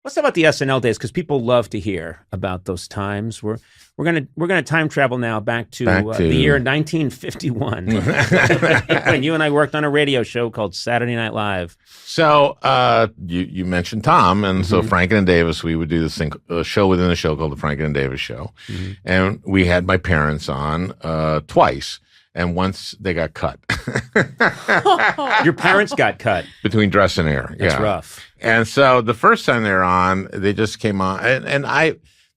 Let's talk about the SNL days because people love to hear about those times. We're gonna time travel now back to the year 1951 when you and I worked on a radio show called Saturday Night Live. So you mentioned Tom, and so Franken and Davis, we would do this thing, a show within a show called the Franken and Davis Show, and we had my parents on twice. And once they got cut. Your parents got cut? Between dress and air. That's rough. And so the first time they were on, they just came on. And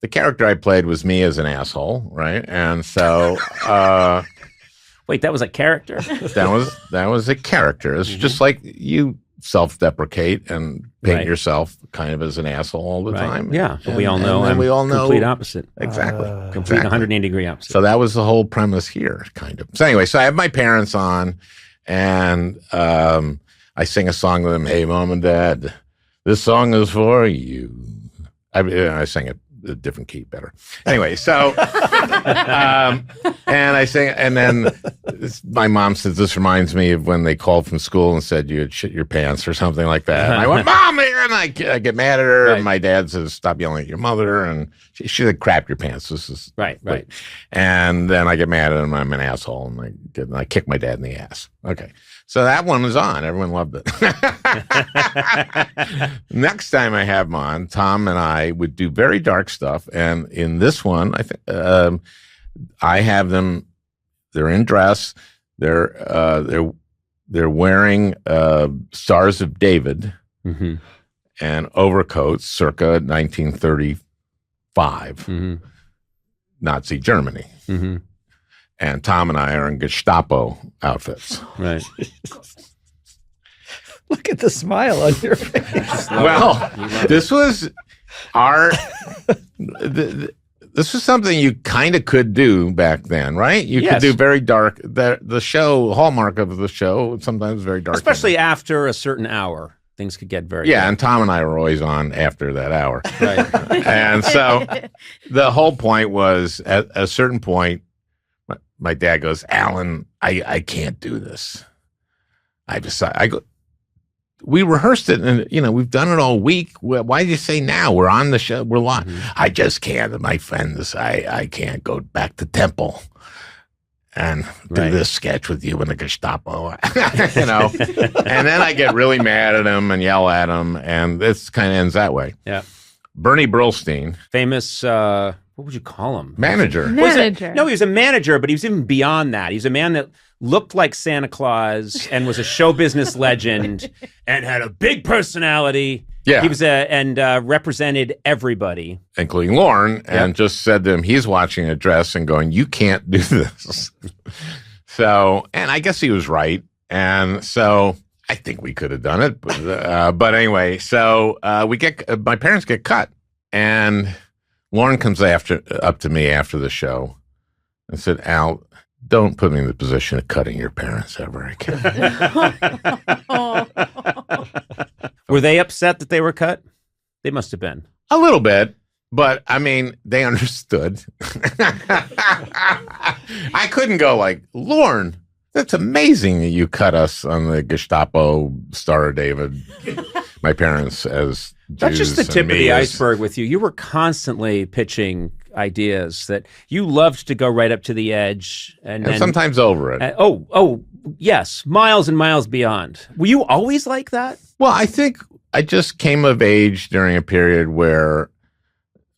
the character I played was me as an asshole, right? And so... Wait, that was a character? that was a character. It's just like you self-deprecate and paint yourself kind of as an asshole all the time. Yeah, but we all know complete opposite. Exactly. Complete 180-degree opposite. So that was the whole premise here, kind of. So anyway, so I have my parents on, and I sing a song with them. Hey, Mom and Dad, this song is for you. I sang it a different key better. Anyway, so and I sing, and then my mom says, this reminds me of when they called from school and said you had shit your pants or something like that. And I went, Mom, and I get mad at her, and my dad says, stop yelling at your mother, and she said, crap your pants. This is right. And then I get mad at him. I'm an asshole, and I kick my dad in the ass. Okay. So that one was on. Everyone loved it. Next time I have them on, Tom and I would do very dark stuff. And in this one, I think I have them. They're in dress. They're wearing Stars of David and overcoats, circa 1935, Nazi Germany. And Tom and I are in Gestapo outfits. Right. Look at the smile on your face. Well, this was this was something you kind of could do back then, right? You could do very dark. The show, hallmark of the show, sometimes very dark. Especially after a certain hour. Things could get very dark. And Tom and I were always on after that hour. Right. And so the whole point was, at a certain point, my dad goes, Alan, I can't do this. We rehearsed it, and we've done it all week. Why did you say now? We're on the show. We're live. I just can't. My friends, I can't go back to Temple and do this sketch with you in the Gestapo. And then I get really mad at him and yell at him, and this kind of ends that way. Yeah. Bernie Brillstein, famous. What would you call him? Manager. He was a manager, but he was even beyond that. He's a man that looked like Santa Claus and was a show business legend and had a big personality. Yeah. He was represented everybody. Including Lorne, and just said to him, he's watching a dress and going, you can't do this. So, and I guess he was right. And so I think we could have done it. But anyway, so my parents get cut, and Lauren comes up to me after the show and said, Al, don't put me in the position of cutting your parents ever again. Were they upset that they were cut? They must have been. A little bit, but I mean, they understood. I couldn't go like, Lauren, that's amazing that you cut us on the Gestapo Star of David. My parents as That's Jews just the tip of the as iceberg with you. You were constantly pitching ideas that you loved to go right up to the edge. And sometimes over it. Yes. Miles and miles beyond. Were you always like that? Well, I think I just came of age during a period where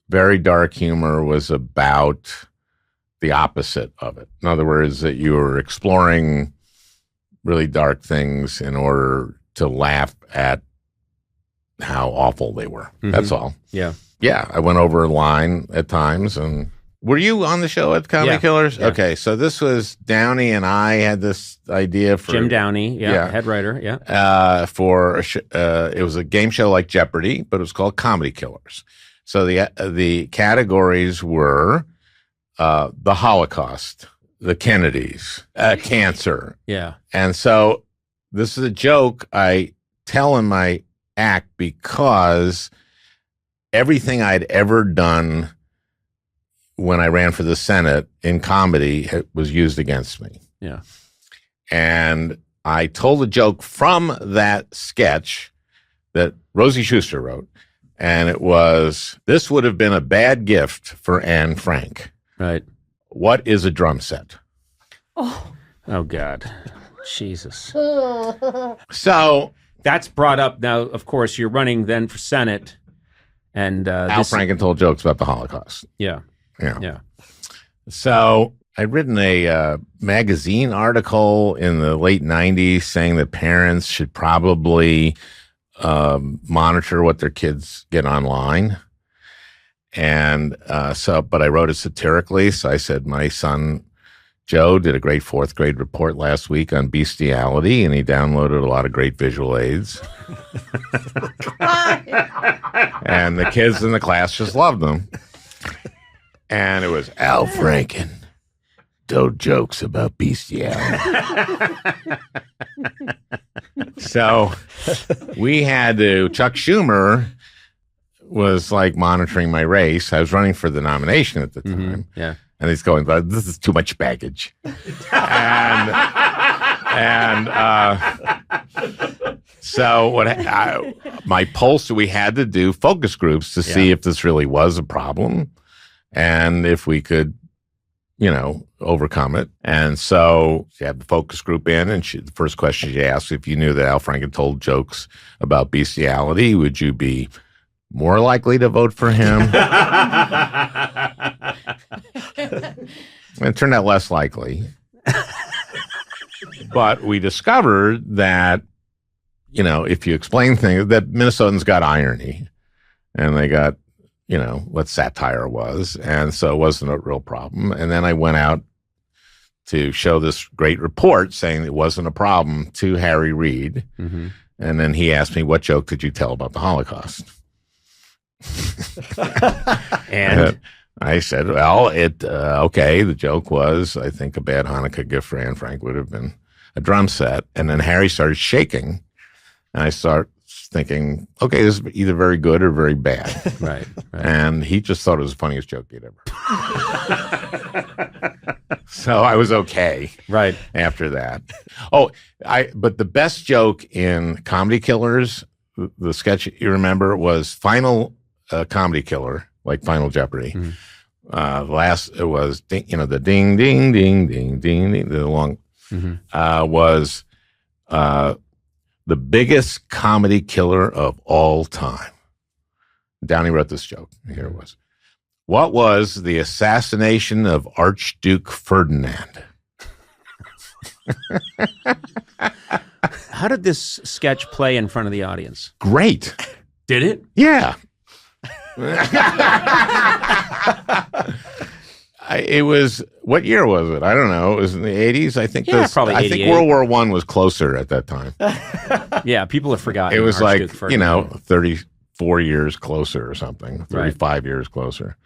very dark humor was about the opposite of it. In other words, that you were exploring really dark things in order to laugh at how awful they were. That's all. Yeah. Yeah, I went over a line at times. And were you on the show at Comedy Killers? Yeah. Okay, so this was Downey and I had this idea for Jim Downey, head writer, it was a game show like Jeopardy, but it was called Comedy Killers. So the categories were the Holocaust, the Kennedys, cancer. Yeah. And so this is a joke I tell in my act because everything I'd ever done when I ran for the Senate in comedy was used against me. Yeah. And I told a joke from that sketch that Rosie Schuster wrote. And it was, this would have been a bad gift for Anne Frank. Right. What is a drum set? Oh, God. Jesus. So that's brought up now. Of course, you're running then for Senate. And Al Franken told jokes about the Holocaust. Yeah. So I'd written a magazine article in the late 90s saying that parents should probably monitor what their kids get online. And but I wrote it satirically. So I said, my son, Joe, did a great 4th grade report last week on bestiality, and he downloaded a lot of great visual aids. And the kids in the class just loved them. And it was Al Franken told jokes about bestiality. So we had to, Chuck Schumer was like monitoring my race. I was running for the nomination at the time. Mm-hmm. Yeah. And he's going, but this is too much baggage. So my pulse, we had to do focus groups to see if this really was a problem and if we could, overcome it. And so she had the focus group in, and the first question she asked, if you knew that Al Franken told jokes about bestiality, would you be more likely to vote for him? And it turned out less likely. But we discovered that, if you explain things, that Minnesotans got irony, and they got, what satire was. And so it wasn't a real problem. And then I went out to show this great report saying it wasn't a problem to Harry Reid. Mm-hmm. And then he asked me, what joke did you tell about the Holocaust? And I said, well, okay, the joke was, I think a bad Hanukkah gift for Anne Frank would have been a drum set. And then Harry started shaking. And I start thinking, okay, this is either very good or very bad. Right. And he just thought it was the funniest joke he'd ever. So I was okay. Right. After that. But the best joke in Comedy Killers, the sketch you remember, was Final Comedy Killer, like Final Jeopardy. Mm-hmm. It was, the ding, ding, ding, ding, ding, ding, the long, was the biggest comedy killer of all time. Downey wrote this joke. Here it was. What was the assassination of Archduke Ferdinand? How did this sketch play in front of the audience? Great. Did it? Yeah. It was, what year was it? I don't know. It was in the 80s. I think probably 88. I think World War I was closer at that time. Yeah, people have forgotten. It was Archduke like, Ferdinand. 34 years closer or something, 35 years closer.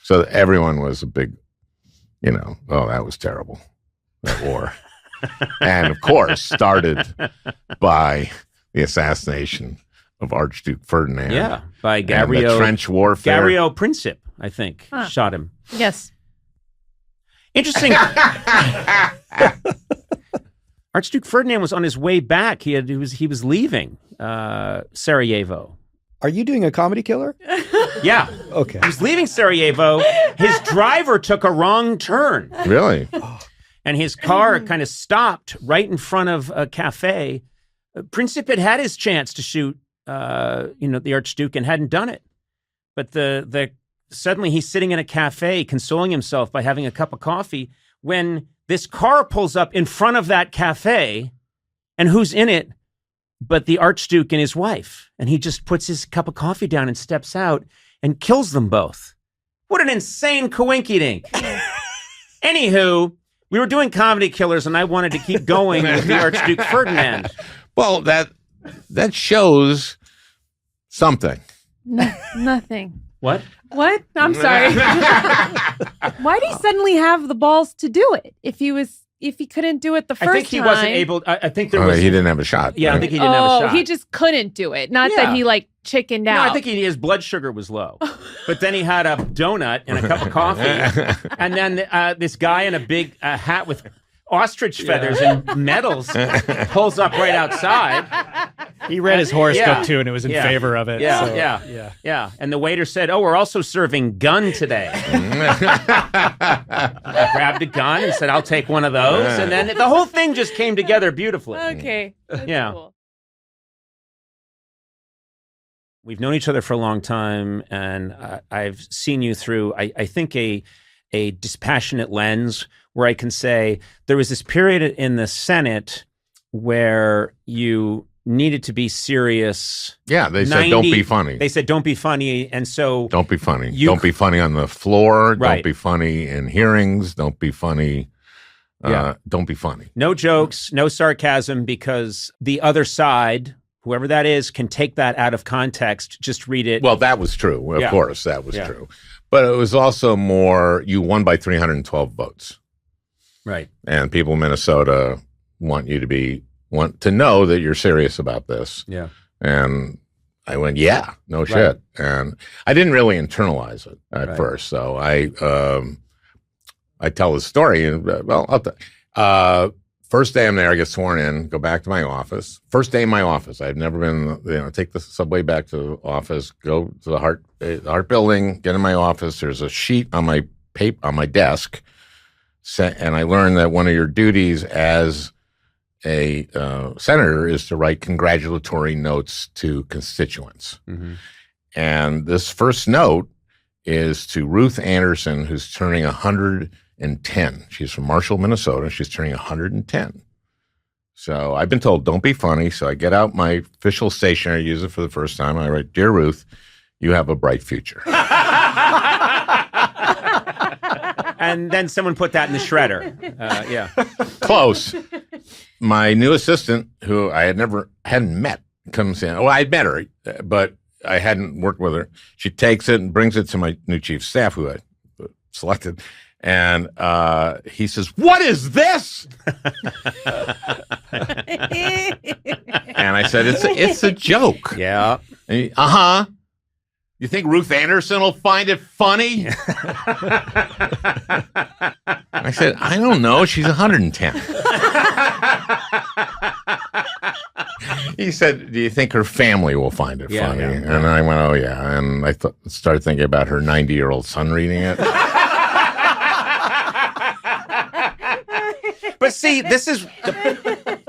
So everyone was a big, that was terrible, that war. And of course, started by the assassination of Archduke Ferdinand. Yeah, by Gabriel. The trench warfare. Gabriel Princip, I think, shot him. Yes. Interesting. Archduke Ferdinand was on his way back. He was leaving Sarajevo. Are you doing a comedy killer? Yeah. Okay. He was leaving Sarajevo. His driver took a wrong turn. Really? And his car kind of stopped right in front of a cafe. Princip had his chance to shoot, the Archduke and hadn't done it. But suddenly he's sitting in a cafe consoling himself by having a cup of coffee when this car pulls up in front of that cafe, and who's in it but the Archduke and his wife. And he just puts his cup of coffee down and steps out and kills them both. What an insane coinkydink. Anywho, we were doing Comedy Killers, and I wanted to keep going with the Archduke Ferdinand. Well, that shows something. Nothing. What? What? I'm sorry. Why did he suddenly have the balls to do it? If he couldn't do it the first time. I think he wasn't able. I think there was. He didn't have a shot. Yeah, right? I think he didn't have a shot. He just couldn't do it. Not that he chickened out. No, I think his blood sugar was low. But then he had a donut and a cup of coffee, and then this guy in a big hat with ostrich feathers and medals pulls up right outside. He read his horoscope too, and it was in favor of it. Yeah. And the waiter said, "Oh, we're also serving gun today." I grabbed a gun and said, "I'll take one of those." And then the whole thing just came together beautifully. Okay. That's cool. We've known each other for a long time, and I've seen you through, I think, a dispassionate lens where I can say there was this period in the Senate where you needed to be serious. Yeah, they said, don't be funny. They said, don't be funny, and so... Don't be funny. Don't be funny on the floor. Right. Don't be funny in hearings. Don't be funny. Don't be funny. No jokes, no sarcasm, because the other side... whoever that is can take that out of context, just read it. Well, that was true. Of course, that was true. But it was also more, you won by 312 votes. Right. And people in Minnesota want to know that you're serious about this. Yeah. And I went, no shit. And I didn't really internalize it at first. So I tell the story, and first day I'm there, I get sworn in, go back to my office. First day in my office. I've never been, take the subway back to the office, go to the Hart building, get in my office. There's a sheet on my desk. And I learned that one of your duties as a senator is to write congratulatory notes to constituents. Mm-hmm. And this first note is to Ruth Anderson, who's turning 110. She's from Marshall, Minnesota. She's turning 110. So I've been told, don't be funny. So I get out my official stationery, use it for the first time. I write, Dear Ruth, you have a bright future. And then someone put that in the shredder. Close. My new assistant, who I hadn't met, comes in. Well, I'd met her, but I hadn't worked with her. She takes it and brings it to my new chief of staff, who I selected. And he says, "What is this?" And I said, "It's a joke." Yeah. And you think Ruth Anderson will find it funny? I said, "I don't know. She's 110." He said, "Do you think her family will find it funny?" And I went, "Oh yeah." And I started thinking about her 90-year-old son reading it. But see, this is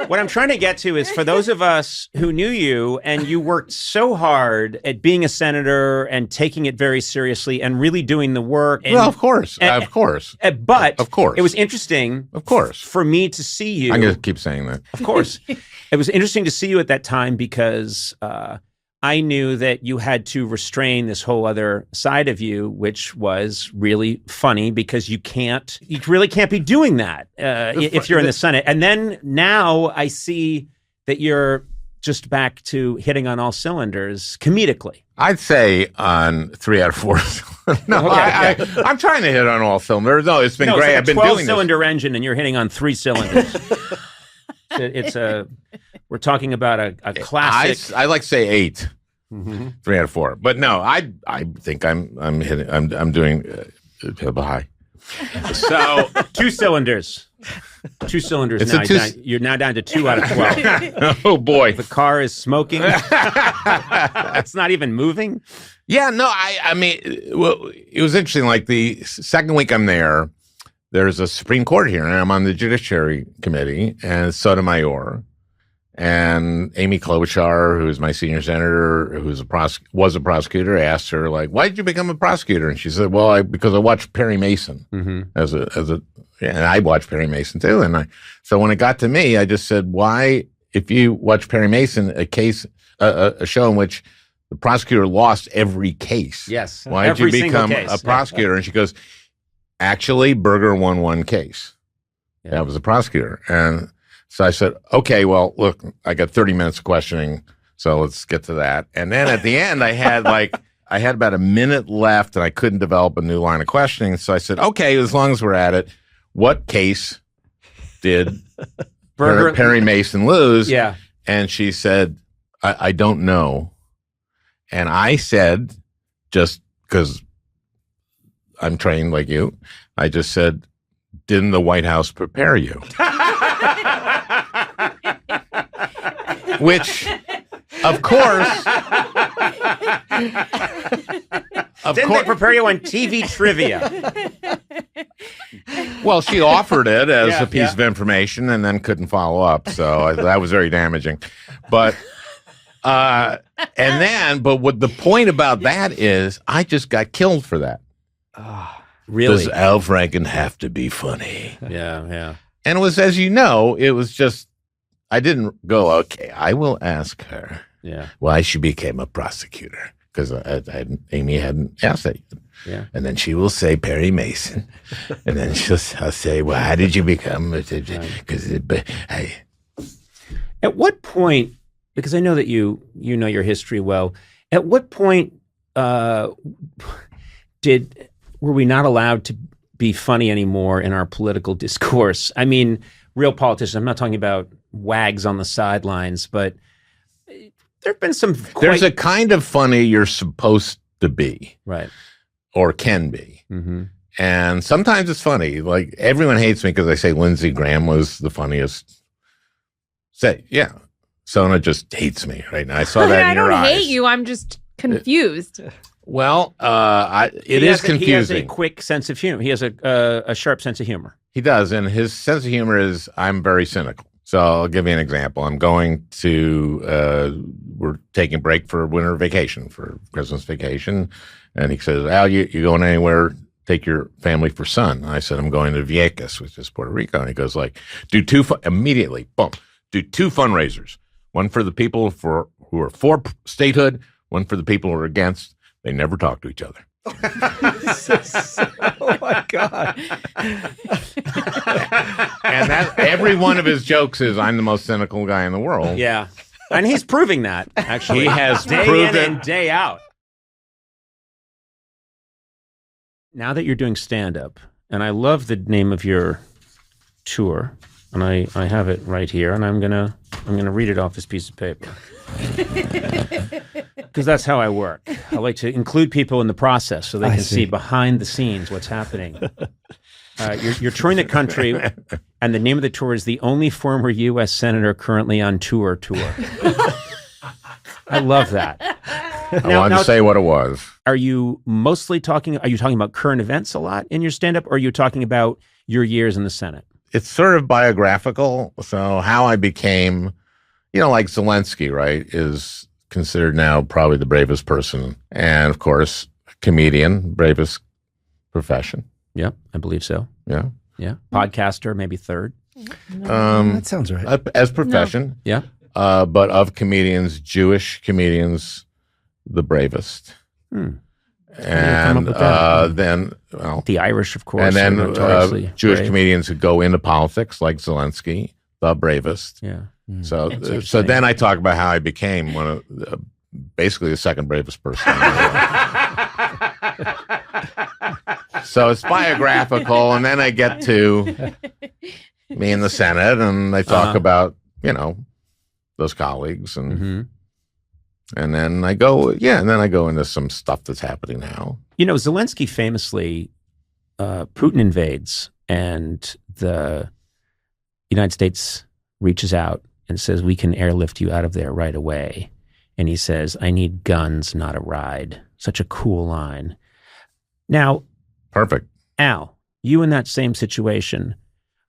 what I'm trying to get to is for those of us who knew you and you worked so hard at being a senator and taking it very seriously and really doing the work. And, well, of course. But of course, it was interesting. Of course, for me to see you. I'm going to keep saying that. Of course, it was interesting to see you at that time because I knew that you had to restrain this whole other side of you, which was really funny because you really can't be doing that if you're in the Senate. And then now I see that you're just back to hitting on all cylinders comedically. I'd say on 3 out of 4. No, okay. I'm trying to hit on all cylinders. No, it's been great. It's I've been 12-cylinder engine and you're hitting on 3 cylinders. We're talking about a classic. I like to say 8. Mm-hmm. 3 out of 4, but no, I think I'm hitting. I'm doing high. So 2 cylinders. 2 cylinders now. You're now down to 2 out of 12. Oh boy, the car is smoking. It's not even moving. Yeah, no, I mean, well, it was interesting. Like the second week I'm there, there's a Supreme Court hearing. I'm on the Judiciary Committee, and Sotomayor. And Amy Klobuchar, who's my senior senator, was a prosecutor, asked her, like, why did you become a prosecutor? And she said, well, because I watched Perry Mason and I watched Perry Mason too. And so when it got to me, I just said, why, if you watch Perry Mason, a show in which the prosecutor lost every case. Yes. Why did you become a prosecutor? And she goes, actually, Berger won one case. Yeah. That was a prosecutor. And so I said, okay, well, look, I got 30 minutes of questioning, so let's get to that. And then at the end, I had about a minute left, and I couldn't develop a new line of questioning. So I said, okay, as long as we're at it, what case did Perry Mason lose? Yeah. And she said, I don't know. And I said, just because I'm trained like you, I just said, didn't the White House prepare you? Which Of course. Didn't they prepare you on TV trivia? Well, she offered it as a piece of information and then couldn't follow up. So that was very damaging. But but what the point about that is I just got killed for that. Really? Does Al Franken have to be funny? Yeah. And it was, as you know, it was just, I didn't go, okay, I will ask her why she became a prosecutor. Because Amy hadn't asked that yet. Yeah. And then she will say Perry Mason. And then I'll say, well, how did you become? Because At what point, because I know that you know your history well, at what point were we not allowed to be funny anymore in our political discourse? I mean, real politicians, I'm not talking about wags on the sidelines, but there have been some there's a kind of funny you're supposed to be. Right. Or can be. Mm-hmm. And sometimes it's funny. Like, everyone hates me because I say Lindsey Graham was the funniest. Sona just hates me right now. I saw that in your eyes. I don't hate you. I'm just confused. Well, it is confusing. He has a quick sense of humor. He has a sharp sense of humor. He does, and his sense of humor is, I'm very cynical. So I'll give you an example. I'm going to, we're taking a break for winter vacation, for Christmas vacation. And he says, Al, you going anywhere? Take your family for sun. And I said, I'm going to Vieques, which is Puerto Rico. And he goes immediately, boom, do 2 fundraisers. One for the people who are for statehood, one for the people who are against. They never talk to each other. Oh my God. And that every one of his jokes is, I'm the most cynical guy in the world. Yeah. And he's proving that, actually. He has day proved in and day out. Now that you're doing stand-up, and I love the name of your tour, and I have it right here, and I'm gonna read it off this piece of paper. Because that's how I work. I like to include people in the process so they can see behind the scenes what's happening. You're touring the country, and the name of the tour is The Only Former U.S. Senator Currently on Tour. I love that. I wanted to say what it was. Are you talking about current events a lot in your stand-up, or are you talking about your years in the Senate? It's sort of biographical. So how I became, like Zelensky, right, is considered now probably the bravest person. And of course, comedian, bravest profession. Yeah, I believe so. Yeah. Yeah. Podcaster, maybe third. That sounds right. As profession. No. Yeah. But of comedians, Jewish comedians, the bravest. And then, the Irish, of course. And then Jewish brave. comedians who go into politics, like Zelensky, the bravest. Yeah. So then I talk about how I became one of basically the second bravest person in the world. So it's biographical, and then I get to me in the Senate, and I talk about those colleagues, and and then I go into some stuff that's happening now. Zelensky famously, Putin invades, and the United States reaches out and says, we can airlift you out of there right away. And he says, I need guns, not a ride. Such a cool line. Now, perfect. Al, you in that same situation,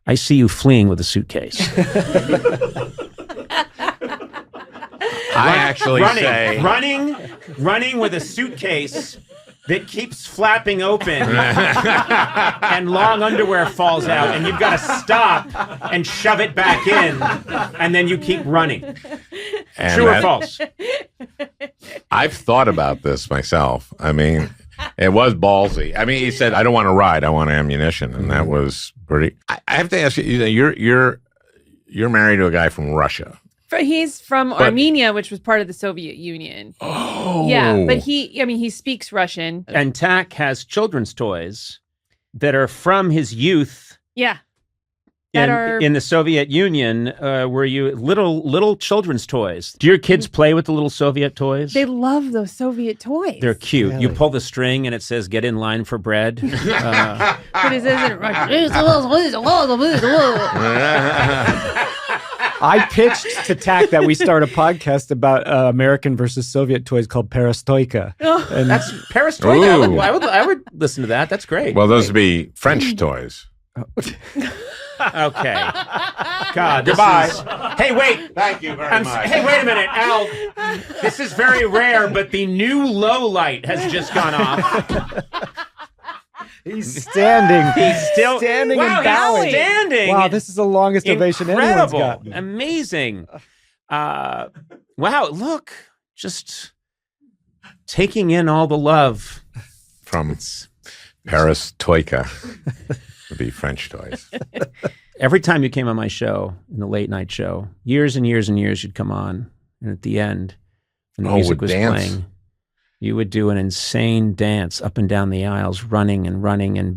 I see you fleeing with a suitcase. I actually say running with a suitcase that keeps flapping open and long underwear falls out, and you've got to stop and shove it back in, and then you keep running. And True or false? I've thought about this myself. I mean, it was ballsy. I mean, he said, I don't want to ride, I want ammunition. And that was pretty. I have to ask you, you're married to a guy from Russia. He's from Armenia, which was part of the Soviet Union. Oh. Yeah, but he speaks Russian. And Tack has children's toys that are from his youth. Yeah. In the Soviet Union, were you little children's toys? Do your kids play with the little Soviet toys? They love those Soviet toys. They're cute. Really? You pull the string and it says, get in line for bread. But it says in Russian. I pitched to TAC that we start a podcast about American versus Soviet toys called Perestroika. And That's perestroika. I would listen to that. That's great. Well, those would be French toys. Okay. God, goodbye. Hey, wait. Thank you very much. Hey, wait a minute, Al. This is very rare, but the new low light has just gone off. he's standing. He's still standing wow, and bowing. He's standing. Wow, this is the longest ovation anyone's gotten. Amazing. Wow, look, just taking in all the love from Perestroika. Would be French toys. Every time you came on my show, in the late night show, years and years and years, you'd come on, and at the end, when the music was playing, you would do an insane dance up and down the aisles, running and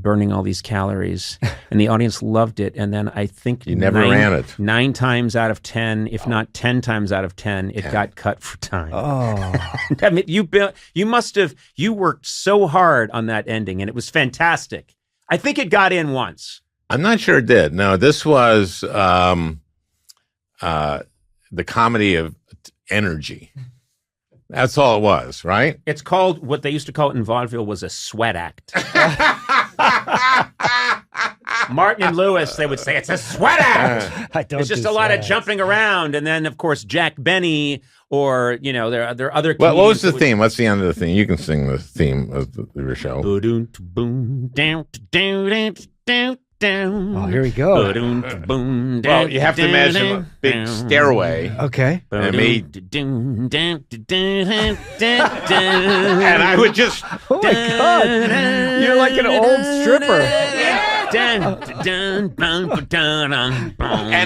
burning all these calories, and the audience loved it. And then I think you never ran it. 9 times out of 10, if not 10 times out of 10, it got cut for time. Oh, I mean, you worked so hard on that ending, and it was fantastic. I think it got in once. I'm not sure it did. No, this was the comedy of energy. That's all it was, right? It's called, what they used to call it in vaudeville was a sweat act. Martin and Lewis, they would say, it's a sweat act. It's just a lot of jumping around. And then, of course, Jack Benny or, there are other What was the theme? What's the end of the theme? You can sing the theme of your show. Oh, here we go. Well, you have to imagine a big stairway. Okay. And me. And I would just. Oh, my God. You're like an old stripper. And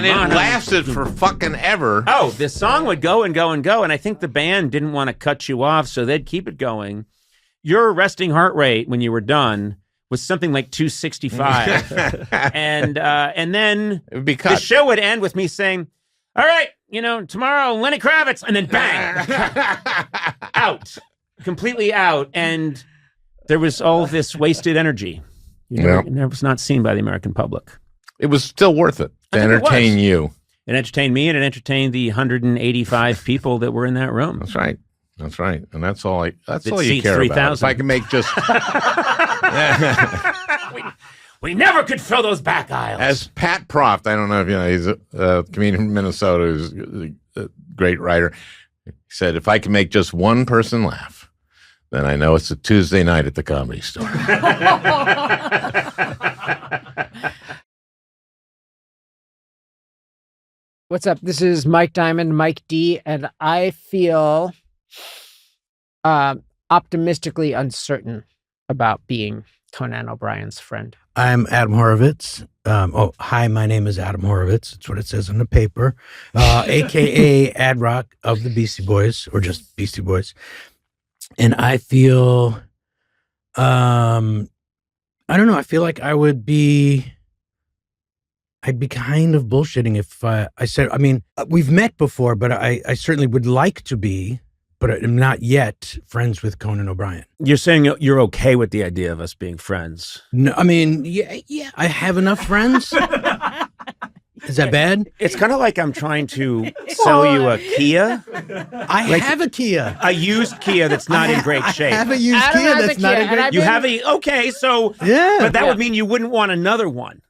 it lasted for fucking ever. Oh, the song would go and go and go. And I think the band didn't want to cut you off, so they'd keep it going. Your resting heart rate when you were done was something like 265. and then the show would end with me saying, all right, tomorrow, Lenny Kravitz. And then bang, out, completely out. And there was all this wasted energy. It was not seen by the American public. It was still worth it to entertain you. It entertained me, and it entertained the 185 people that were in that room. That's right. That's right. And that's all you care 3, about. If I can make just... we never could fill those back aisles. As Pat Proft, I don't know if you know, he's a comedian from Minnesota who's a great writer. He said, if I can make just one person laugh, then I know it's a Tuesday night at the Comedy Store. What's up? This is Mike Diamond, Mike D, and I feel optimistically uncertain about being Conan O'Brien's friend. I'm Adam Horovitz. Hi, my name is Adam Horovitz. That's what it says on the paper. AKA Ad Rock of the Beastie Boys, or just Beastie Boys. And I feel, I don't know, I feel like I'd be kind of bullshitting if I said, I mean, we've met before, but I certainly would like to be, but I'm not yet friends with Conan O'Brien. You're saying you're okay with the idea of us being friends? No, I mean, yeah, I have enough friends. Is that bad? It's kind of like I'm trying to sell you a Kia. I have a Kia. A used Kia that's not in great shape. I have a used Kia that's not in great shape. You have so yeah. But that would mean you wouldn't want another one.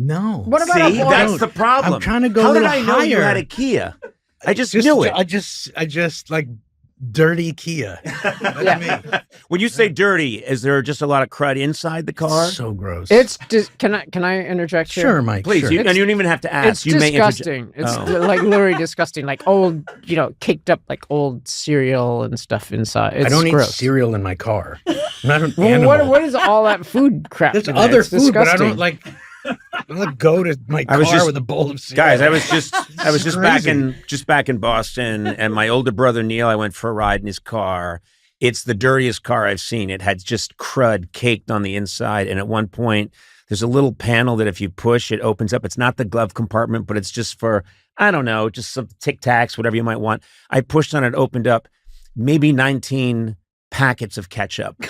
No. What about See, that's the problem. I'm trying to go How a little did I know higher. you had a Kia? I just knew it. I just like dirty Kia. That's me. When you say dirty, is there just a lot of crud inside the car? So gross. It's just, can I interject here? Sure, Mike. Please, sure. and you don't even have to ask. It's disgusting. It's like literally disgusting. Like old, caked up like old cereal and stuff inside. It's I don't gross. eat cereal in my car. I'm not an Well, animal. what is all that food crap? There's in there? other It's food, but I disgusting. don't like. I don't go to my car with a bowl of cereal. Guys, I was just crazy. back in Boston, and my older brother Neil, I went for a ride in his car. It's the dirtiest car I've seen. It had just crud caked on the inside, and at one point, there's a little panel that if you push, it opens up. It's not the glove compartment, but it's just for, I don't know, just some Tic Tacs, whatever you might want. I pushed on it, opened up, maybe 19 packets of ketchup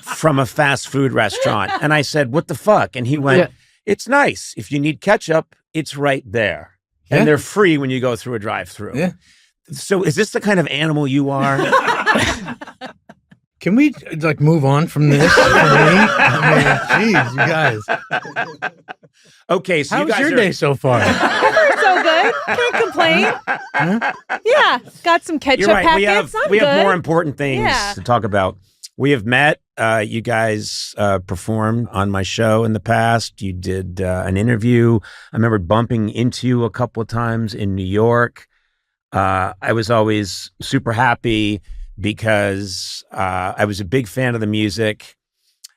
from a fast food restaurant. And I said, what the fuck? And he went, It's nice. If you need ketchup, it's right there. and they're free when you go through a drive-through. Yeah. So is this the kind of animal you are? Can we like move on from this? I mean, geez, you guys. Okay, so How's you guys your are, day so far? So good. Can't complain. Yeah. Got some ketchup You're right. packets. We I'm have good. more important things Yeah. to talk about. We have met. You guys performed on my show in the past. You did an interview. I remember bumping into you a couple of times in New York. I was always super happy because I was a big fan of the music,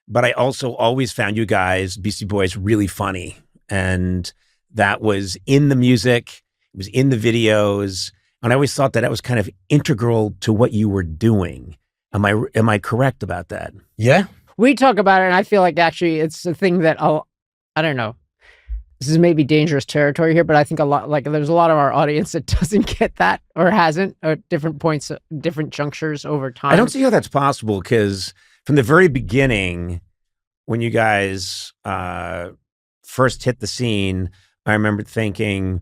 but I also always found you guys, Beastie Boys, really funny. And that was in the music, it was in the videos. And I always thought that was kind of integral to what you were doing. Am I correct about that? Yeah. We talk about it, and I feel like actually it's a thing that I don't know. This is maybe dangerous territory here, but I think there's a lot of our audience that doesn't get that or hasn't at different points, different junctures over time. I don't see how that's possible because from the very beginning, when you guys first hit the scene, I remember thinking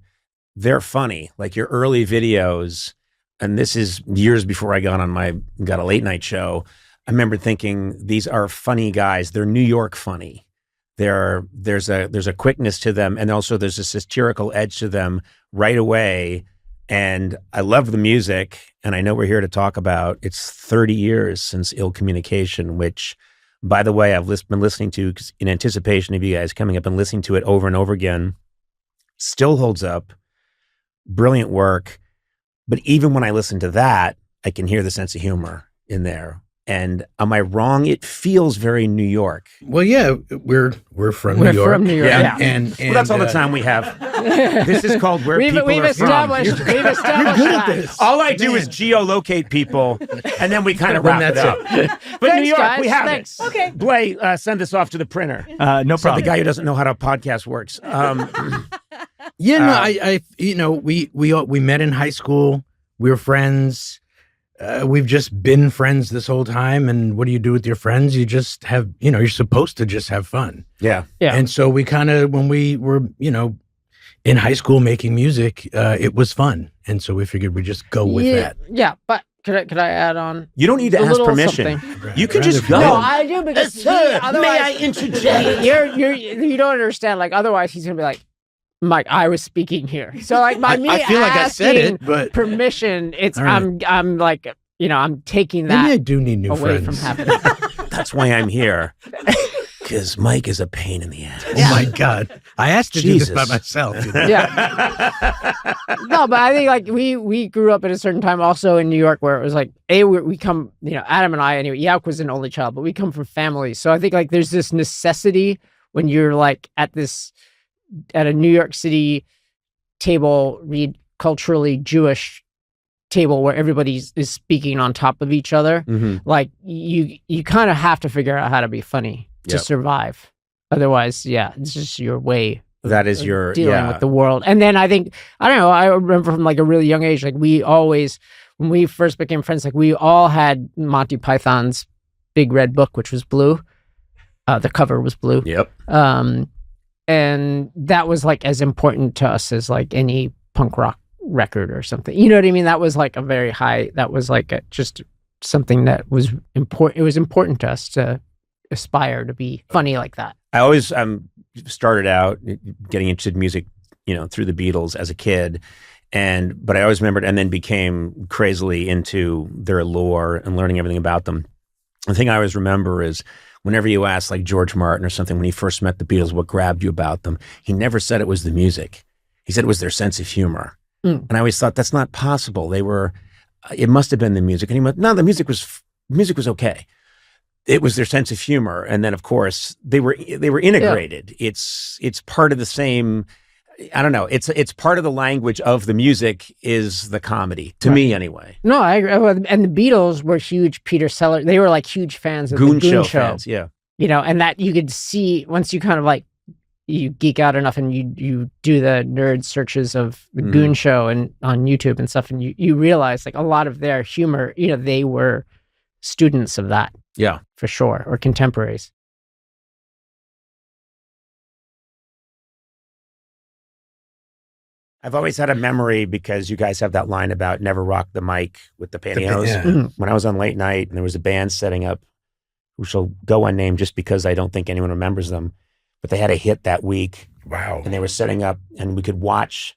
they're funny. Like your early videos, and this is years before I got a late night show. I remember thinking these are funny guys. They're New York funny. There's a quickness to them, and also there's a satirical edge to them right away. And I love the music, and I know we're here to talk about. It's 30 years since Ill Communication, which, by the way, I've been listening to in anticipation of you guys coming up and listening to it over and over again. Still holds up. Brilliant work. But even when I listen to that, I can hear the sense of humor in there. And am I wrong? It feels very New York. Well, yeah, we're from New York. We're from New York. Yeah. And Well, that's all the time we have. This is called where people We've are established. from. We've established good at that. this. All I do is geolocate people, and then we kind of wrap it That's up. But Thanks, New York, guys. we have Thanks. it. Okay. Blay, send this off to the printer. No So the problem. guy who doesn't know how a podcast works. Yeah, no, I we met in high school. We were friends. We've just been friends this whole time. And what do you do with your friends? You just have, you're supposed to just have fun. Yeah. Yeah. And so we kind of, when we were, in high school making music, it was fun. And so we figured we'd just go with that. Yeah, but could I add on? You don't need to a ask little permission. something? You can just go. No, I do because Sir, otherwise, may I interject? you don't understand. Like otherwise, he's gonna be like, Mike, I was speaking here. So like I feel like I said it, asking but permission. It's All right. I'm like I'm taking maybe I that do need new away friends. from happening. That's why I'm here. Because Mike is a pain in the ass. Oh my God. I asked to do this Jesus. by myself. Yeah. No, but I think like we grew up at a certain time also in New York where it was like we come, Adam and I anyway, Yauk was an only child, but we come from families. So I think like there's this necessity when you're like at a New York City table, read culturally Jewish table where everybody is speaking on top of each other. Mm-hmm. Like you kind of have to figure out how to be funny to Yep. survive. Otherwise, yeah, it's just your way. That is your dealing with the world. And then I think, I don't know, I remember from like a really young age, like we always, when we first became friends, like we all had Monty Python's Big Red Book, which was blue. The cover was blue. Yep. And that was like as important to us as like any punk rock record or something. You know what I mean? That was like a very high, that was like just something that was important. It was important to us to aspire to be funny like that. I always started out getting interested in music, through the Beatles as a kid. But I always remembered and then became crazily into their lore and learning everything about them. The thing I always remember is whenever you ask like George Martin or something, when he first met the Beatles, what grabbed you about them, he never said it was the music. He said it was their sense of humor. And I always thought that's not possible. It must have been the music. And he went, no, the music was okay. It was their sense of humor. And then of course they were integrated. Yeah. It's part of the same, I don't know. It's part of the language of the music is the comedy to me anyway. No, I agree. And the Beatles were huge Peter Sellers. They were like huge fans of Goon the Goon Show fans. Yeah. And that you could see once you kind of like, you geek out enough and you do the nerd searches of the Goon Show and on YouTube and stuff. And you realize like a lot of their humor, they were students of that. Yeah. For sure. Or contemporaries. I've always had a memory because you guys have that line about never rock the mic with the pantyhose. Yeah. When I was on late night and there was a band setting up, who shall go unnamed just because I don't think anyone remembers them, but they had a hit that week. Wow. And they were setting up and we could watch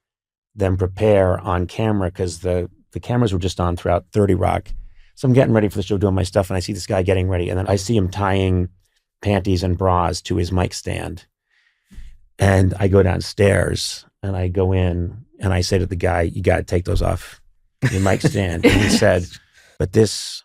them prepare on camera because the cameras were just on throughout 30 Rock. So I'm getting ready for the show, doing my stuff, and I see this guy getting ready. And then I see him tying panties and bras to his mic stand. And I go downstairs and I go in and I say to the guy, you got to take those off your mic stand. And he said, but this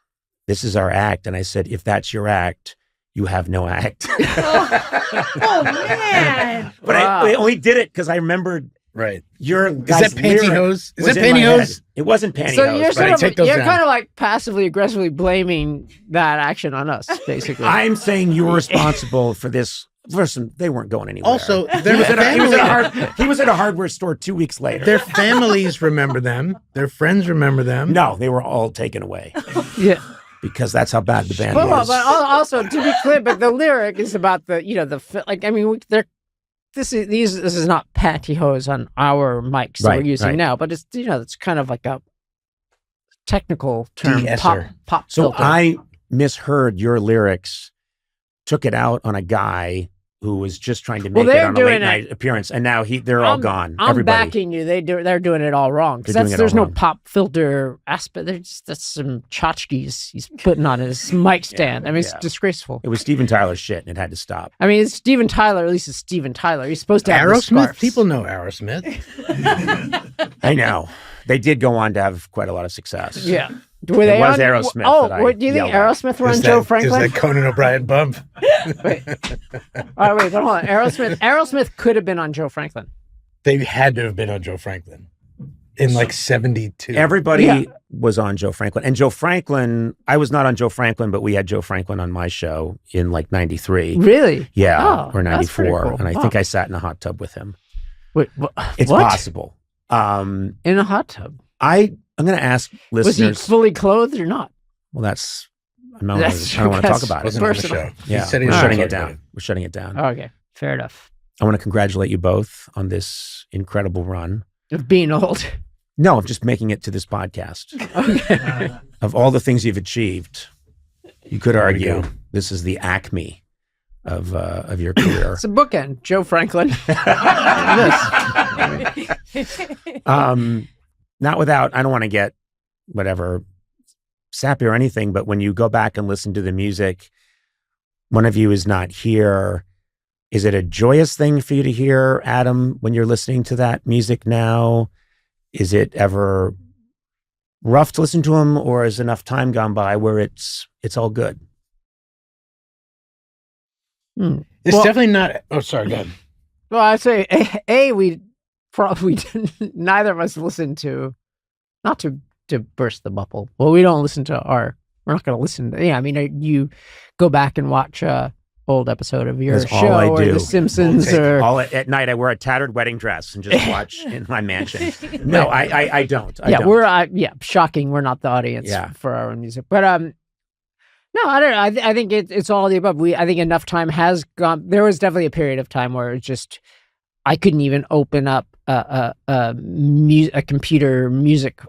is our act. And I said, if that's your act, you have no act. Oh man. But I only did it because I remembered Right. your Is that pantyhose? Is that pantyhose? It wasn't pantyhose. So you're but you're kind of like passively aggressively blaming that action on us, basically. I'm saying you're responsible for this. Listen, they weren't going anywhere. Also, he their was, family, he was at a hardware store 2 weeks later. their families remember them. Their friends remember them. No, they were all taken away Yeah. because that's how bad the band But was. also, to be clear, but the lyric is about this is not pantyhose on our mics that Right, we're using right. now, but it's it's kind of like a technical term, De-esser. pop So filter. I misheard your lyrics, took it out on a guy who was just trying to make it they're on a late doing night appearance, and now they're all gone. I'm Everybody. backing you. They're doing it all wrong because They're doing it there's all no wrong. pop filter aspect. That's some tchotchkes he's putting on his mic stand. I mean, it's yeah. disgraceful. It was Steven Tyler's shit, and it had to stop. I mean, it's Steven Tyler. At least it's Steven Tyler. He's supposed to have the Aerosmith? scarves. People know Aerosmith. I know. They did go on to have quite a lot of success. Yeah. Were It they was on, Aerosmith Oh, that I do you think yelled at. Aerosmith were on Joe Franklin? Is that Conan O'Brien bump? Wait. All right, wait, but hold on. Aerosmith could have been on Joe Franklin. They had to have been on Joe Franklin in like 72. Everybody was on Joe Franklin. And Joe Franklin, I was not on Joe Franklin, but we had Joe Franklin on my show in like 93. Really? Yeah, Oh, or that's pretty 94. cool. And I Wow. think I sat in a hot tub with him. Wait, It's what? possible. In a hot tub. I'm going to ask Was listeners. he fully clothed or not? Well, I don't That's want to true. talk about it. Wasn't on the Personal. show. Yeah, He said he we're didn't shutting talk it about down. We're shutting it down. Okay, fair enough. I want to congratulate you both on this incredible run. Of being old. No, of just making it to this podcast. Okay. Of all the things you've achieved, you could we argue go. this is the acme of your career. It's a bookend. Joe Franklin. Not without, I don't want to get whatever sappy or anything, but when you go back and listen to the music, one of you is not here. Is it a joyous thing for you to hear, Adam, when you're listening to that music now? Is it ever rough to listen to him, or is enough time gone by where it's all good? It's Well- definitely not. Oh, sorry. Go ahead. Well, I'd say we probably didn't, neither of us listened to, not to burst the bubble. Well, we don't listen to we're not going to listen to, I mean, you go back and watch old episode of your That's show all I or do. The Simpsons or All at night, I wear a tattered wedding dress and just watch in my mansion. No, I don't. I don't. we're shocking. We're not the audience Yeah. for our own music, but no, I don't know. I think it's all of the above. I think enough time has gone. There was definitely a period of time where it just I couldn't even open up a computer music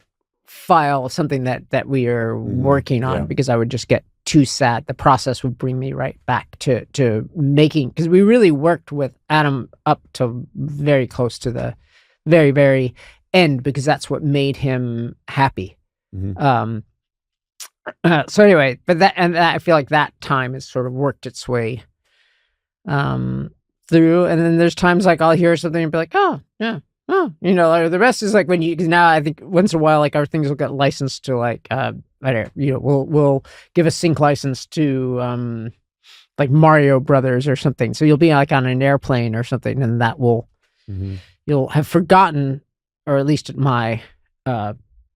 file, something that we are working on, because I would just get too sad. The process would bring me right back to making, because we really worked with Adam up to very close to the very, very end, because that's what made him happy. Mhm. So anyway, but I feel like that time has sort of worked its way through, and then there's times like I'll hear something and be like, oh yeah, oh, like the rest is like when because now I think once in a while like our things will get licensed to like I don't we'll give a sync license to like Mario Brothers or something, so you'll be like on an airplane or something, and that will you'll have forgotten, or at least at my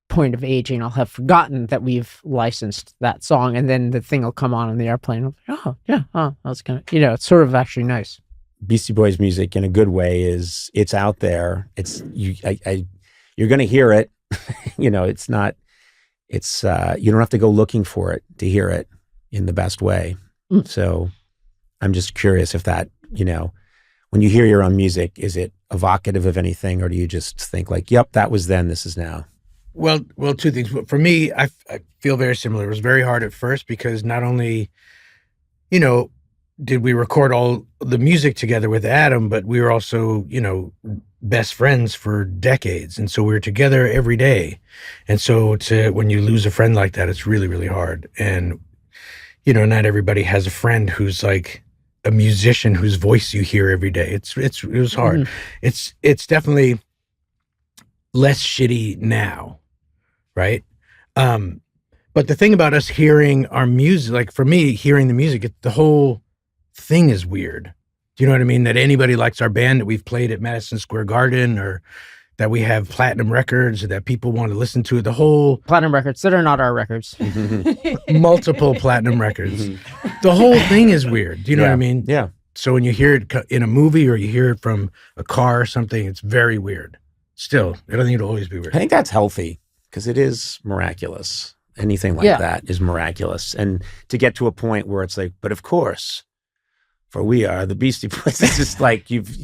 point of aging, I'll have forgotten that we've licensed that song, and then the thing will come on the airplane. I'll be like, oh yeah, oh, that's kind of it's sort of actually nice. Beastie Boys music in a good way it's out there. It's you're going to hear it. It's not. It's you don't have to go looking for it to hear it in the best way. So I'm just curious if that when you hear your own music, is it evocative of anything, or do you just think like, yep, that was then, this is now? Well, two things. For me, I feel very similar. It was very hard at first because not only, did we record all the music together with Adam, but we were also, best friends for decades. And so we were together every day. And so when you lose a friend like that, it's really, really hard. And, not everybody has a friend who's like a musician whose voice you hear every day. It was hard. Mm-hmm. It's definitely less shitty now. Right. But the thing about us hearing our music, like for me, hearing the music, the whole thing is weird. Do you know what I mean? That anybody likes our band, that we've played at Madison Square Garden, or that we have platinum records, or that people want to listen to it. The whole platinum records that are not our records. Multiple platinum records. The whole thing is weird. Do you know what I mean? Yeah. So when you hear it in a movie or you hear it from a car or something, it's very weird. Still, I don't think it'll always be weird. I think that's healthy. Because it is miraculous. Anything like that is miraculous. And to get to a point where it's like, but of course, for we are the Beastie Boys. It's just like therein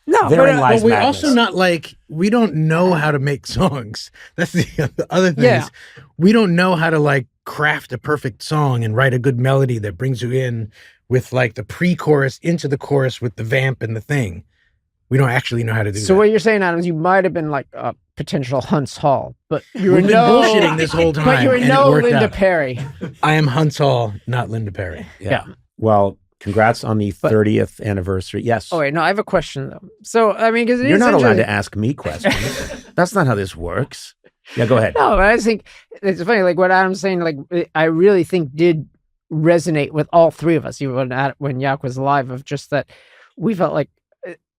lies we're madness. Also not like, we don't know how to make songs. That's the other thing. Yeah. Is we don't know how to like craft a perfect song and write a good melody that brings you in with like the pre-chorus into the chorus with the vamp and the thing. We don't actually know how to do that. So what you're saying, Adam, is you might have been like a potential Hunts Hall, but you were We've been bullshitting this whole time. But you were no Linda Perry. I am Hunts Hall, not Linda Perry. Yeah. Well, congrats on the 30th anniversary. Yes. Oh wait, no, I have a question though. So I mean, because you're not allowed to ask me questions. That's not how this works. Yeah, go ahead. No, but I just think it's funny. Like what Adam's saying, like I really think did resonate with all three of us, even when Yak was alive. Of just that we felt like.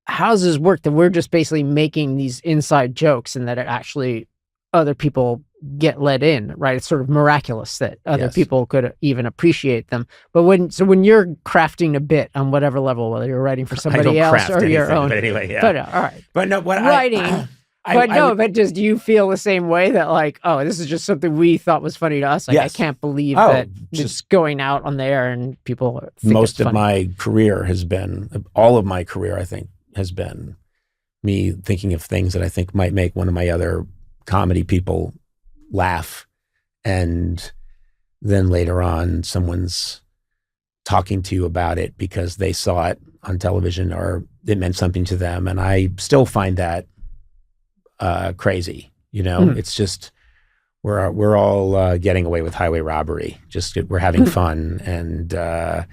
How does this work that we're just basically making these inside jokes and that it actually other people get let in, right? It's sort of miraculous that other people could even appreciate them. But when you're crafting a bit on whatever level, whether you're writing for somebody else or your own, but anyway, yeah. But all right. But no, what writing. But just do you feel the same way that like, oh, this is just something we thought was funny to us? Like, I can't believe that it's going out on there and people think most it's of my career has been, all of my career, I think, has been me thinking of things that I think might make one of my other comedy people laugh. And then later on, someone's talking to you about it because they saw it on television or it meant something to them. And I still find that crazy. It's just, we're all getting away with highway robbery. We're having fun and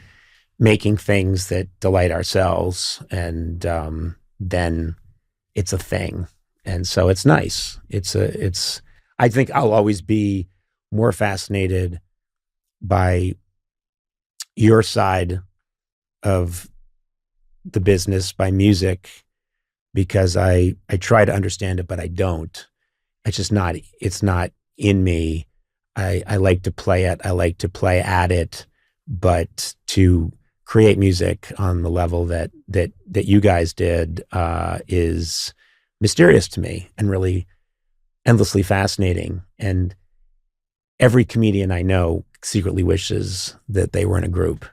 making things that delight ourselves, and then it's a thing, and so it's nice. I think I'll always be more fascinated by your side of the business, by music, because I try to understand it, but I don't. It's not in me. I like to play it. I like to play at it, but to create music on the level that you guys did is mysterious to me and really endlessly fascinating. And every comedian I know secretly wishes that they were in a group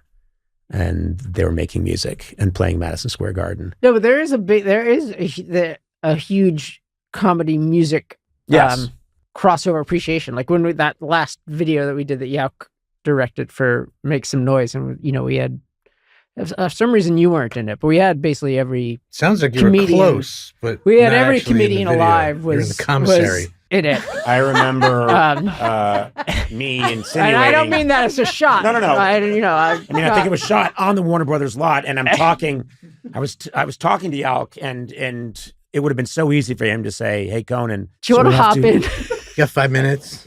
and they were making music and playing Madison Square Garden. No, but there is a huge comedy music crossover appreciation. Like when that last video that we did that Yauk directed for Make Some Noise, and we had. For some reason you weren't in it, but we had basically every sounds like you were close, but we had every comedian alive was in the commissary. In it. I remember me insinuating. And I don't mean that as a shot. No. I think it was shot on the Warner Brothers lot, and I'm talking. I was talking to Yalk, and it would have been so easy for him to say, "Hey, Conan, do you want to hop in? You got 5 minutes."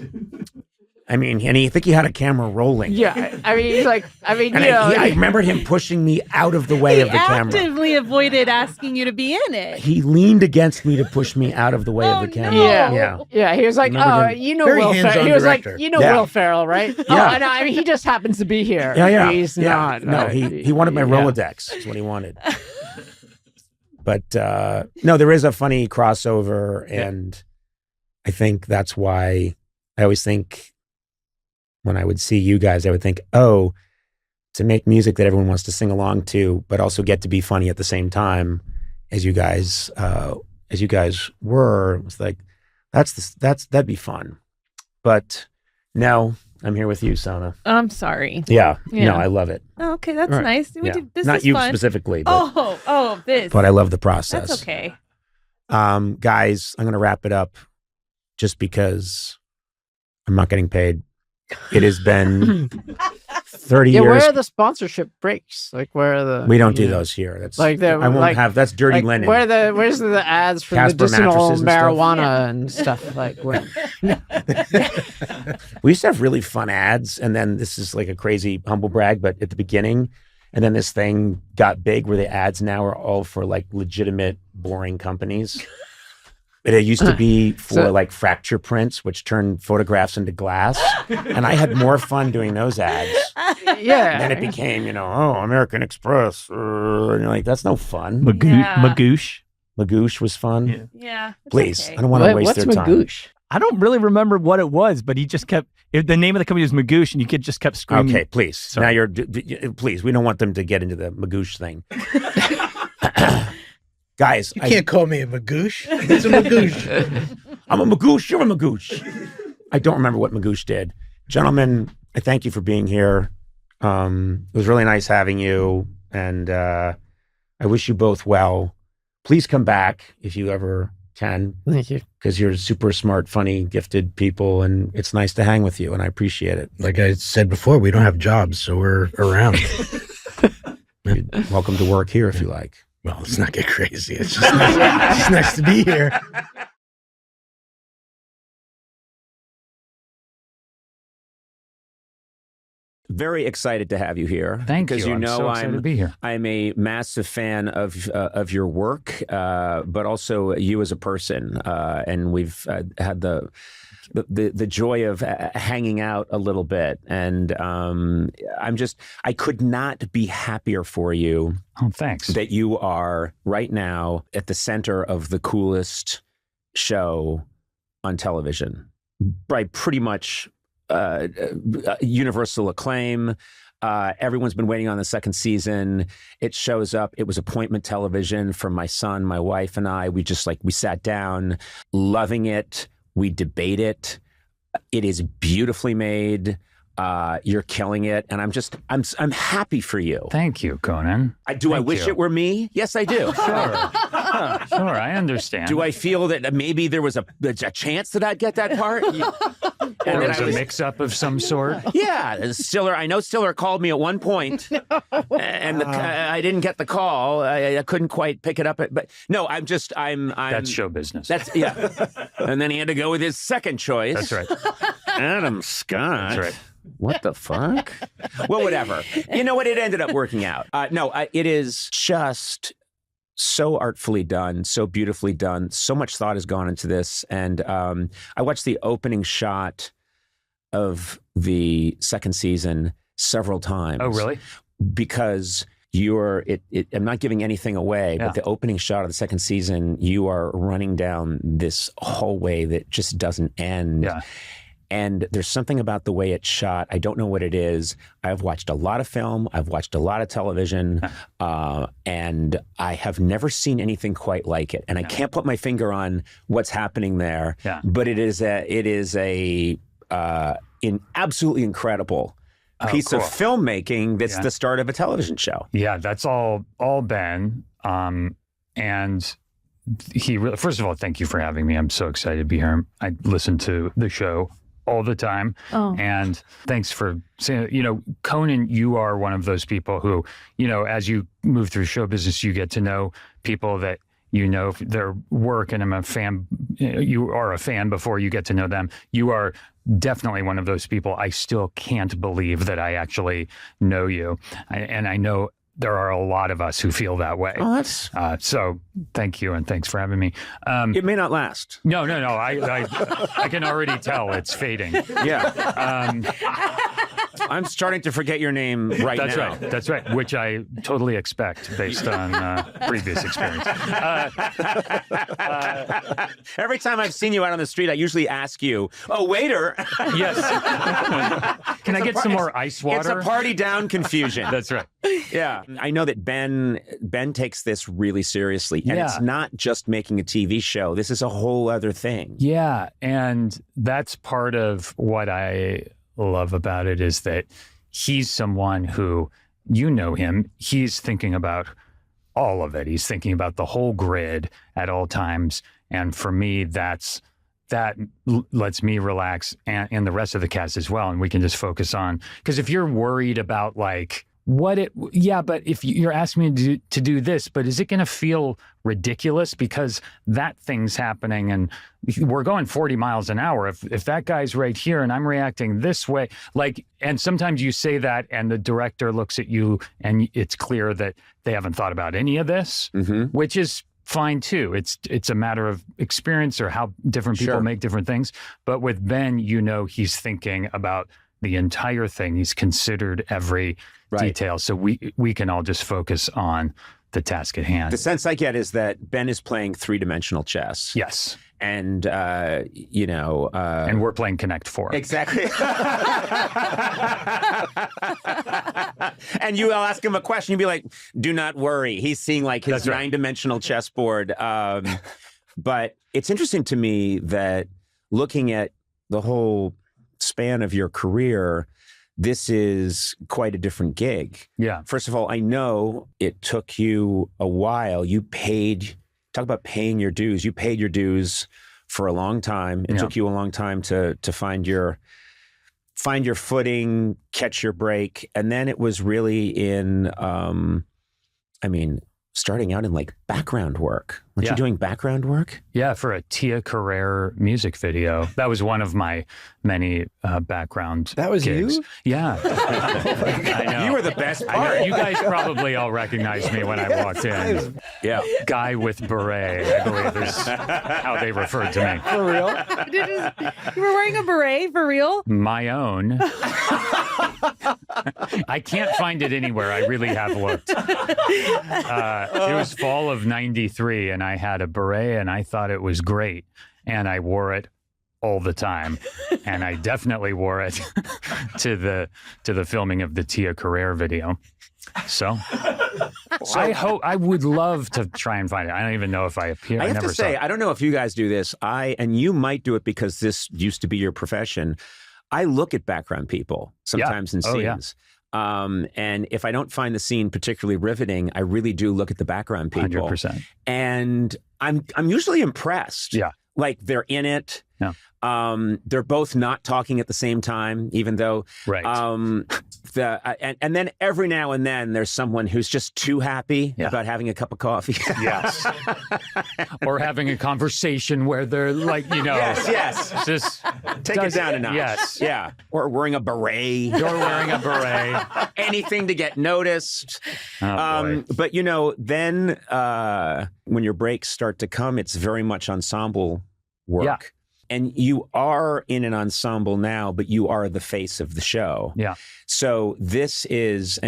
I mean, and I think he had a camera rolling. Yeah, I mean, he's like, I remember him pushing me out of the way of the camera. He actively avoided asking you to be in it. He leaned against me to push me out of the way of the camera. No. Yeah. He was like, Will Ferrell. He was like, Will Ferrell, right? Yeah. Oh, no, I mean, he just happens to be here. Yeah. He's not. No, he wanted my Rolodex. Is what he wanted. But no, there is a funny crossover, and I think that's why I always think. When I would see you guys, I would think, oh, to make music that everyone wants to sing along to, but also get to be funny at the same time as you guys were. It was like, that'd be fun. But no, I'm here with you, Sona. I'm sorry. Yeah. Yeah. No, I love it. Oh, okay, that's Right. nice. Yeah. This Not is you fun. specifically, but, This. but I love the process. That's okay. Guys, I'm going to wrap it up just because I'm not getting paid. It has been 30 Yeah, years. where are the sponsorship breaks? Like, where are the? We don't do those here. That's Like the- I won't like- have. That's dirty Like, linen. where's the ads for Casper medicinal mattresses and stuff? marijuana and stuff? Like, where? We used to have really fun ads, and then this is like a crazy humble brag, but at the beginning, and then this thing got big where the ads now are all for like legitimate, boring companies. It used to be for like fracture prints, which turned photographs into glass, and I had more fun doing those ads. Yeah. And then it became, American Express, and you're like, that's no fun. Magoosh. Magoosh was fun. Yeah. Yeah. it's Please, okay. I don't want to waste What's their time. Magoosh? I don't really remember what it was, but he just kept. The name of the company was Magoosh, and you just kept screaming. Okay, please. Sorry. Now please. We don't want them to get into the Magoosh thing. Guys, You can't call me a magoosh. It's a magoosh. I'm a Magoosh. You're a Magoosh. I don't remember what Magoosh did. Gentlemen, I thank you for being here. It was really nice having you, and I wish you both well. Please come back if you ever can, Thank you. because you're super smart, funny, gifted people, and it's nice to hang with you, and I appreciate it. Like I said before, we don't have jobs, so we're around. You're welcome to work here if you like. Well, let's not get crazy. It's just nice, it's nice to be here. Very excited to have you here. Thank you. Because I'm so excited to be here. I'm a massive fan of your work, but also you as a person. And we've had the joy of hanging out a little bit. And I could not be happier for you. Oh, thanks. That you are right now at the center of the coolest show on television by pretty much universal acclaim. Everyone's been waiting on the second season. It shows up. It was appointment television for my son, my wife, and I. We sat down, loving it. We debate it. It is beautifully made. You're killing it, and I'm happy for you. Thank you, Conan. I Thank wish you. it were me? Yes, I do. Sure, I understand. Do I feel that maybe there was a chance that I'd get that part? Or it was a mix-up of some sort? Yeah, Stiller. I know Stiller called me at one point, and I didn't get the call. I couldn't quite pick it up. But no, I'm. That's show business. Yeah. And then he had to go with his second choice. That's right. Adam Scott. That's right. What the fuck? Well, whatever. You know what? It ended up working out. It is just so artfully done, so beautifully done. So much thought has gone into this. And I watched the opening shot of the second season several times. Oh, really? Because I'm not giving anything away, Yeah. but the opening shot of the second season, you are running down this hallway that just doesn't end. Yeah. And there's something about the way it's shot. I don't know what it is. I've watched a lot of film. I've watched a lot of television. And I have never seen anything quite like it. And I can't put my finger on what's happening there. Yeah. But it is absolutely incrable piece cool. of filmmaking that's Yeah. the start of a television show. Yeah, that's all Ben. And he really, first of all, thank you for having me. I'm so excited to be here. I listen to the show all the time. Oh. And thanks for saying, Conan, you are one of those people who, as you move through show business, you get to know people that their work, and I'm a fan. You are a fan before you get to know them. You are definitely one of those people. I still can't believe that I actually know you. And I know there are a lot of us who feel that way. Oh, that's... So thank you, and thanks for having me. it may not last. No. I can already tell it's fading. Yeah. I'm starting to forget your name right That's now. right. That's right. Which I totally expect based on previous experience. Every time I've seen you out on the street, I usually ask you, "Oh, waiter." Yes. Can I get some more ice water? It's a party down confusion. That's right. Yeah. I know that Ben takes this really seriously. And it's not just making a TV show. This is a whole other thing. Yeah. And that's part of what I love about it is that he's someone who, you know him, he's thinking about all of it. He's thinking about the whole grid at all times. And for me, that lets me relax and the rest of the cast as well. And we can just focus on, because if you're worried about like, but if you're asking me to do this, but is it going to feel ridiculous because that thing's happening and we're going 40 miles an hour? If that guy's right here and I'm reacting this way, like, and sometimes you say that and the director looks at you and it's clear that they haven't thought about any of this, which is fine too. It's a matter of experience or how different people make different things. But with Ben, you know, he's thinking about the entire thing. He's considered every detail. So we can all just focus on the task at hand. The sense I get is that Ben is playing 3-dimensional chess. Yes. And, and we're playing Connect 4. Exactly. And I'll ask him a question. You'll be like, do not worry. He's seeing like his 9-dimensional chessboard. But it's interesting to me that looking at the whole span of your career, this is quite a different gig. Yeah. First of all, I know it took you a while. Talk about paying your dues. You paid your dues for a long time. It took you a long time to find your footing, catch your break. And then it was really in, starting out in like background work. Weren't you doing background work? Yeah, for a Tia Carrere music video. That was one of my many background That was gigs. you? Yeah. I know. You were the best part. I know. You guys probably all recognized me when I walked in. Yeah. Guy with beret, I believe is how they referred to me. For real? You were wearing a beret for real? My own. I can't find it anywhere. I really have looked. It was fall of 93 and I had a beret and I thought it was great. And I wore it all the time. And I definitely wore it to the filming of the Tia Carrere video. So I would love to try and find it. I don't even know if I appear. I have to say, I don't know if you guys do this. And you might do it because this used to be your profession. I look at background people sometimes in scenes. And if I don't find the scene particularly riveting, I really do look at the background people. 100%. And I'm usually impressed. Yeah. Like they're in it. Yeah. They're both not talking at the same time, even though. Right. And then every now and then there's someone who's just too happy about having a cup of coffee. Yes. Or having a conversation where they're like, Yes. Just take it down a notch. Yes. Yeah. Or wearing a beret. You're wearing a beret. Anything to get noticed. Oh, but then when your breaks start to come, it's very much ensemble work. Yeah. And you are in an ensemble now, but you are the face of the show. Yeah. So this is,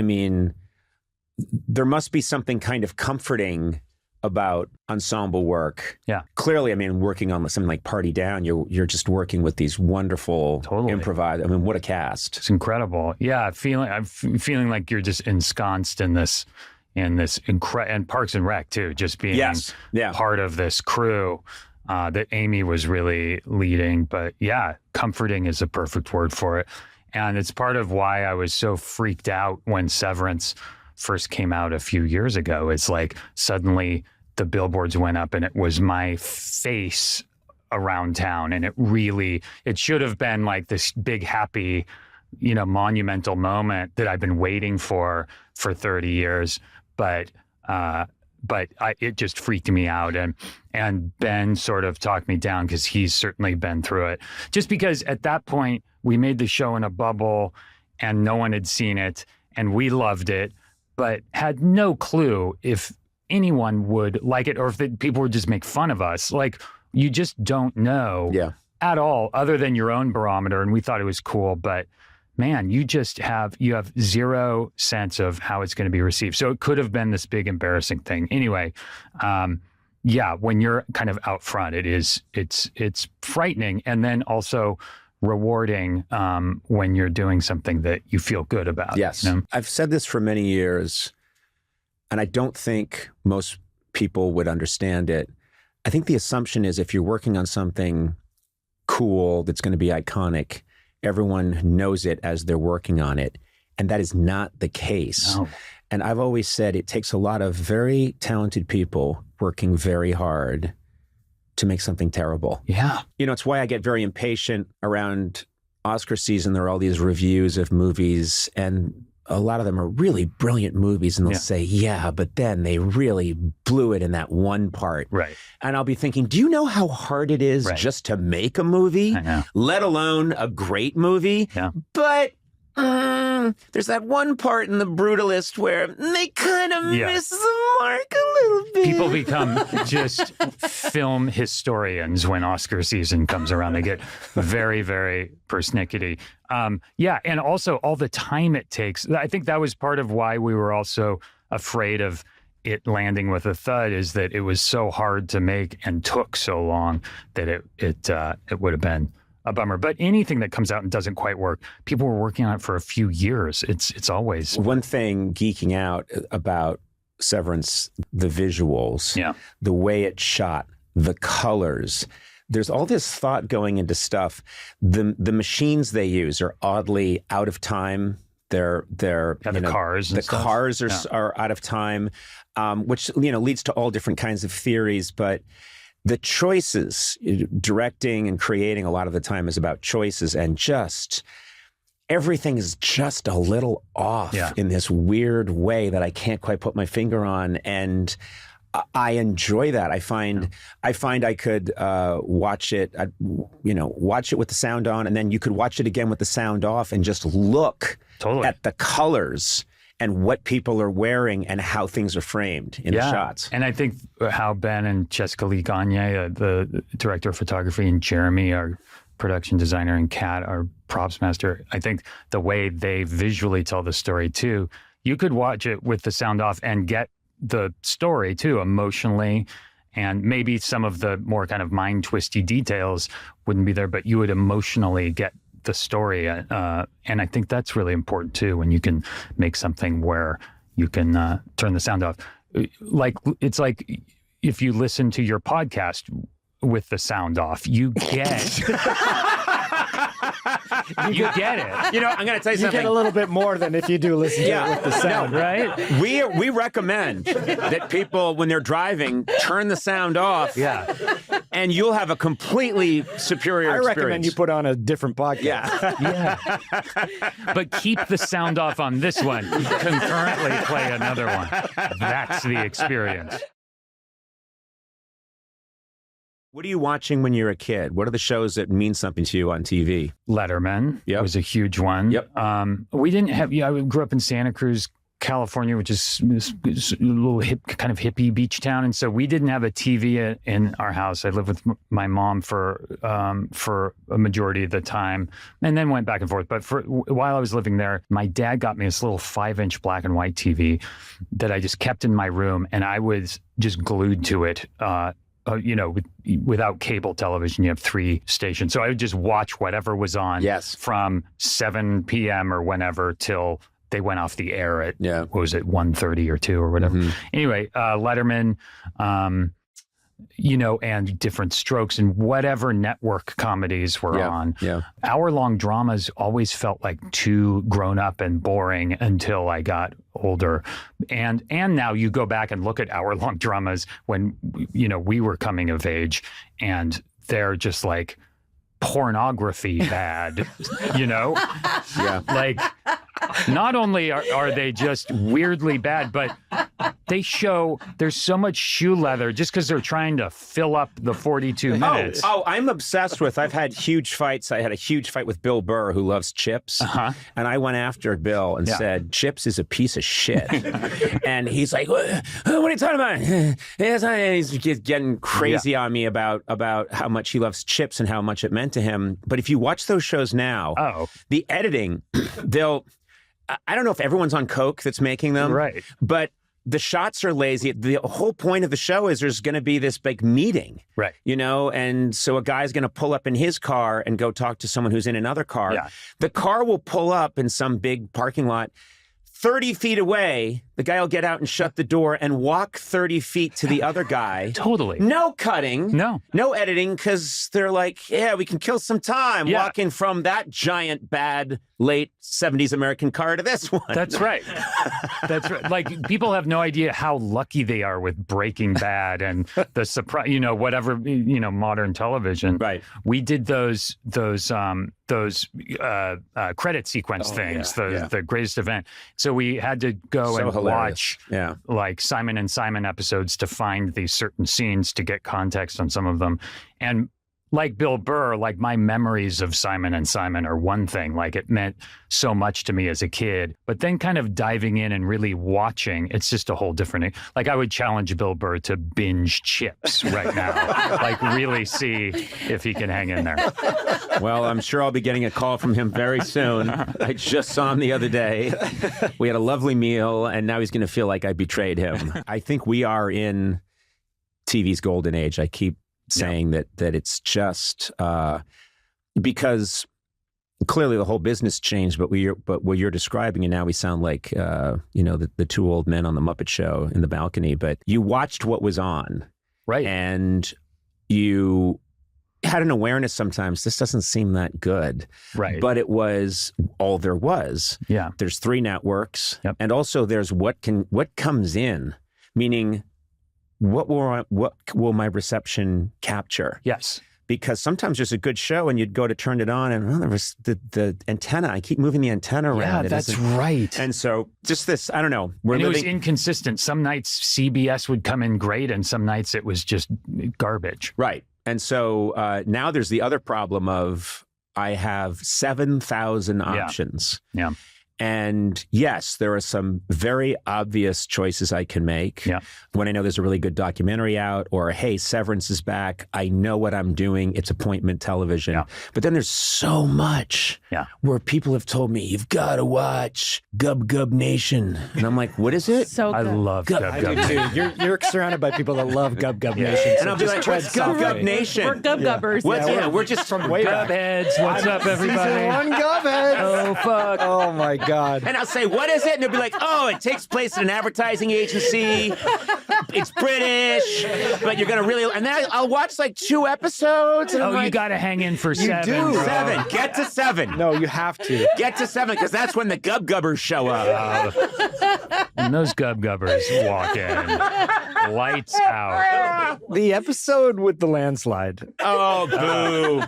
there must be something kind of comforting about ensemble work. Yeah. Clearly, working on something like Party Down, you're just working with these wonderful improvised. What a cast! It's incredible. Yeah, I'm feeling like you're just ensconced in this and Parks and Rec too, just being part of this crew. That Amy was really leading, but comforting is a perfect word for it. And it's part of why I was so freaked out when Severance first came out a few years ago. It's like suddenly the billboards went up and it was my face around town. And it should have been like this big, happy, monumental moment that I've been waiting for 30 years. But it just freaked me out. And Ben sort of talked me down because he's certainly been through it. Just because at that point, we made the show in a bubble and no one had seen it and we loved it, but had no clue if anyone would like it or if people would just make fun of us. Like, you just don't know at all other than your own barometer. And we thought it was cool, but man, you have zero sense of how it's going to be received. So it could have been this big embarrassing thing. Anyway, when you're kind of out front, it's frightening, and then also rewarding when you're doing something that you feel good about. Yes. You know? I've said this for many years, and I don't think most people would understand it. I think the assumption is if you're working on something cool that's going to be iconic, everyone knows it as they're working on it. And that is not the case. No. And I've always said it takes a lot of very talented people working very hard to make something terrible. Yeah. It's why I get very impatient around Oscar season. There are all these reviews of movies, and a lot of them are really brilliant movies, and they'll say, yeah, but then they really blew it in that one part. Right. And I'll be thinking, do you know how hard it is just to make a movie, I know. let alone a great movie? Yeah. But there's that one part in The Brutalist where they kind of miss the mark a little bit. People become just film historians when Oscar season comes around. They get very, very persnickety. And also all the time it takes. I think that was part of why we were also afraid of it landing with a thud, is that it was so hard to make and took so long that it would have been a bummer. But anything that comes out and doesn't quite work, people were working on it for a few years. It's always one thing geeking out about Severance, the visuals, the way it's shot, the colors. There's all this thought going into stuff. The machines they use are oddly out of time. They're cars. The cars are out of time, which leads to all different kinds of theories. But the choices, directing and creating a lot of the time is about choices, and just everything is just a little off in this weird way that I can't quite put my finger on. And I enjoy that. I find I could watch it, watch it with the sound on, and then you could watch it again with the sound off and just look at the colors and what people are wearing and how things are framed in the shots. And I think how Ben and Jessica Lee Gagne, the director of photography, and Jeremy, our production designer, and Kat, our props master, I think the way they visually tell the story too, you could watch it with the sound off and get the story too emotionally, and maybe some of the more kind of mind twisty details wouldn't be there, but you would emotionally get the story. And I think that's really important too, when you can make something where you can turn the sound off. It's like if you listen to your podcast with the sound off, you get you get it. I'm going to tell you something. You get a little bit more than if you do listen to it with the sound, right? We recommend that people, when they're driving, turn the sound off. Yeah. And you'll have a completely superior experience. I recommend you put on a different podcast. Yeah. But keep the sound off on this one. Concurrently play another one. That's the experience. What are you watching when you're a kid? What are the shows that mean something to you on TV? Letterman was a huge one. Yep. We didn't have, I grew up in Santa Cruz, California, which is a little kind of hippie beach town. And so we didn't have a TV in our house. I lived with my mom for a majority of the time, and then went back and forth. But while I was living there, my dad got me this little 5-inch black and white TV that I just kept in my room, and I was just glued to it. Without cable television, you have 3 stations. So I would just watch whatever was on from 7 p.m. or whenever till they went off the air at, what was it, 1:30 or 2 or whatever. Mm-hmm. Anyway, Letterman, and Different Strokes and whatever network comedies were on. Yeah. Hour-long dramas always felt like too grown up and boring until I got older. And now you go back and look at hour-long dramas when, we were coming of age, and they're just like pornography bad, Yeah. Like, not only are they just weirdly bad, but there's so much shoe leather just because they're trying to fill up the 42 minutes. Oh, I'm obsessed with, I've had huge fights. I had a huge fight with Bill Burr, who loves Chips. And I went after Bill and said, Chips is a piece of shit. And he's like, what are you talking about? And he's getting crazy on me about how much he loves Chips and how much it meant to him. But if you watch those shows now, the editing, I don't know if everyone's on coke that's making them, right? But the shots are lazy. The whole point of the show is there's going to be this big meeting, right? And so a guy's going to pull up in his car and go talk to someone who's in another car. Yeah. The car will pull up in some big parking lot. 30 feet away, the guy will get out and shut the door and walk 30 feet to the other guy. Totally. No cutting. No editing, because they're like, yeah, we can kill some time walking from that giant, bad, late 70s American car to this one. That's right. That's right. Like, people have no idea how lucky they are with Breaking Bad and the surprise, whatever, modern television. Right. We did those credit sequence things, the greatest event. So we had to go and watch like Simon and Simon episodes to find these certain scenes to get context on some of them. And like Bill Burr, like my memories of Simon and Simon are one thing. Like, it meant so much to me as a kid. But then kind of diving in and really watching, it's just a whole different. Like, I would challenge Bill Burr to binge Chips right now. Like, really see if he can hang in there. Well, I'm sure I'll be getting a call from him very soon. I just saw him the other day. We had a lovely meal, and now he's going to feel like I betrayed him. I think we are in TV's golden age. I keep saying that it's just because clearly the whole business changed, but what you're describing, and now we sound like the two old men on the Muppet Show in the balcony. But you watched what was on, right? And you had an awareness sometimes this doesn't seem that good, right? But it was all there was. Yeah, there's 3 networks, and also there's what comes in, meaning. What will my reception capture? Yes. Because sometimes there's a good show and you'd go to turn it on and there was the antenna. I keep moving the antenna around. Yeah, that's right. And so just this, I don't know. It was inconsistent. Some nights CBS would come in great and some nights it was just garbage. Right. And so now there's the other problem of I have 7,000 options. Yeah. And yes, there are some very obvious choices I can make. Yeah. When I know there's a really good documentary out, or hey, Severance is back. I know what I'm doing. It's appointment television. Yeah. But then there's so much where people have told me, you've got to watch Gub Gub Nation. And I'm like, what is it? So good. I love Gub Gub Nation. You're surrounded by people that love Gub Gub Nation. And I'll be like, what's Gub Gub Nation? We're Gub Gubbers. We're just from way back. Gubheads. What's up, everybody? Season 1 Gubheads. Oh, fuck. Oh, my God. And I'll say, what is it? And they'll be like, oh, it takes place in an advertising agency. It's British, but you're going to really... And then I'll watch like 2 episodes. And you got to hang in for 7. do. Bro. 7. Get to 7. No, you have to. Get to 7, because that's when the Gub Gubbers show up. And those Gub Gubbers walk in. Lights out. The episode with the landslide. Oh, boo.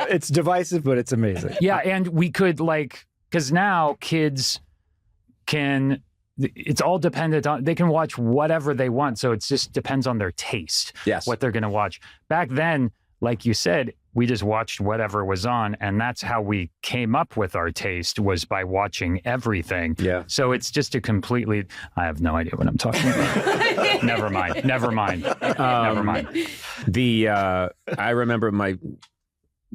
It's divisive, but it's amazing. Yeah, and we could because now kids can, it's all dependent on, they can watch whatever they want. So it just depends on their taste, what they're going to watch. Back then, like you said, we just watched whatever was on. And that's how we came up with our taste, was by watching everything. Yeah. So it's just a completely, I have no idea what I'm talking about. Never mind. I remember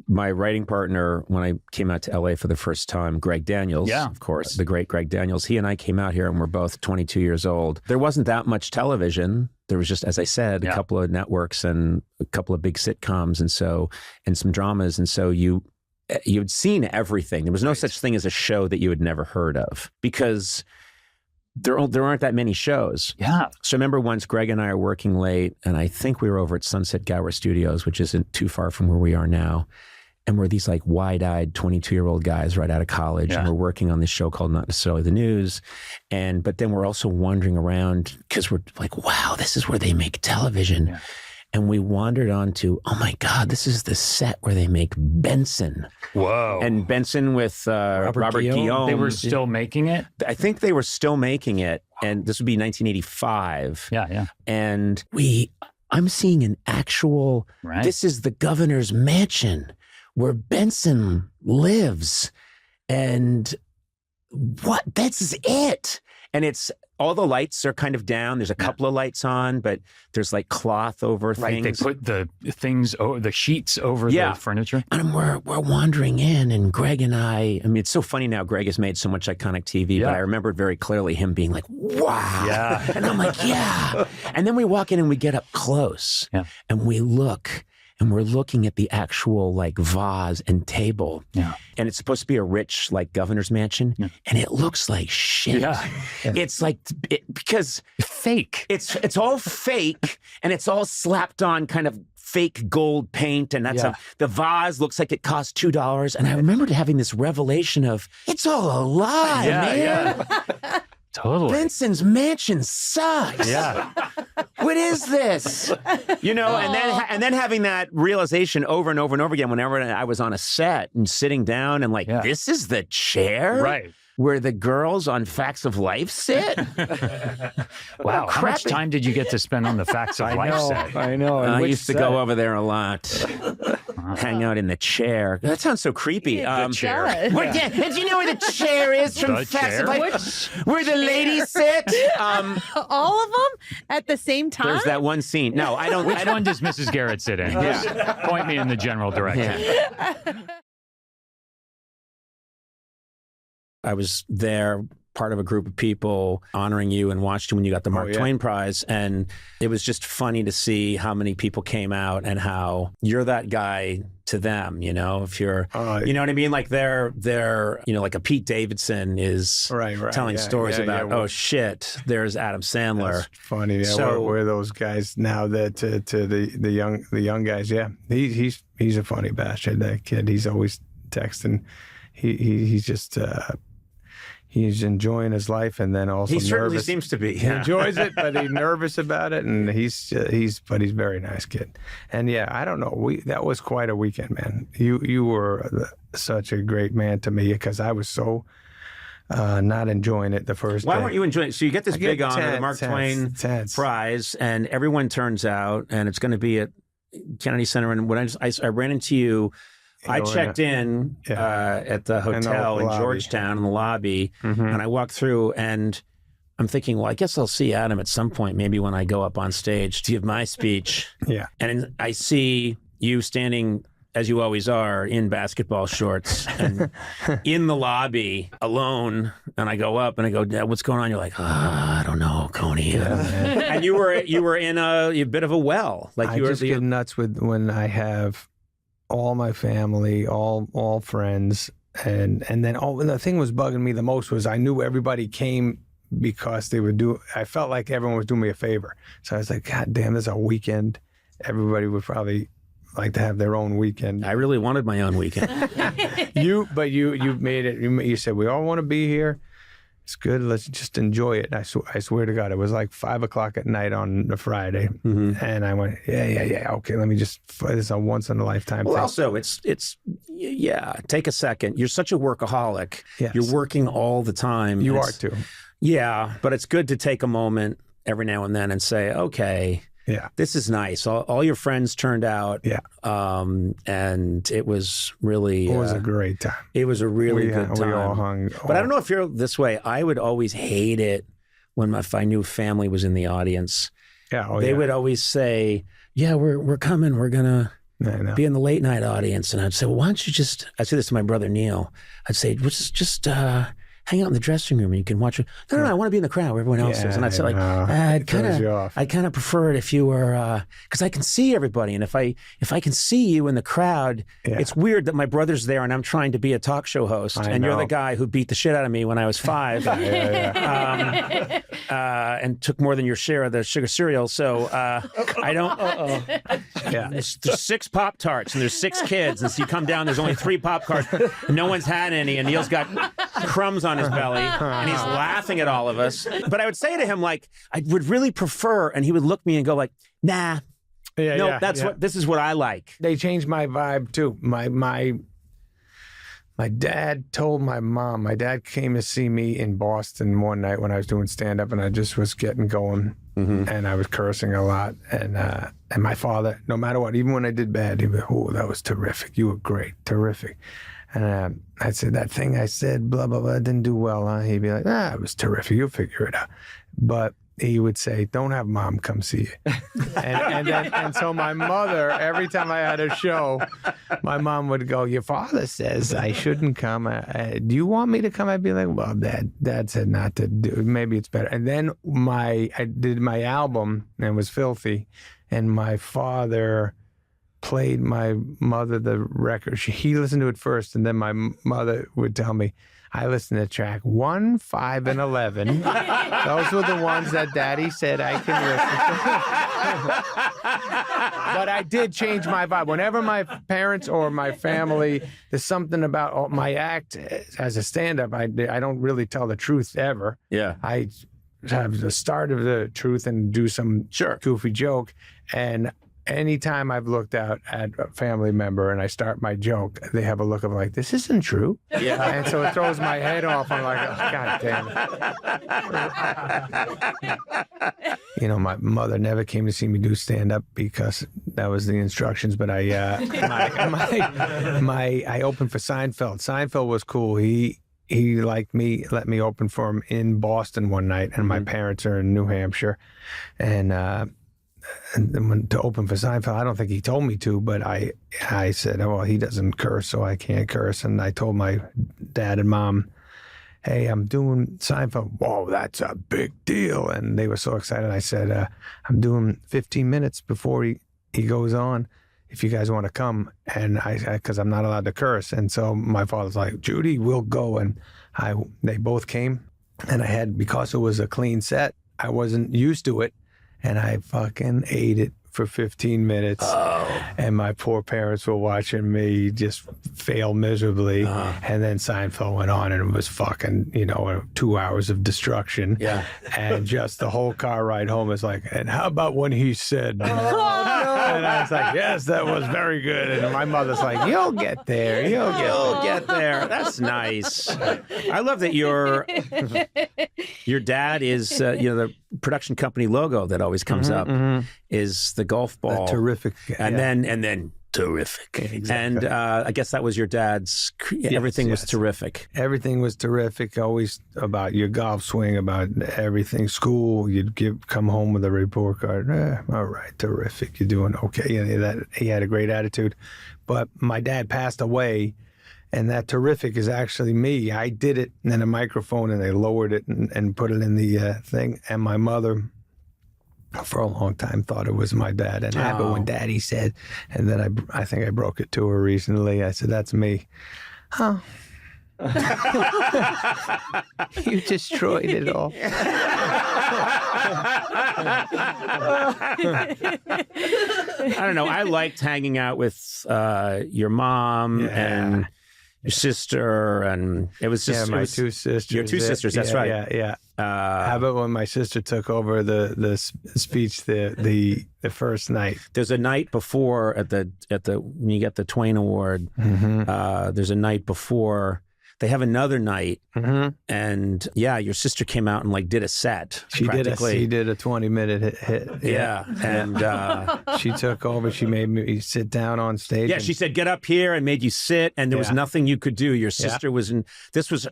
my writing partner, when I came out to LA for the first time, Greg Daniels, of course, the great Greg Daniels, he and I came out here and we're both 22 years old. There wasn't that much television. There was just, as I said, a couple of networks and a couple of big sitcoms and some dramas. And so you'd seen everything. There was no such thing as a show that you had never heard of, because there aren't that many shows. Yeah. So I remember once Greg and I are working late, and I think we were over at Sunset Gower Studios, which isn't too far from where we are now. And we're these like wide-eyed 22-year-old guys right out of college, and we're working on this show called Not Necessarily the News. But then we're also wandering around because we're like, wow, this is where they make television. Yeah. and we wandered onto, oh my God, this is the set where they make Benson. Whoa. And Benson with Robert Guillaume. They were still making it? I think they were still making it. And this would be 1985. Yeah. And I'm seeing an actual, this is the governor's mansion where Benson lives. And what? That's it. And it's, all the lights are kind of down. There's a couple of lights on, but there's like cloth over things. They put the things, the sheets over the furniture. And we're wandering in, and Greg and I mean, it's so funny now. Greg has made so much iconic TV, but I remember very clearly him being like, wow. Yeah. And I'm like, yeah. And then we walk in and we get up close and we look. And we're looking at the actual like vase and table. Yeah. And it's supposed to be a rich like governor's mansion. Yeah. And it looks like shit. Yeah. It's like, because fake. It's all fake and it's all slapped on kind of fake gold paint. And that's the vase looks like it cost $2. And I remembered having this revelation of, it's all a lie, man. Yeah. Totally. Benson's mansion sucks. Yeah. What is this? You know, and then having that realization over and over and over again whenever I was on a set and sitting down and like, this is the chair where the girls on Facts of Life sit? Wow. How much time did you get to spend on the Facts of Life set? I know. I used to go over there a lot. Hang out in the chair. That sounds so creepy. The chair. Did you know where the chair is from The Facts chair? of Life? Where the ladies sit? All of them at the same time? There's that one scene. No, I don't. Which one does Mrs. Garrett sit in? Just point me in the general direction. Yeah. I was there, part of a group of people honoring you and watched you when you got the Mark Twain Prize. And it was just funny to see how many people came out and how you're that guy to them, you know, if you're, you know what I mean? Like they're, you know, like a Pete Davidson is telling stories about, oh shit, there's Adam Sandler. That's funny. Yeah. So, we're those guys now that to the young guys. Yeah. He's a funny bastard. That kid, he's always texting. He's just, he's enjoying his life, and then also he certainly nervous. Seems to be. He enjoys it, but he's nervous about it, and he's a very nice kid. And yeah, I don't know. That was quite a weekend, man. You were such a great man to me because I was so not enjoying it the first day. Why weren't you enjoying it? So you get this big honor, the Mark Twain Prize, and everyone turns out, and it's going to be at Kennedy Center. And when I ran into you. I checked in at the hotel in Georgetown in the lobby, and I walked through, and I'm thinking, well, I guess I'll see Adam at some point, maybe when I go up on stage to give my speech. Yeah. And I see you standing, as you always are, in basketball shorts and in the lobby alone. And I go up and I go, Dad, what's going on? You're like, I don't know, Coney. And you were in a bit of a well. Like I just get nuts when I have all my family, all friends, and then the thing was bugging me the most was I knew everybody came because they would I felt like everyone was doing me a favor. So I was like, God damn, this is a weekend. Everybody would probably like to have their own weekend. I really wanted my own weekend. you made it. You said we all want to be here. It's good. Let's just enjoy it. I swear to God, it was like 5:00 at night on a Friday, and I went, yeah. Okay, let me just. This is a once in a lifetime thing. Also, it's take a second. You're such a workaholic. Yes. You're working all the time. You are too. Yeah, but it's good to take a moment every now and then and say, okay. Yeah, this is nice. All your friends turned out. Yeah, and it was really. It was a great time. It was a really good time. We all hung. But I don't know if you're this way. I would always hate it if I knew family was in the audience. Yeah, they would always say, "Yeah, we're coming. We're gonna be in the late night audience." And I'd say, "Well, why don't you just?" I'd say this to my brother Neil. I'd say, just hang out in the dressing room and you can watch it. No, I want to be in the crowd where everyone else is. And I'd say I'd kind of prefer it if you were, because I can see everybody. And if I can see you in the crowd, it's weird that my brother's there and I'm trying to be a talk show host and you're the guy who beat the shit out of me when I was 5. And took more than your share of the sugar cereal. So I don't. There's 6 Pop-Tarts and there's 6 kids. And so you come down, there's only 3 Pop-Tarts. No one's had any. And Neil's got crumbs on his belly and he's laughing at all of us. But I would say to him, like, I would really prefer, and he would look at me and go like, nah, This is what I like. They changed my vibe too. My dad told my mom. My dad came to see me in Boston one night when I was doing stand-up, and I just was getting going, and I was cursing a lot. And my father, no matter what, even when I did bad, he'd be, "Oh, that was terrific. You were great, terrific." And I'd say, "That thing I said, blah blah blah, didn't do well." Huh? He'd be like, "It was terrific. You'll figure it out." But he would say, "Don't have mom come see you." and so my mother, every time I had a show, my mom would go, "Your father says I shouldn't come. Do you want me to come?" I'd be like, "Well, Dad said not to do. Maybe it's better." And then I did my album and it was filthy, and my father played my mother the record. He listened to it first, and then my mother would tell me, "I listened to track 1, 5, and 11. Those were the ones that Daddy said I can listen to." But I did change my vibe. Whenever my parents or my family, there's something about my act as a stand-up, I don't really tell the truth ever. Yeah. I have the start of the truth and do some goofy joke. And anytime I've looked out at a family member and I start my joke, they have a look of like, "This isn't true." Yeah. And so it throws my head off. I'm like, "Oh, God damn it." You know, my mother never came to see me do stand-up because that was the instructions. But I opened for Seinfeld. Seinfeld was cool. He liked me, let me open for him in Boston one night, and my parents are in New Hampshire. And then to open for Seinfeld, I don't think he told me to, but I said, "Oh, well, he doesn't curse, so I can't curse." And I told my dad and mom, "Hey, I'm doing Seinfeld." "Whoa, that's a big deal." And they were so excited. I said, "I'm doing 15 minutes before he goes on, if you guys want to come." And because I'm not allowed to curse. And so my father's like, "Judy, we'll go." And they both came. And because it was a clean set, I wasn't used to it. And I fucking ate it for 15 minutes. And my poor parents were watching me just fail miserably. And then Seinfeld went on, and it was fucking, 2 hours of destruction. Yeah. And just the whole car ride home is like, "And how about when he said..." And I was like, "Yes, that was very good." And my mother's like, "You'll get there. You'll get there." That's nice. I love that your dad is, the production company logo that always comes up is the golf ball. Terrific. And then terrific. Exactly. And I guess that was your dad's, everything was terrific. Everything was terrific. Always about your golf swing, about everything. School, you'd come home with a report card. All right, terrific. You're doing okay. And he had a great attitude. But my dad passed away, and that terrific is actually me. I did it in a microphone, and they lowered it and put it in the thing. And my mother, for a long time, thought it was my dad. And but when Daddy said, and then I think I broke it to her recently. I said, "That's me." "Huh." "You destroyed it all." I don't know. I liked hanging out with your mom and your sister, and it was just my two sisters. Your two sisters. That's right. Yeah. How about when my sister took over the speech the first night? There's a night before at the when you get the Twain Award. There's a night before. They have another night, and your sister came out and did a set. She did a 20-minute hit. Yeah, and she took over. She made me sit down on stage. Yeah, she said, "Get up here," and made you sit, and there was nothing you could do. Your sister was in.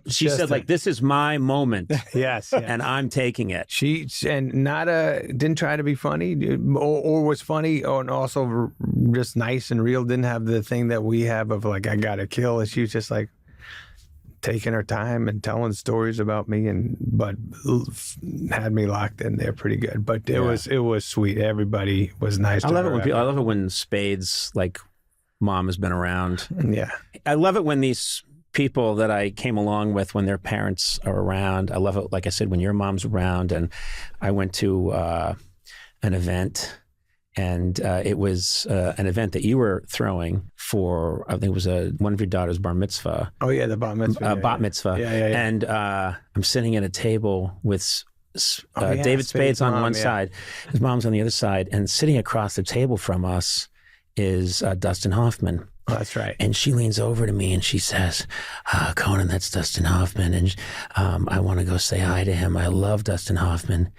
She said, "This is my moment." Yes, and I'm taking it. She didn't try to be funny, or was funny, and also just nice and real. Didn't have the thing that we have of I gotta kill. And she was just taking her time and telling stories about me, but had me locked in there pretty good. But it was sweet. Everybody was nice. I love it when Spade's mom has been around. Yeah, I love it when these people that I came along with, when their parents are around. I love it, like I said, when your mom's around. And I went to an event. And it was an event that you were throwing for, I think it was one of your daughter's bar mitzvah. Oh, yeah, the bat mitzvah. Bat mitzvah. Yeah. And I'm sitting at a table with David Spade's on one side, his mom's on the other side, and sitting across the table from us is Dustin Hoffman. Oh, that's right. And she leans over to me and she says, Conan, that's Dustin Hoffman. And I want to go say hi to him. I love Dustin Hoffman.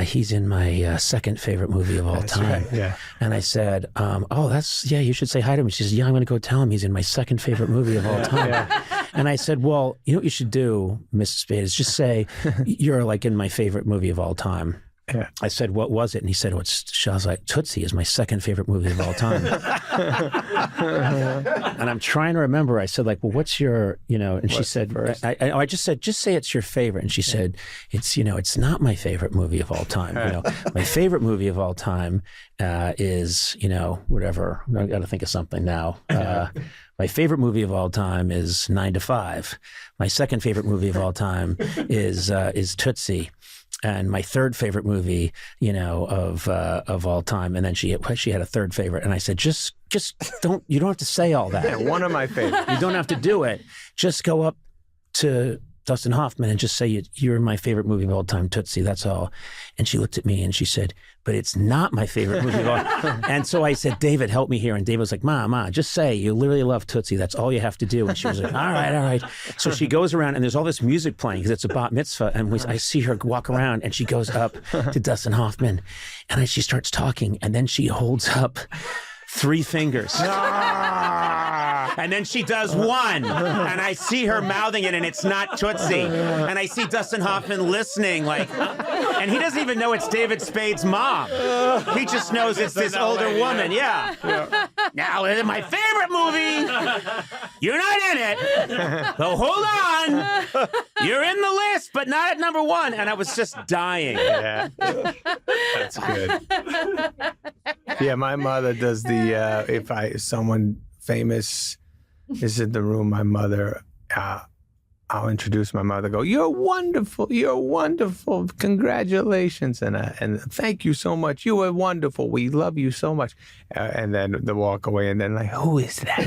He's in my second favorite movie of all time. Right, yeah. And I said, you should say hi to him. She says, yeah, I'm going to go tell him he's in my second favorite movie of all time. Yeah. And I said, well, you know what you should do, Mrs. Spade, is just say, you're like in my favorite movie of all time. Yeah. I said, what was it? And he said, I was like, Tootsie is my second favorite movie of all time. And I'm trying to remember. I said, like, well, what's your, and she said, I just said, just say it's your favorite. And she said, it's not my favorite movie of all time. My favorite movie of all time is, whatever. I got to think of something now. My favorite movie of all time is 9 to 5. My second favorite movie of all time is Tootsie. And my third favorite movie, of all time. And then she had a third favorite. And I said, just you don't have to say all that. Yeah, one of my favorites. You don't have to do it. Just go up to Dustin Hoffman and just say, you're my favorite movie of all time, Tootsie, that's all. And she looked at me and she said, but it's not my favorite movie of all time. And so I said, David, help me here. And David was like, Ma, just say you literally love Tootsie. That's all you have to do. And she was like, all right. So she goes around and there's all this music playing because it's a bat mitzvah. And I see her walk around and she goes up to Dustin Hoffman and then she starts talking and then she holds up 3 fingers. And then she does one, and I see her mouthing it, and it's not Tootsie. And I see Dustin Hoffman listening, and he doesn't even know it's David Spade's mom. He just knows it's this older woman. Yeah. Now, in my favorite movie, you're not in it. So hold on. You're in the list, but not at number 1. And I was just dying. Yeah. That's good. Yeah, my mother does the, if someone famous is in the room, my mother, I'll introduce my mother, go, you're wonderful, congratulations, and thank you so much, you are wonderful, we love you so much, and then they walk away, and then like, who is that?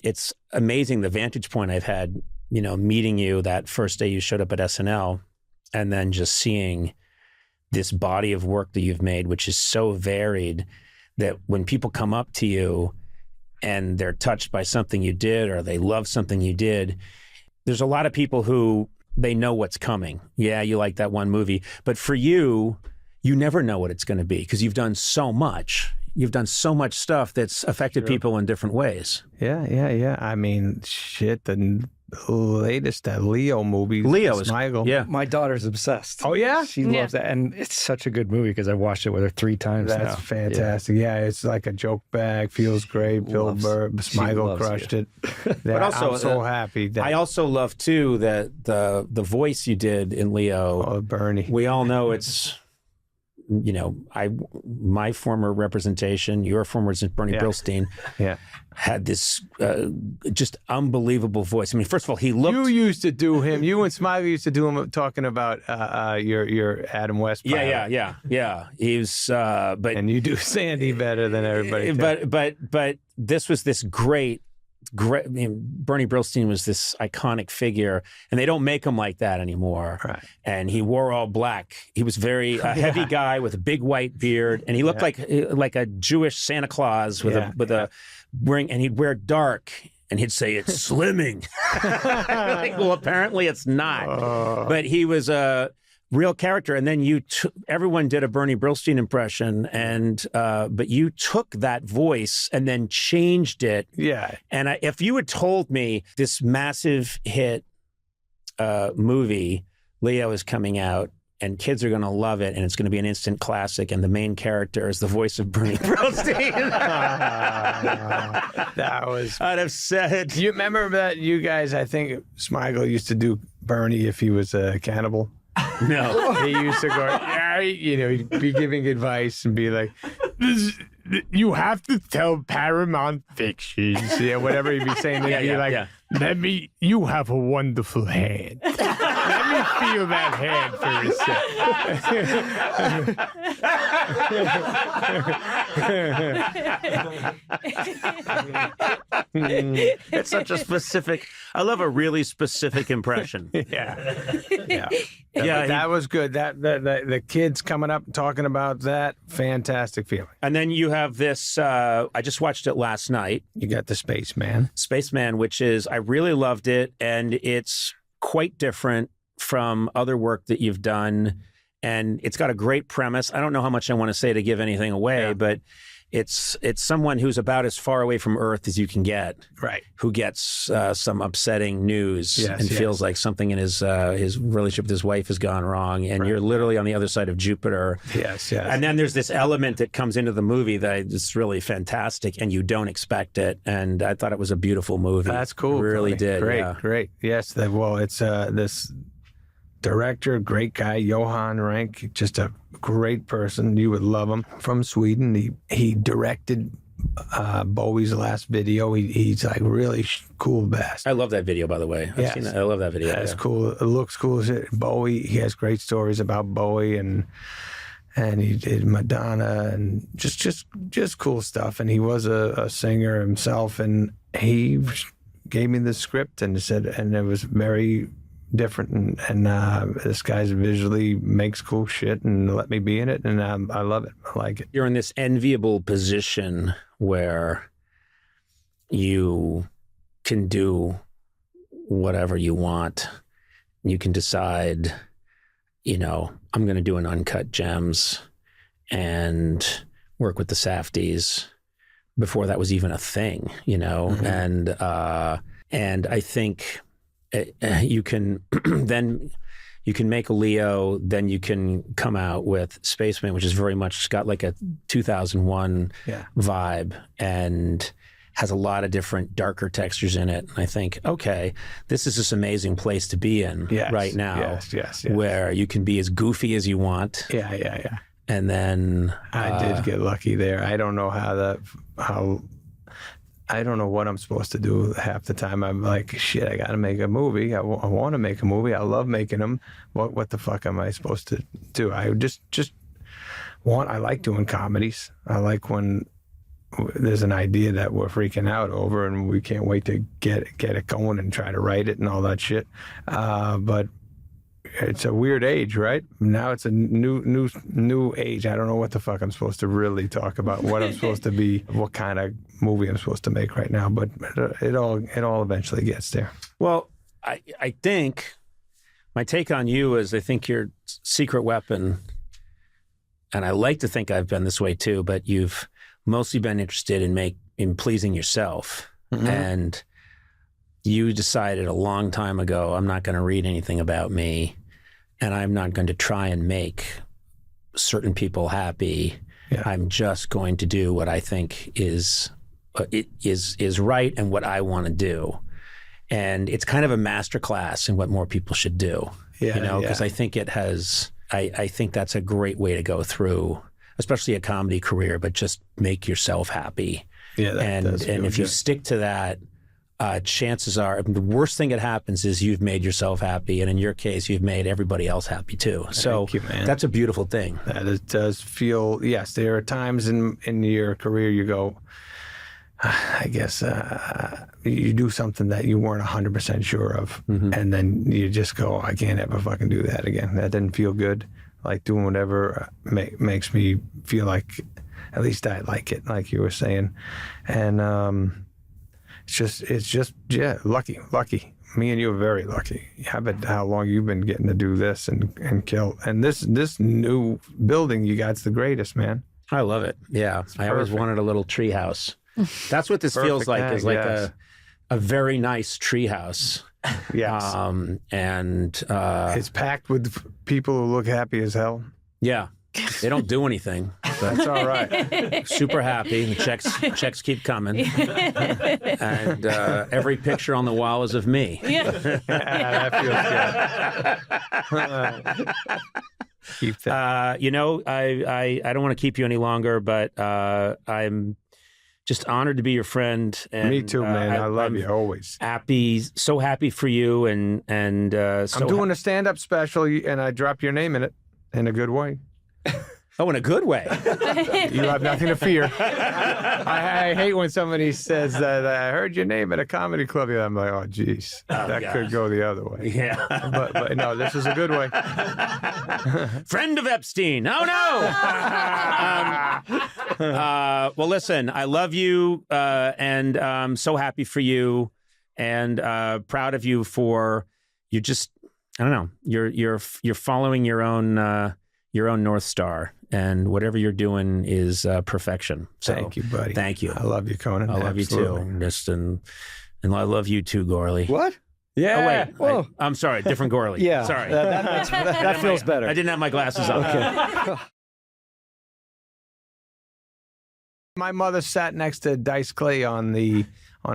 It's amazing the vantage point I've had, meeting you that first day you showed up at SNL, and then just seeing this body of work that you've made, which is so varied that when people come up to you and they're touched by something you did or they love something you did, there's a lot of people who they know what's coming. Yeah, you like that one movie. But for you, you never know what it's going to be because you've done so much. You've done so much stuff that's affected people in different ways. Yeah. I mean, shit, the latest Leo movie. Leo is Smigel. Yeah. My daughter's obsessed. Oh, yeah? She loves that. And it's such a good movie because I've watched it with her 3 times now. That's fantastic. Yeah, it's like a joke bag. Feels great. Bill Burr, Smigel crushed it. But also, I'm so happy. That I also love, too, that the voice you did in Leo. Oh, Bernie. We all know it's... my former representation, your former Bernie Brillstein, had this just unbelievable voice. I mean, first of all, he looked. You used to do him. You and Smiley used to do him talking about your Adam West. Yeah. He's and you do Sandy better than everybody. But this was this great. I mean, Bernie Brillstein was this iconic figure, and they don't make him like that anymore. Right. And he wore all black. He was very heavy guy with a big white beard, and he looked like a Jewish Santa Claus with a wearing, and he'd wear dark, and he'd say it's slimming. Well, apparently it's not. But he was a real character, and then everyone did a Bernie Brillstein impression, and but you took that voice and then changed it. Yeah. And if you had told me this massive hit movie, Leo, is coming out, and kids are going to love it, and it's going to be an instant classic, and the main character is the voice of Bernie Brillstein. That was... I'd have said... Do you remember that you guys, I think Smigel used to do Bernie if he was a cannibal? No. He used to go, he'd be giving advice and be like, you have to tell Paramount Fictions. Yeah, whatever he'd be saying. They'd be like, you have a wonderful hand. Let me feel that hand for a It's such a specific. I love a really specific impression. Yeah. That was good. That the kids coming up and talking about that, fantastic feeling. And then you have this. I just watched it last night. You got the Spaceman, which is I really loved it, and it's quite different from other work that you've done, and it's got a great premise. I don't know how much I want to say to give anything away, but it's someone who's about as far away from Earth as you can get, right? Who gets some upsetting news and feels like something in his relationship with his wife has gone wrong, and you're literally on the other side of Jupiter. Yes. And then there's this element that comes into the movie that is really fantastic, and you don't expect it. And I thought it was a beautiful movie. That's cool. Really did. Great. Yes. It's this director, great guy, Johan Renck, just a great person. You would love him. From Sweden. He directed Bowie's last video. He's like really cool bass. I love that video, by the way. I've seen that. I love that video. That's cool. It looks cool as it. Bowie, he has great stories about Bowie, and he did Madonna and just cool stuff. And he was a singer himself, and he gave me the script and said, and it was very different, and this guy's visually makes cool shit and let me be in it, and I love it. I like it. You're in this enviable position where you can do whatever you want. You can decide, I'm going to do an Uncut Gems and work with the Safdies before that was even a thing, and I think you can you can make a Leo, then you can come out with Spaceman, which is very much got like a 2001 vibe and has a lot of different darker textures in it. And I think, okay, this is this amazing place to be in right now, where you can be as goofy as you want. Yeah. And then I did get lucky there. I don't know I don't know what I'm supposed to do half the time. I'm like, shit, I got to make a movie. I want to make a movie. I love making them. What the fuck am I supposed to do? I I like doing comedies. I like when there's an idea that we're freaking out over and we can't wait to get it going and try to write it and all that shit. But it's a weird age, right? Now it's a new age. I don't know what the fuck I'm supposed to really talk about, what I'm supposed to be, what kind of movie I'm supposed to make right now, but it all eventually gets there. Well, I think my take on you is I think your secret weapon, and I like to think I've been this way too, but you've mostly been interested in pleasing yourself. Mm-hmm. And you decided a long time ago, I'm not going to read anything about me, and I'm not going to try and make certain people happy. Yeah. I'm just going to do what I think is right and what I want to do. And it's kind of a masterclass in what more people should do. Because I think it has. I think that's a great way to go through, especially a comedy career. But just make yourself happy. Yeah, and if you stick to that. Chances are the worst thing that happens is you've made yourself happy, and in your case, you've made everybody else happy too. So Thank you, man. That's a beautiful thing. That it does feel. Yes, there are times in your career you go, I guess you do something that you weren't 100% sure of, and then you just go, I can't ever fucking do that again. That didn't feel good. Like doing whatever makes me feel like at least I like it, like you were saying, and. It's just lucky. Me and you are very lucky. I bet how long you've been getting to do this and kill. And this new building you got's the greatest, man. I love it. Yeah, I always wanted a little tree house. That's what this feels like. Is like a very nice tree house. Yes, and it's packed with people who look happy as hell. Yeah, they don't do anything. That's all right. Super happy. The checks keep coming. And every picture on the wall is of me. Yeah. That feels good. Keep that. I don't want to keep you any longer, but I'm just honored to be your friend. And, me too, man. I love you always. So happy for you. And I'm doing a stand-up special, and I drop your name in it in a good way. Oh, in a good way. You have nothing to fear. I hate when somebody says that I heard your name at a comedy club. I'm like, oh, geez, that could go the other way. Yeah. But no, this is a good way. Friend of Epstein. Oh, no. Well, listen, I love you and I'm so happy for you and proud of you for you just, I don't know, you're following your own North Star, and whatever you're doing is perfection. So, thank you, buddy. Thank you. I love you, Conan. I love you too. Just and I love you too, Gourley. What? Yeah. Oh wait, I'm sorry, different Gourley. Yeah. Sorry. That feels better. I didn't have my glasses on. Okay. My mother sat next to Dice Clay on a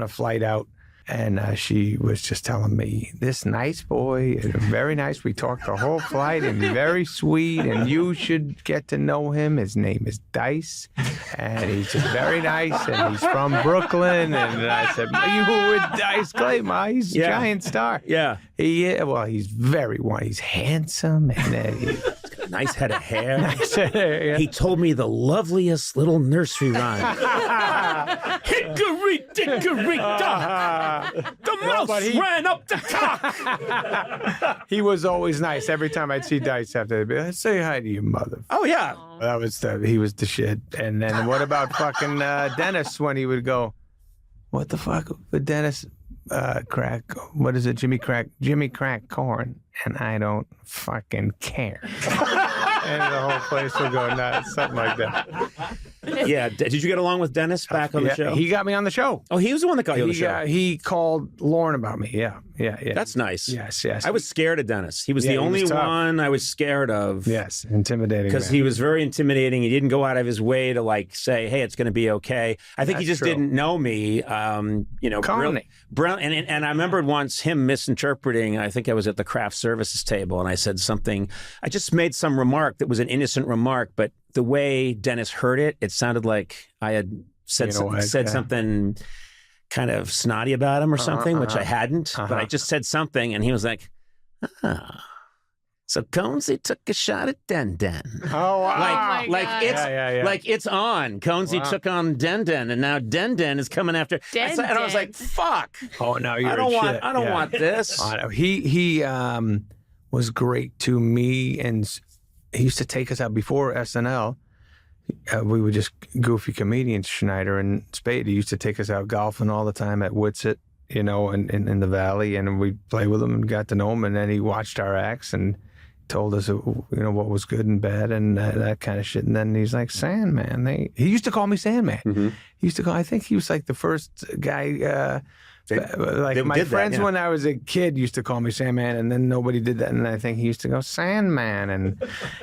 flight out. And she was just telling me, this nice boy is very nice. We talked the whole flight and he's very sweet and you should get to know him. His name is Dice and he's just very nice and he's from Brooklyn. And I said, you with Dice Clay, Ma? He's a giant star. Yeah. He's very he's handsome and he's got a nice head of hair. Nice head of hair, yeah. He told me the loveliest little nursery rhyme. Hickory dickory dock. The mouse ran up the cock. He was always nice. Every time I'd see Dice after, they'd be like, say hi to your mother. Oh, yeah. He was the shit. And then what about fucking Dennis when he would go, what the fuck with Dennis crack? What is it? Jimmy crack corn. And I don't fucking care. And the whole place would go nuts. Something like that. Yeah. Did you get along with Dennis back on the show? He got me on the show. Oh, he was the one that got you on the show. He called Lauren about me. Yeah. That's nice. Yes. I was scared of Dennis. He was the only one I was scared of. Yes, intimidating. Because he was very intimidating. He didn't go out of his way to say, hey, it's going to be okay. I think he just didn't know me. Calling me. And I remembered once him misinterpreting. I think I was at the craft services table and I said something. I just made some remark that was an innocent remark, but the way Dennis heard it, it sounded like I had said something kind of snotty about him or something, which I hadn't, but I just said something and he was like, so Conesy took a shot at Den Den. Oh, wow. Like it's on. Conesy took on Den Den and now Den Den is coming after. And I was like, fuck. Oh, no, you're I don't want this. He was great to me, and he used to take us out before SNL. We were just goofy comedians, Schneider and Spade. He used to take us out golfing all the time at Whitsett, in the Valley, and we'd play with him and got to know him. And then he watched our acts and told us, what was good and bad and that kind of shit. And then he's like, Sandman. He used to call me Sandman. Mm-hmm. He used to I think he was like the first guy. My friends when I was a kid used to call me Sandman, and then nobody did that. And I think he used to go Sandman,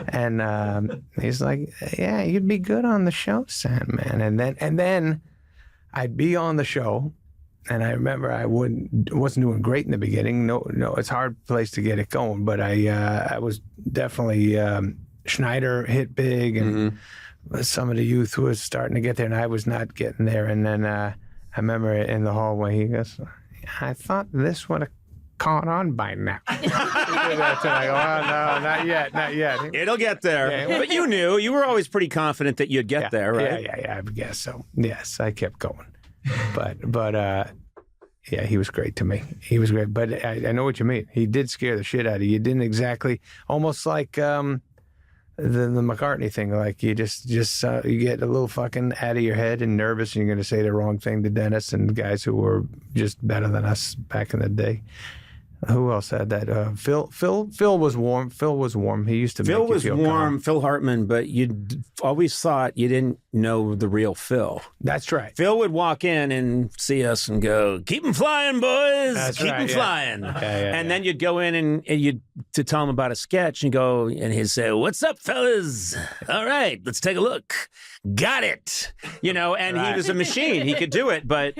and he's like, yeah, you'd be good on the show, Sandman. And then I'd be on the show. And I remember I wasn't doing great in the beginning. No, it's a hard place to get it going. But I was definitely Schneider hit big, and some of the youth was starting to get there, and I was not getting there. And then I remember in the hallway, he goes, "I thought this would have caught on by now." And I go, "Oh no, not yet. It'll get there." Yeah. But you knew. You were always pretty confident that you'd get there, right? Yeah. I guess so. Yes, I kept going. But yeah, he was great to me. He was great. But I know what you mean. He did scare the shit out of you. You didn't exactly, almost like the McCartney thing. Like you just you get a little fucking out of your head and nervous, and you're going to say the wrong thing to Dennis and guys who were just better than us back in the day. Who else had that? Phil was warm. Phil was warm. He used to Phil make you was feel warm. calm. Phil Hartman, but you always thought you didn't know the real Phil. That's right. Phil would walk in and see us and go, "Keep 'em flying, boys. That's Keep 'em right, yeah. flying." And then you'd go in and you'd to tell him about a sketch and go, and he'd say, "What's up, fellas? All right, let's take a look. Got it." And he was a machine. He could do it, but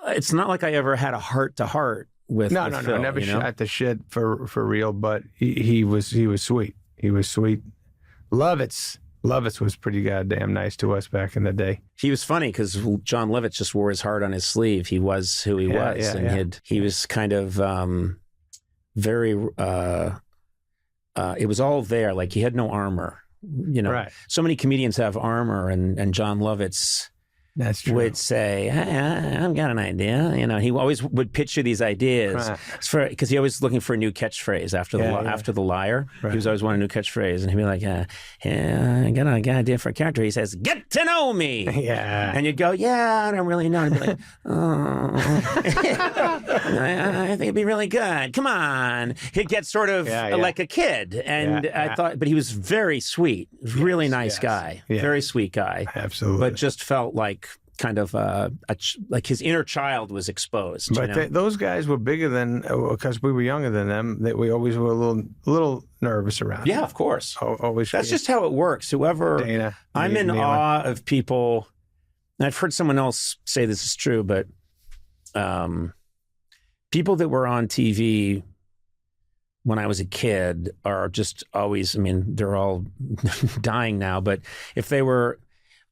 it's not like I ever had a heart to heart with No. Phil, Never shot the shit for real, but he was sweet. He was sweet. Lovitz was pretty goddamn nice to us back in the day. He was funny because John Lovitz just wore his heart on his sleeve. He was who he was, and he was kind of very. It was all there. Like he had no armor. Right. So many comedians have armor, and John Lovitz That's true. would say, hey, I've got an idea. He always would pitch you these ideas because he always looking for a new catchphrase after the liar. Right. He was always wanting a new catchphrase, and he'd be like, I got an idea for a character. He says, get to know me. Yeah. And you'd go, yeah, I don't really know. And he'd be like, oh, I think it'd be really good. Come on. He'd get sort of like a kid. And I thought, but he was very sweet, really nice guy, very sweet guy. Absolutely. But just felt like kind of like his inner child was exposed. But those guys were bigger than, because we were younger than them, that we always were a little nervous around. Yeah, of course. Always. That's just how it works. Whoever, Dana, I'm in awe of people, and I've heard someone else say this is true, but people that were on TV when I was a kid are just always, they're all dying now, but if they were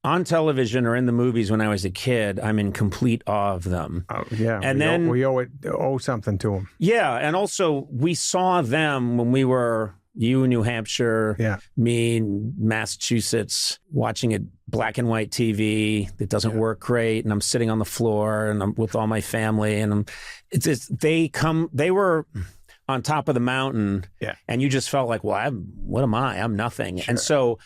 on television or in the movies when I was a kid, I'm in complete awe of them. Oh, yeah. And then we owe something to them. Yeah. And also we saw them when we were, you in New Hampshire, me in Massachusetts, watching a black and white TV that doesn't work great. And I'm sitting on the floor and I'm with all my family and they were on top of the mountain and you just felt like, well, what am I? I'm nothing. Sure. And so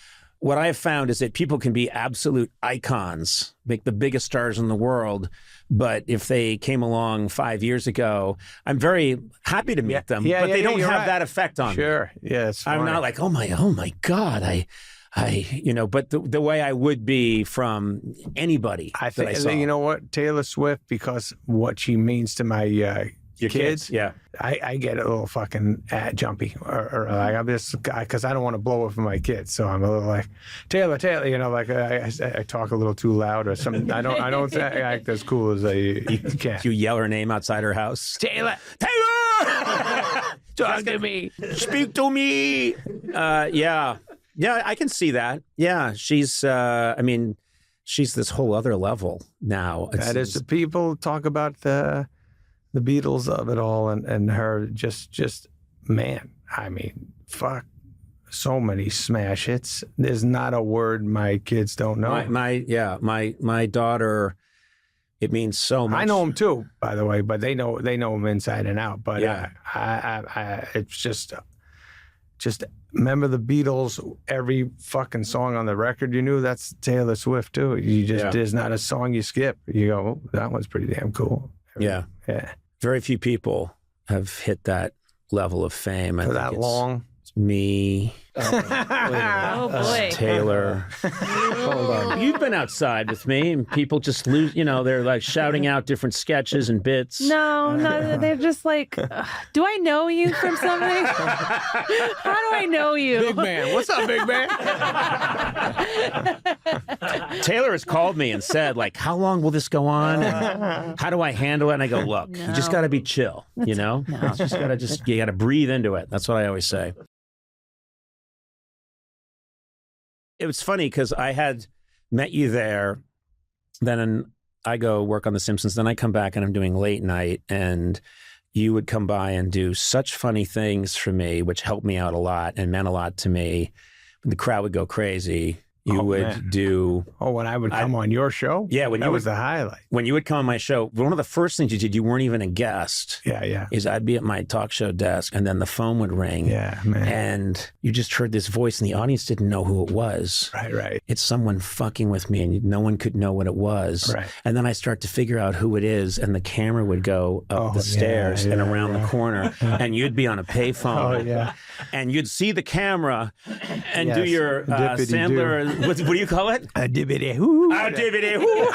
what I've found is that people can be absolute icons, make the biggest stars in the world. But if they came along 5 years ago, I'm very happy to meet them, but they don't have that effect on me. Sure. Yes. I'm not like, oh my God, but the way I would be from anybody. I think, you know what, Taylor Swift, because what she means to my your kids, I get a little fucking jumpy, or like I'm this guy because I don't want to blow it for my kids, so I'm a little like Taylor, like I talk a little too loud or something. I don't act as cool as I can. You yell her name outside her house, Taylor, talk to me, speak to me. Yeah, I can see that. Yeah, she's. She's this whole other level now. People talk about the Beatles of it all, and her just man. Fuck, so many smash hits. There's not a word my kids don't know. My daughter. It means so much. I know them too, by the way, but they know them inside and out. But it's just remember the Beatles. Every fucking song on the record you knew. That's Taylor Swift too. There's not a song you skip. You go, oh, that one's pretty damn cool. Yeah. Very few people have hit that level of fame. For that long? It's me. Oh boy. Taylor. Hold on. You've been outside with me and people just lose, they're like shouting out different sketches and bits. No, they're just like, do I know you from something? How do I know you? Big man. What's up, big man? Taylor has called me and said, like, how long will this go on? How do I handle it? And I go, look, you just got to be chill, you know? You got to breathe into it. That's what I always say. It was funny because I had met you there, then I go work on The Simpsons, then I come back and I'm doing late night, and you would come by and do such funny things for me, which helped me out a lot and meant a lot to me. The crowd would go crazy. You would do... Oh, when I would come on your show? Yeah. That was the highlight. When you would come on my show, one of the first things you did, you weren't even a guest. Yeah. Is I'd be at my talk show desk and then the phone would ring. Yeah, man. And you just heard this voice and the audience didn't know who it was. Right. It's someone fucking with me and no one could know what it was. Right. And then I start to figure out who it is and the camera would go up the stairs and around the corner and you'd be on a payphone. Oh, yeah. And you'd see the camera and do your Sandler, what do you call it? A dibbity-hoo. A dibbity-hoo.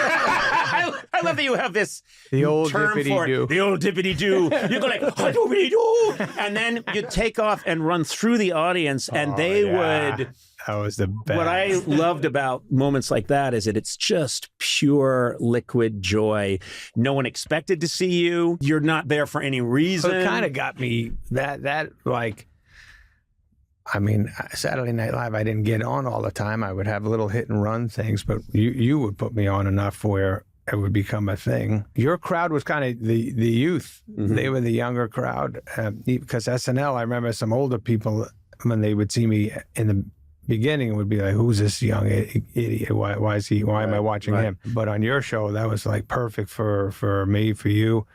I love that you have this the old term for it. The old dibbity-doo. You go like, dibbity-doo. And then you take off and run through the audience and they would... That was the best. What I loved about moments like that is that it's just pure liquid joy. No one expected to see you. You're not there for any reason. So it kind of got me that like... I mean, Saturday Night Live, I didn't get on all the time. I would have little hit and run things, but you would put me on enough where it would become a thing. Your crowd was kind of the youth. Mm-hmm. They were the younger crowd. Because SNL, I remember some older people, when they would see me in the beginning, it would be like, who's this young idiot? Why am I watching him? But on your show, that was like perfect for me, for you,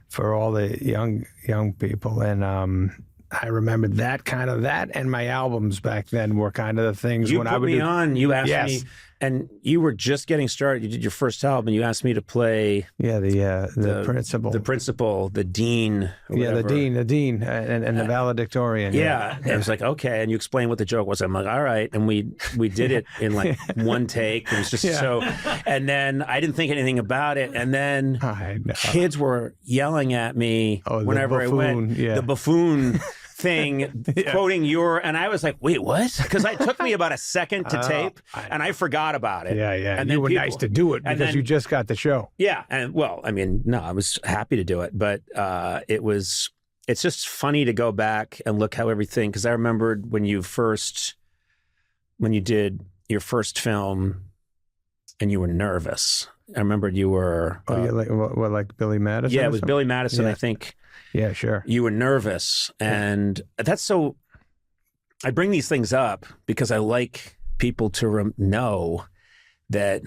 for all the young people. And I remember that and my albums back then were kind of the things you when put I would me do, on. You asked Yes. me, and you were just getting started. You did your first album, and you asked me to play the principal, the dean. Or the whatever. dean, and the valedictorian. Yeah. It was like, okay. And you explained what the joke was. I'm like, all right. And we did it in like one take. It was just so, and then I didn't think anything about it. And then kids were yelling at me whenever I went, the buffoon thing, quoting and I was like, wait, what? Because it took me about a second to tape, and I forgot about it. Yeah. And you were nice to do it because you just got the show. Yeah. And well, I mean, no, I was happy to do it, but it's just funny to go back and look how everything, because I remembered when you did your first film and you were nervous. I remembered you were... like Billy Madison? Yeah, it was Billy Madison, I think. Yeah, sure. You were nervous. And that's so... I bring these things up because I like people to know that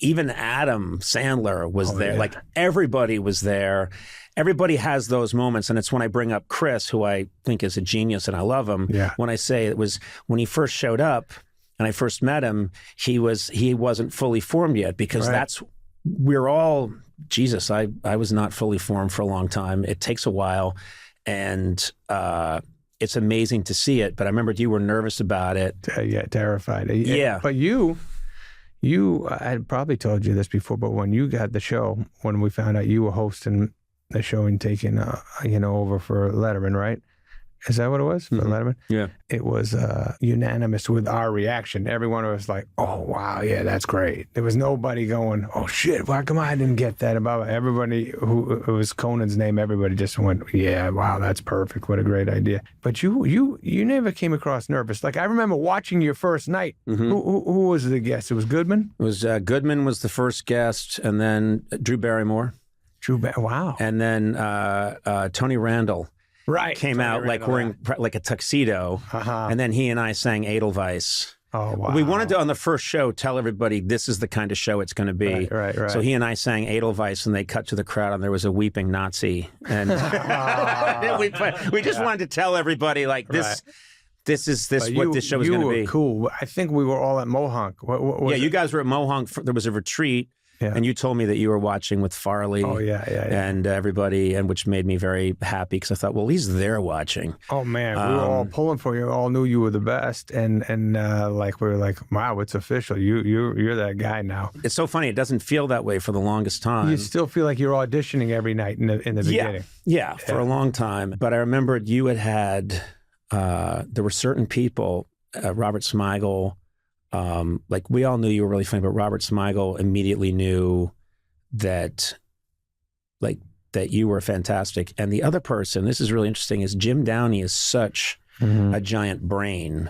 even Adam Sandler was there. Yeah. Like, everybody was there. Everybody has those moments. And it's when I bring up Chris, who I think is a genius and I love him. Yeah. When I say it was when he first showed up, and I first met him, he wasn't fully formed yet, because we're all, Jesus, I was not fully formed for a long time. It takes a while, and it's amazing to see it. But I remember you were nervous about it. Terrified. Yeah. But you, I had probably told you this before, but when you got the show, when we found out you were hosting the show and taking, over for Letterman, right? Is that what it was? For Letterman? Yeah. It was unanimous with our reaction. Everyone was like, oh, wow, yeah, that's great. There was nobody going, oh, shit, why come I didn't get that about everybody who it was Conan's name. Everybody just went, yeah, wow, that's perfect. What a great idea. But you never came across nervous. Like, I remember watching your first night. Mm-hmm. Who was the guest? It was Goodman? It was Goodman was the first guest, and then Drew Barrymore. Wow. And then Tony Randall. Right. Came out like wearing like a tuxedo. And then he and I sang Edelweiss. Oh, wow. We wanted to, on the first show, tell everybody this is the kind of show it's going to be. Right. So he and I sang Edelweiss, and they cut to the crowd, and there was a weeping Nazi. And we just wanted to tell everybody, like, this is what this show is going to be. You were cool. I think we were all at Mohonk. What you guys were at Mohonk. There was a retreat. Yeah. And you told me that you were watching with Farley. Oh, yeah. And everybody, and which made me very happy, because I thought, well, he's there watching. Oh, man. We were all pulling for you. All knew you were the best. And like, we were like, wow, it's official. You're that guy now. It's so funny. It doesn't feel that way for the longest time. You still feel like you're auditioning every night in the beginning. Yeah, for a long time. But I remembered you had there were certain people, Robert Smigel, like, we all knew you were really funny, but Robert Smigel immediately knew that you were fantastic. And the other person, this is really interesting, is Jim Downey is such a giant brain.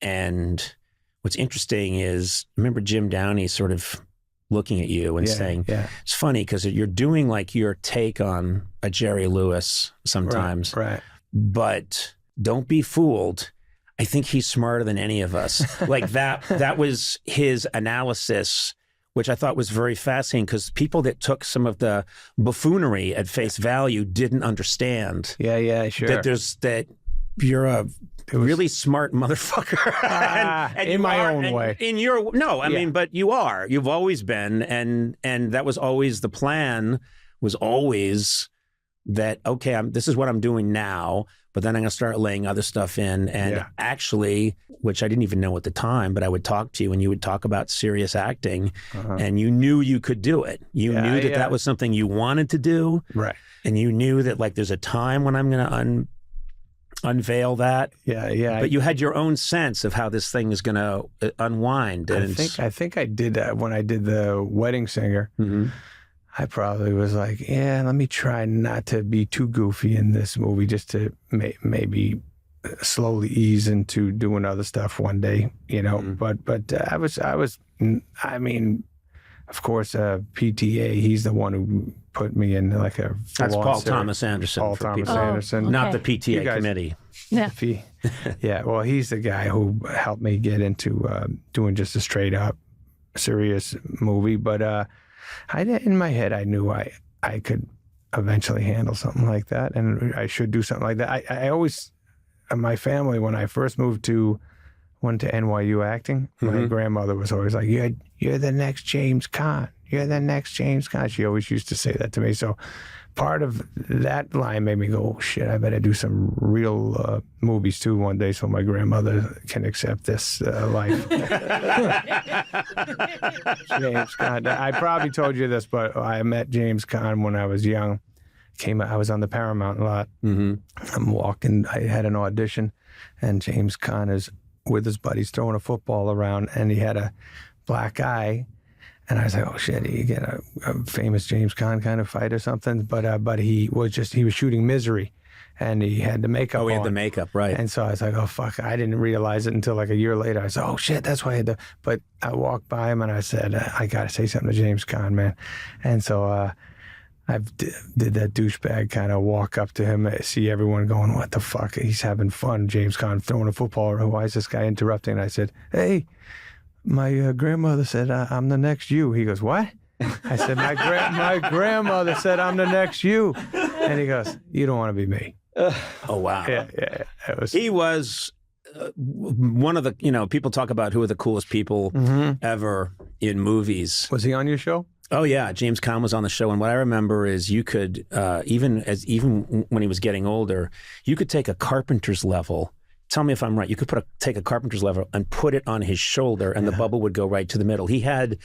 And what's interesting is, remember Jim Downey sort of looking at you and saying, it's funny because you're doing like your take on a Jerry Lewis sometimes, right. But don't be fooled. I think he's smarter than any of us. Like that was his analysis, which I thought was very fascinating, because people that took some of the buffoonery at face value didn't understand. Yeah, sure. That you're a really smart motherfucker. and in my own way. I mean, but you are. You've always been, and that was always the plan, was always that, okay, this is what I'm doing now, but then I'm going to start laying other stuff in. And actually, which I didn't even know at the time, but I would talk to you and you would talk about serious acting, and you knew you could do it. You knew that was something you wanted to do. Right. And you knew that, like, there's a time when I'm going to unveil that. Yeah. But you had your own sense of how this thing is going to unwind. And I think I did that when I did The Wedding Singer. Mm-hmm. I probably was like, let me try not to be too goofy in this movie, just to maybe slowly ease into doing other stuff one day, But I mean, of course, PTA, he's the one who put me in like a That's Paul Thomas Anderson. Paul Thomas Anderson. Okay. Not the PTA committee. Yeah. Yeah, well, he's the guy who helped me get into doing just a straight up serious movie. But in my head, I knew I could eventually handle something like that, and I should do something like that. I always, my family, when I first went to NYU acting, my grandmother was always like, "You're the next James Caan. You're the next James Caan." She always used to say that to me. So part of that line made me go, "Oh shit, I better do some real movies too one day, so my grandmother can accept this life." James Caan. I probably told you this, but I met James Caan when I was young. I was on the Paramount lot. I'm walking. I had an audition, and James Caan is with his buddies throwing a football around, and he had a black eye. And I was like, "Oh shit, he get a famous James Caan kind of fight or something?" But he was shooting Misery, and he had the makeup. Oh, he had on. the makeup, right? And so I was like, "Oh fuck!" I didn't realize it until like a year later. I said, "Oh shit, that's why I had to." But I walked by him and I said, "I gotta say something to James Caan, man." And so I did that douchebag kind of walk up to him, see everyone going, "What the fuck? He's having fun." James Caan throwing a football. Why is this guy interrupting? And I said, "Hey. My grandmother said, I'm the next you." He goes, "What?" I said, my grandmother said, "I'm the next you." And he goes, "You don't want to be me." Oh, wow. Yeah. He was one of the, people talk about who are the coolest people ever in movies. Was he on your show? Oh, yeah. James Caan was on the show. And what I remember is you could, even when he was getting older, you could take a carpenter's level. Tell me if I'm right. You could take a carpenter's level and put it on his shoulder, and the bubble would go right to the middle. He had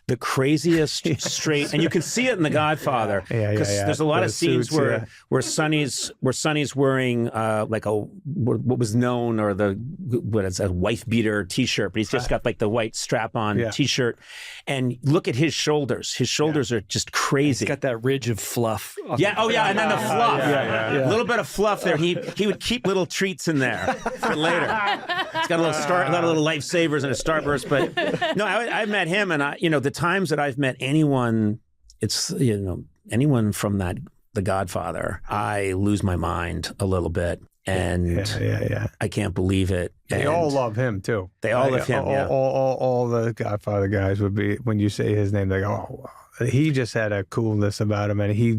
the craziest straight, and you can see it in The Godfather. Because there's a lot of scenes where Sonny's wearing like what was known, or a wife beater T-shirt, but he's just got like the white strap on T-shirt. And look at his shoulders. His shoulders are just crazy. He's got that ridge of fluff. Yeah. Oh yeah. And then the fluff. A little bit of fluff there. He would keep little treats in there for later. He's got a lot of little lifesavers and a Starburst. But no, I met him, and the times that I've met anyone, it's anyone from The Godfather, I lose my mind a little bit, and I can't believe it. They all love him too. They all love him. All the Godfather guys would be, when you say his name, they go, "Oh, wow." He just had a coolness about him, and he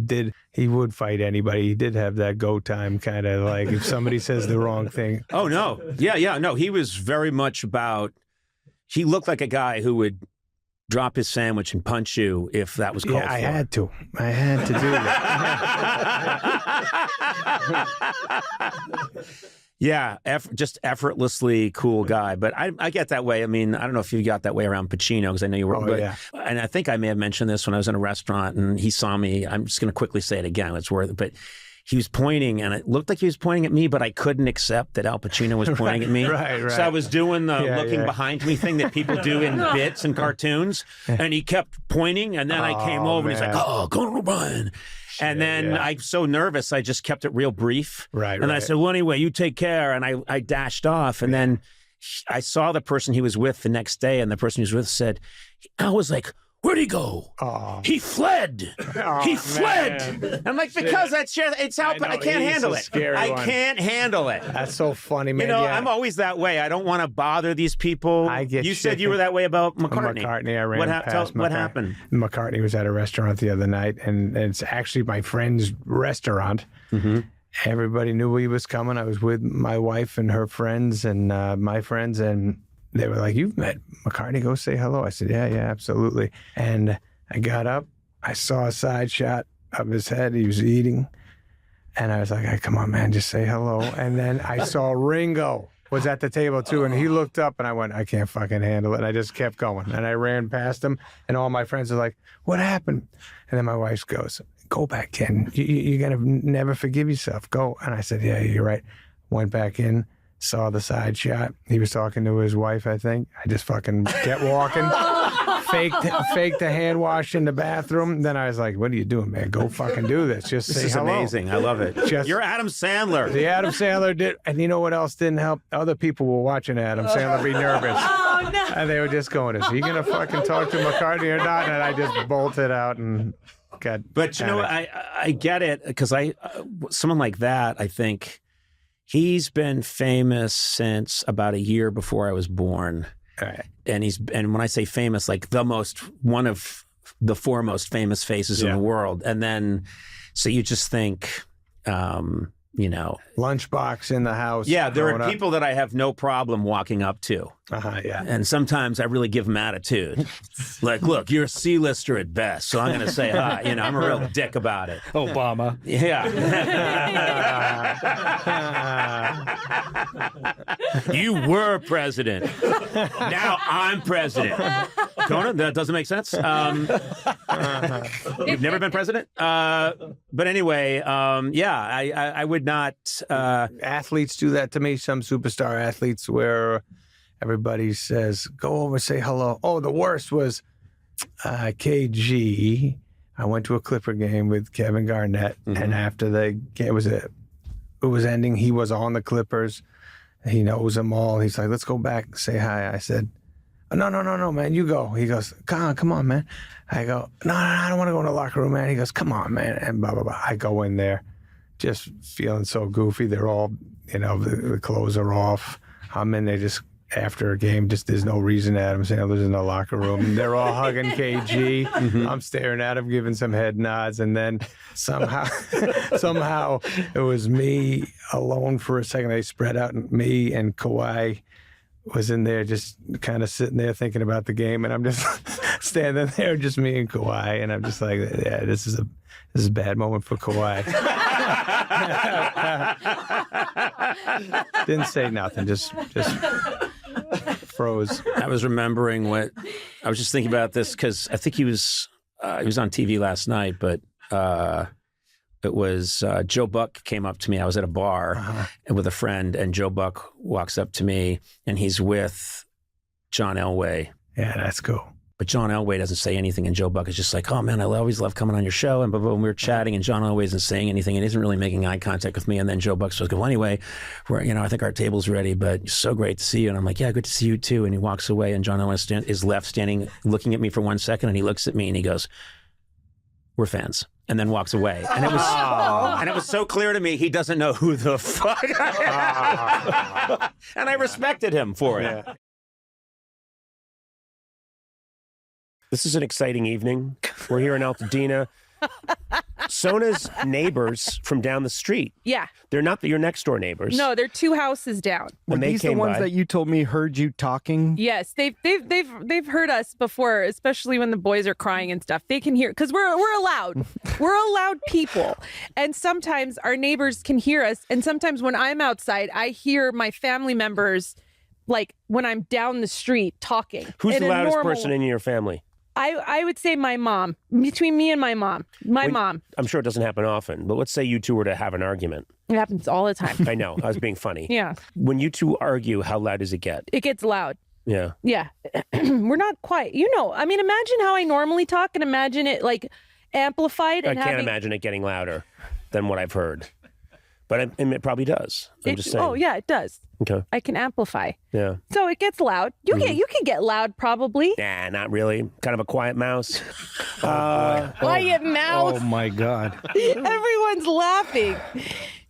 would fight anybody. He did have that go time kind of, like, if somebody says the wrong thing. Oh no, no, he was very much about. He looked like a guy who would drop his sandwich and punch you if that was called for. I had to do that. Yeah, just effortlessly cool guy. But I get that way. I mean, I don't know if you got that way around Pacino, because I know you were. And I think I may have mentioned this when I was in a restaurant and he saw me. I'm just going to quickly say it again. It's worth it. But he was pointing, and it looked like he was pointing at me, but I couldn't accept that Al Pacino was pointing at me. Right. So I was doing the looking behind me thing that people do in bits and cartoons, and he kept pointing, and then I came over, and he's like, "Oh, Conan O'Brien." And then I was so nervous, I just kept it real brief. And I said, "Well, anyway, you take care." And I dashed off. And then I saw the person he was with the next day, and the person he was with said, I was like, "Where'd he go?" "He fled. He fled." I'm like, because it's out, but I can't handle it. I can't handle it. That's so funny, man. I'm always that way. I don't want to bother these people. You said you were that way about McCartney. I ran past what happened? McCartney was at a restaurant the other night, and it's actually my friend's restaurant. Everybody knew he was coming. I was with my wife and her friends and my friends, and they were like, "You've met McCartney, go say hello." I said, yeah, absolutely. And I got up, I saw a side shot of his head, he was eating, and I was like, "Hey, come on, man, just say hello." And then I saw Ringo was at the table too, and he looked up, and I went, "I can't fucking handle it." And I just kept going, and I ran past him, and all my friends are like, "What happened?" And then my wife goes, "Go back, Ken. You're going to never forgive yourself. Go." And I said, "Yeah, you're right." Went back in, saw the side shot. He was talking to his wife, I think. I just fucking kept walking. faked the hand wash in the bathroom. Then I was like, what are you doing, man? Go fucking do this. Just This say is hello. amazing. I love it. You're Adam Sandler. The Adam Sandler did, and you know what else didn't help? Other people were watching Adam Sandler be nervous. Oh no! And they were just going, is he going to fucking talk to McCartney or not? And I just bolted out and got. But you know, I get it, because someone like that, I think he's been famous since about a year before I was born. Right. And when I say famous, like one of the foremost famous faces in the world. And then, so you just think, Lunchbox in the house. Yeah, there are people that I have no problem walking up to. Yeah. And sometimes I really give them attitude. Like, look, you're a C-lister at best, so I'm going to say hi. I'm a real dick about it. Obama. Yeah. You were president. Now I'm president. Conan, that doesn't make sense. You've never been president? But anyway, I would not. Athletes do that to me, some superstar athletes, where everybody says, go over, say hello. Oh, the worst was KG. I went to a Clipper game with Kevin Garnett, and after the game it was ending, he was on the Clippers. He knows them all. He's like, let's go back, say hi. I said, no, man, you go. He goes, come on, man. I go, no, I don't want to go in the locker room, man. He goes, come on, man, and blah, blah, blah. I go in there, just feeling so goofy. They're all, the clothes are off. I'm in there just after a game, there's no reason Adam Sandler's in the locker room. They're all hugging KG. I'm staring at him, giving some head nods, and then somehow it was me alone for a second. They spread out, and me and Kawhi was in there just kind of sitting there thinking about the game, and I'm just standing there, just me and Kawhi, and I'm just like, yeah, this is a bad moment for Kawhi. Didn't say nothing, just froze. I was remembering I was just thinking about this, because I think he was on TV last night, but it was Joe Buck came up to me. I was at a bar with a friend, and Joe Buck walks up to me, and he's with John Elway. Yeah, that's cool. But John Elway doesn't say anything, and Joe Buck is just like, oh man, I always love coming on your show. And but when we were chatting, and John Elway isn't saying anything and isn't really making eye contact with me. And then Joe Buck says, well, anyway, I think our table's ready, but it's so great to see you. And I'm like, yeah, good to see you too. And he walks away, and John Elway is left standing, looking at me for 1 second, and he looks at me and he goes, we're fans. And then walks away. And it was so clear to me, he doesn't know who the fuck I am. And I respected him for it. Yeah. This is an exciting evening. We're here in Altadena. Sona's neighbors from down the street. Yeah. They're not your next door neighbors. No, they're 2 houses down. Were these the ones that you told me heard you talking? Yes, they've heard us before, especially when the boys are crying and stuff. They can hear, because we're allowed. We're allowed people. And sometimes our neighbors can hear us. And sometimes when I'm outside, I hear my family members, like when I'm down the street talking. Who's the loudest person in your family? I would say my mom. Between me and my mom. Mom. I'm sure it doesn't happen often, but let's say you two were to have an argument. It happens all the time. I know. I was being funny. Yeah. When you two argue, how loud does it get? It gets loud. Yeah. Yeah. We're not quiet. Imagine how I normally talk, and imagine it like amplified. I can't imagine it getting louder than what I've heard. But it probably does. I'm just saying. Oh, yeah, it does. Okay. I can amplify. Yeah. So it gets loud. You can get loud probably. Nah, not really. Kind of a quiet mouse. Quiet mouse. Oh my God. Everyone's laughing.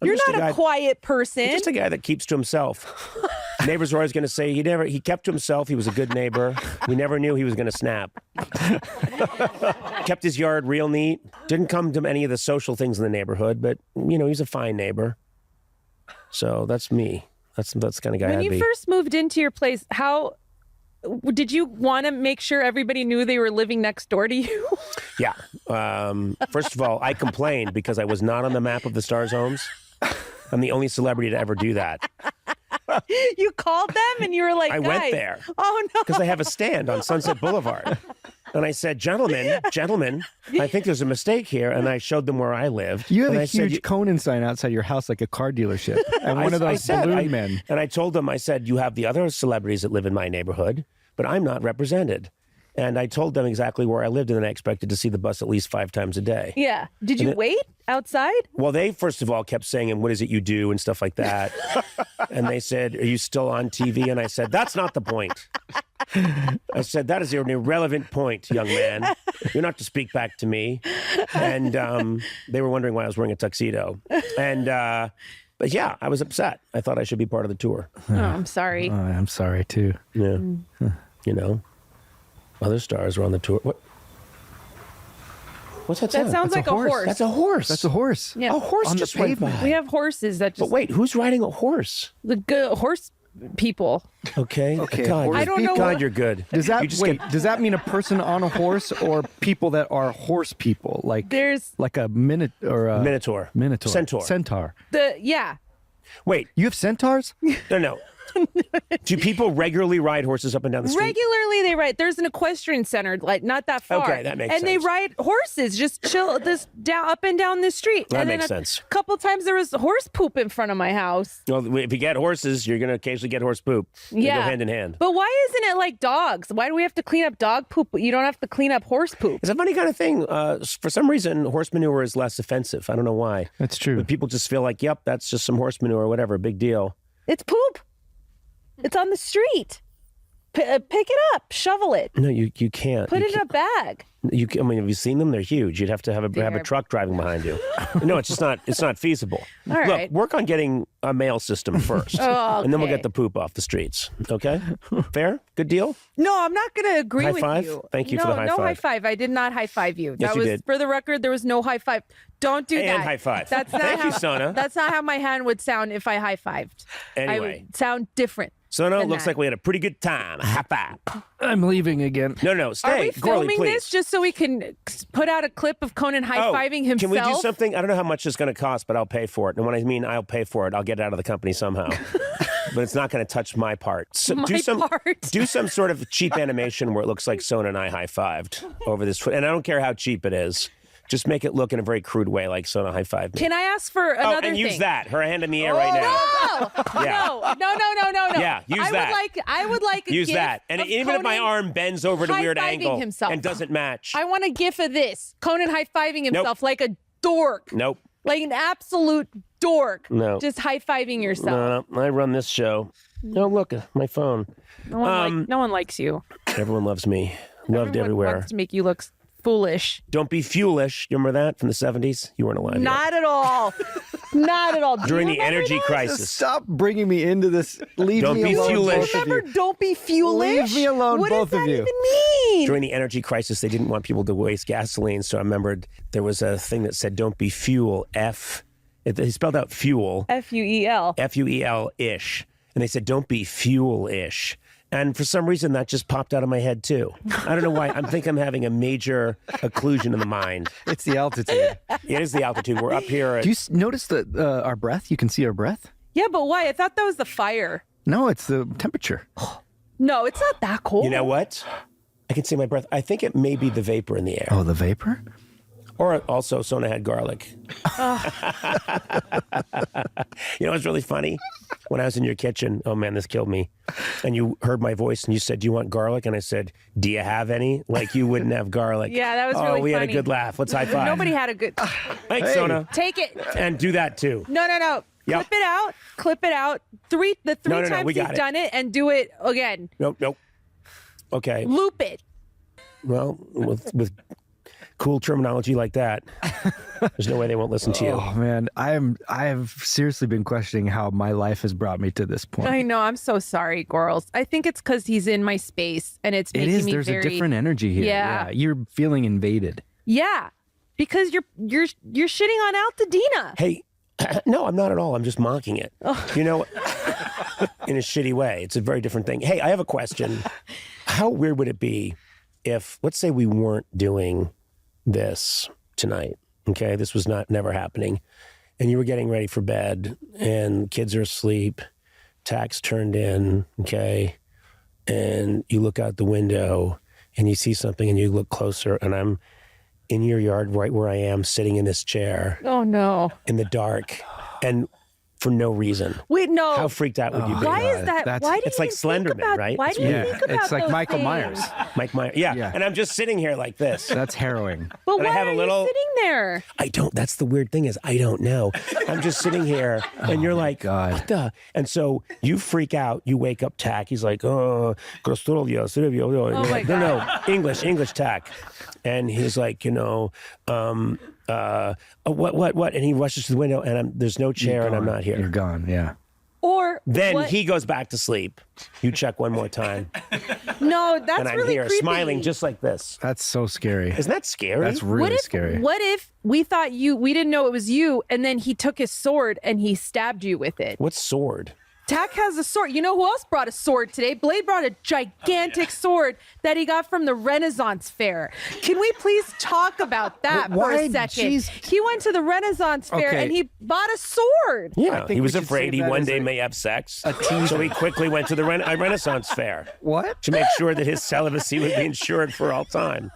You're not a quiet person. I'm just a guy that keeps to himself. Neighbors are always going to say he kept to himself. He was a good neighbor. We never knew he was going to snap. Kept his yard real neat. Didn't come to any of the social things in the neighborhood, but he's a fine neighbor. So that's me. That's the kind of guy I'd be. When you first moved into your place, how did you want to make sure everybody knew they were living next door to you? Yeah. First of all, I complained because I was not on the map of the Stars homes. I'm the only celebrity to ever do that. You called them and you were like, I went there. Oh, no. Because they have a stand on Sunset Boulevard. And I said, gentlemen, I think there's a mistake here. And I showed them where I lived. You had a huge Conan sign outside your house like a car dealership. And one of those balloon men. And I told them, I said, you have the other celebrities that live in my neighborhood, but I'm not represented. And I told them exactly where I lived, and then I expected to see the bus at least 5 times a day. Yeah. Did you wait outside? Well, they first of all kept saying, "And what is it you do?" and stuff like that. And they said, "Are you still on TV?" And I said, "That's not the point." I said, "That is an irrelevant point, young man. You're not to speak back to me." And they were wondering why I was wearing a tuxedo. And but yeah, I was upset. I thought I should be part of the tour. Oh, I'm sorry. I'm sorry too. Yeah, you know, other stars were on the tour. What's that sound? That sounds like a horse. That's a horse. That's a horse. Yeah. A horse On the just went pavement. by. We have horses that just But wait, who's riding a horse? the good horse people. Okay. God, I don't know God, what- you're good. Does You that just wait? get- Does that mean a person on a horse or people that are horse people? Like There's like a Minotaur. Minotaur. Centaur. Centaur. yeah. Wait, You have centaurs? no. Do people regularly ride horses up and down the street? Regularly they ride. There's an equestrian center like not that far. Okay, that makes and sense. they ride horses, just chill this down up and down the street. That and makes then sense. A couple times there was horse poop in front of my house. Well, if you get horses, you're going to occasionally get horse poop. They Yeah. go hand in hand. But why isn't it like dogs? Why do we have to clean up dog poop, but you don't have to clean up horse poop? It's a funny kind of thing. For some reason, horse manure is less offensive. I don't know why. That's true. But people just feel like, yep, that's just some horse manure or whatever. Big deal. It's poop. It's on the street. Pick it up. Shovel it. No, you can't. Put You it in a bag. I mean, have you seen them? They're huge. You'd have to have a truck driving behind you. No, it's just not. It's not feasible. All Look, right. work on getting a mail system first, Oh, and then we'll okay. get the poop off the streets. Okay, fair, good deal. No, I'm not going to agree High with five? you. Thank you no, for the high no five. high five. I did not high five you. Yes, That you was did. for the record. There was no high five. Don't do that. And high five. That's not Thank how, you, Sona. That's not how my hand would sound if I high fived. I Anyway. would sound different. Sona, than looks that. like we had a pretty good time. High five. I'm leaving again. No, stay. Are we Gourley, filming please. this just so we can put out a clip of Conan high fiving himself? Can we do something? I don't know how much it's going to cost, but I'll pay for it. And when I mean I'll pay for it, I'll get it out of the company somehow. But it's not going to touch my part. So My part. Do some sort of cheap animation where it looks like Sona and I high-fived over this. And I don't care how cheap it is. Just make it look in a very crude way like Sona high-fived me. Can I ask for another and thing? use that. Her hand in the air right now. No, Yeah. no. Yeah, use that. I would like a Use gif that. And of even if my Conan arm bends over at a weird high-fiving angle himself. and doesn't match. I want a gif of this. Conan high-fiving himself like a dork. Nope. Like an absolute dork. No. Just high-fiving yourself. No, I run this show. No, look, my phone. No one likes you. Everyone loves me. Loved Everyone everywhere. wants to make you look foolish. Don't be fuelish. You remember that from the 70s? You weren't alive yet. Not at all. Not at all. Do you During the remember energy that? crisis. Stop bringing me into this. Leave Don't me be alone, foolish. both of you. Remember, don't be fuelish. Leave me alone, what both does of that you. even mean? During the energy crisis, they didn't want people to waste gasoline. So I remembered there was a thing that said, don't be fuel, he spelled out fuel, F-U-E-L. F-U-E-L-ish. And they said, don't be fuel-ish. And for some reason, that just popped out of my head, too. I don't know why. I think I'm having a major occlusion in the mind. It's the altitude. It is the altitude. We're up here at... Do you notice that our breath? You can see our breath? Yeah, but why? I thought that was the fire. No, it's the temperature. No, it's not that cold. You know what? I can see my breath. I think it may be the vapor in the air. Oh, the vapor? Or also, Sona had garlic. You know what's really funny? When I was in your kitchen, oh man, this killed me. And you heard my voice and you said, do you want garlic? And I said, do you have any? Like you wouldn't have garlic. Yeah, that was oh, really we had funny. a good laugh. Let's high five. Nobody had a good... Thanks, Sona. Take it. And do that too. No. Yep. Clip it out. Clip it out. The three No, times we got you've it. done it and do it again. Nope. Okay. Loop it. Well, with cool terminology like that, there's no way they won't listen to you. Oh man, I have seriously been questioning how my life has brought me to this point. I know. I'm so sorry, girls. I think it's because he's in my space and it's It making is. me There's very... a different energy here. Yeah. You're feeling invaded. Yeah, because you're shitting on Altadena. Hey, no, I'm not at all. I'm just mocking it. You know, in a shitty way. It's a very different thing. Hey, I have a question. How weird would it be if, let's say we weren't doing this tonight, okay? This was never happening. And you were getting ready for bed and kids are asleep, tax turned in, okay? And you look out the window and you see something and you look closer and I'm in your yard right where I am sitting in this chair Oh no. in the dark. And for no reason. Wait, no. How freaked out would you be? Why is that? Why do it's you like think Slenderman, about, right? Why do you think about it's like those Michael things? Myers. Mike Myers. Yeah. And I'm just sitting here like this. That's harrowing. But And why I have are a little- you sitting there? I don't. That's the weird thing is I don't know. I'm just sitting here, and you're like, God. what the? And so you freak out. You wake up, Tack. He's like, oh, my no, English, Tack. And he's like, what? And he rushes to the window, and there's no chair, and I'm not here. You're gone. Yeah. Or Then he goes back to sleep. You check one more time, No, that's and I'm really here creepy. smiling just like this. That's so scary. Isn't that scary? That's really scary. What if we thought we didn't know it was you, and then he took his sword and he stabbed you with it? What sword? Tack has a sword. You know who else brought a sword today? Blade brought a gigantic sword that he got from the Renaissance Fair. Can we please talk about that for a second? Jeez. He went to the Renaissance Fair Okay. and he bought a sword. Yeah, think he was we should afraid save he that one as day a- may have sex, so he quickly went to the Renaissance Fair What? to make sure that his celibacy would be ensured for all time.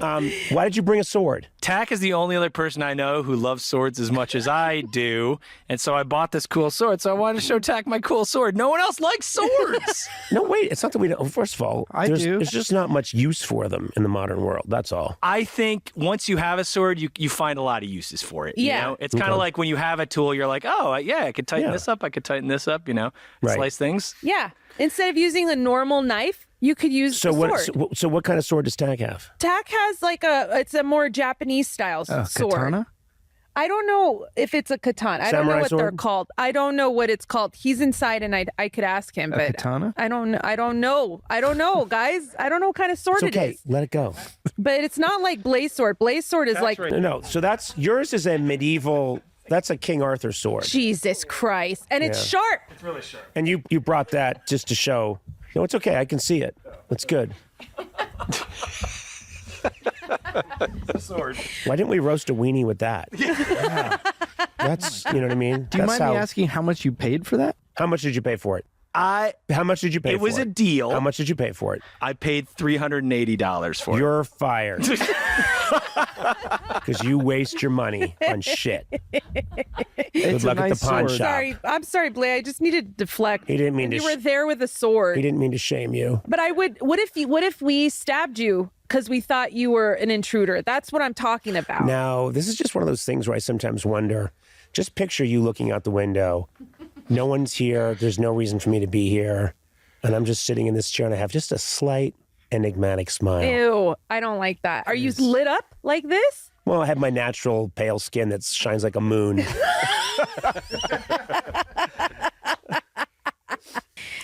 Why did you bring a sword? Tack is the only other person I know who loves swords as much as I do, and so I bought this cool sword. So I wanted to show Tack my cool sword. No one else likes swords. No, wait, it's not that we don't. First of all, I there's, do. there's just not much use for them in the modern world. That's all. I think once you have a sword, you find a lot of uses for it. Yeah. You know? It's kind of like when you have a tool, you're like, oh, yeah, I could tighten Yeah. this up. I could tighten this up, Right. slice things. Yeah. Instead of using a normal knife, you could use So a what? sword. So what kind of sword does Tack have? Tack has it's a more Japanese style sword. Katana? I don't know if it's a katana. I don't know Samurai what they're sword? called. I don't know what it's called. He's inside, and I could ask him. But katana? I don't know. I don't know, guys. I don't know what kind of sword It's okay. it is. Let it go. But it's not like Blaze sword. Blaze sword is like No. So that's yours is a medieval. That's a King Arthur sword, Jesus Christ, and it's sharp. and you brought that just to show. No, it's okay. I can see it. It's good. Sword. Why didn't we roast a weenie with that? Yeah. That's, you know what I mean? Do you mind me asking how much you paid for that? How much did you pay for it? How much did you pay for it? It was a deal. How much did you pay for it? I paid $380 for it. You're fired. Because you waste your money on shit. Good luck at the pawn shop. I'm sorry, Blaze. I just needed to deflect. He didn't mean to. You were there with a sword. He didn't mean to shame you. But I would. What if we stabbed you because we thought you were an intruder? That's what I'm talking about. Now, this is just one of those things where I sometimes wonder. Just picture you looking out the window. No one's here. There's no reason for me to be here. And I'm just sitting in this chair and I have just a slight enigmatic smile. Ew, I don't like that. Are you lit up like this? Well, I have my natural pale skin that shines like a moon.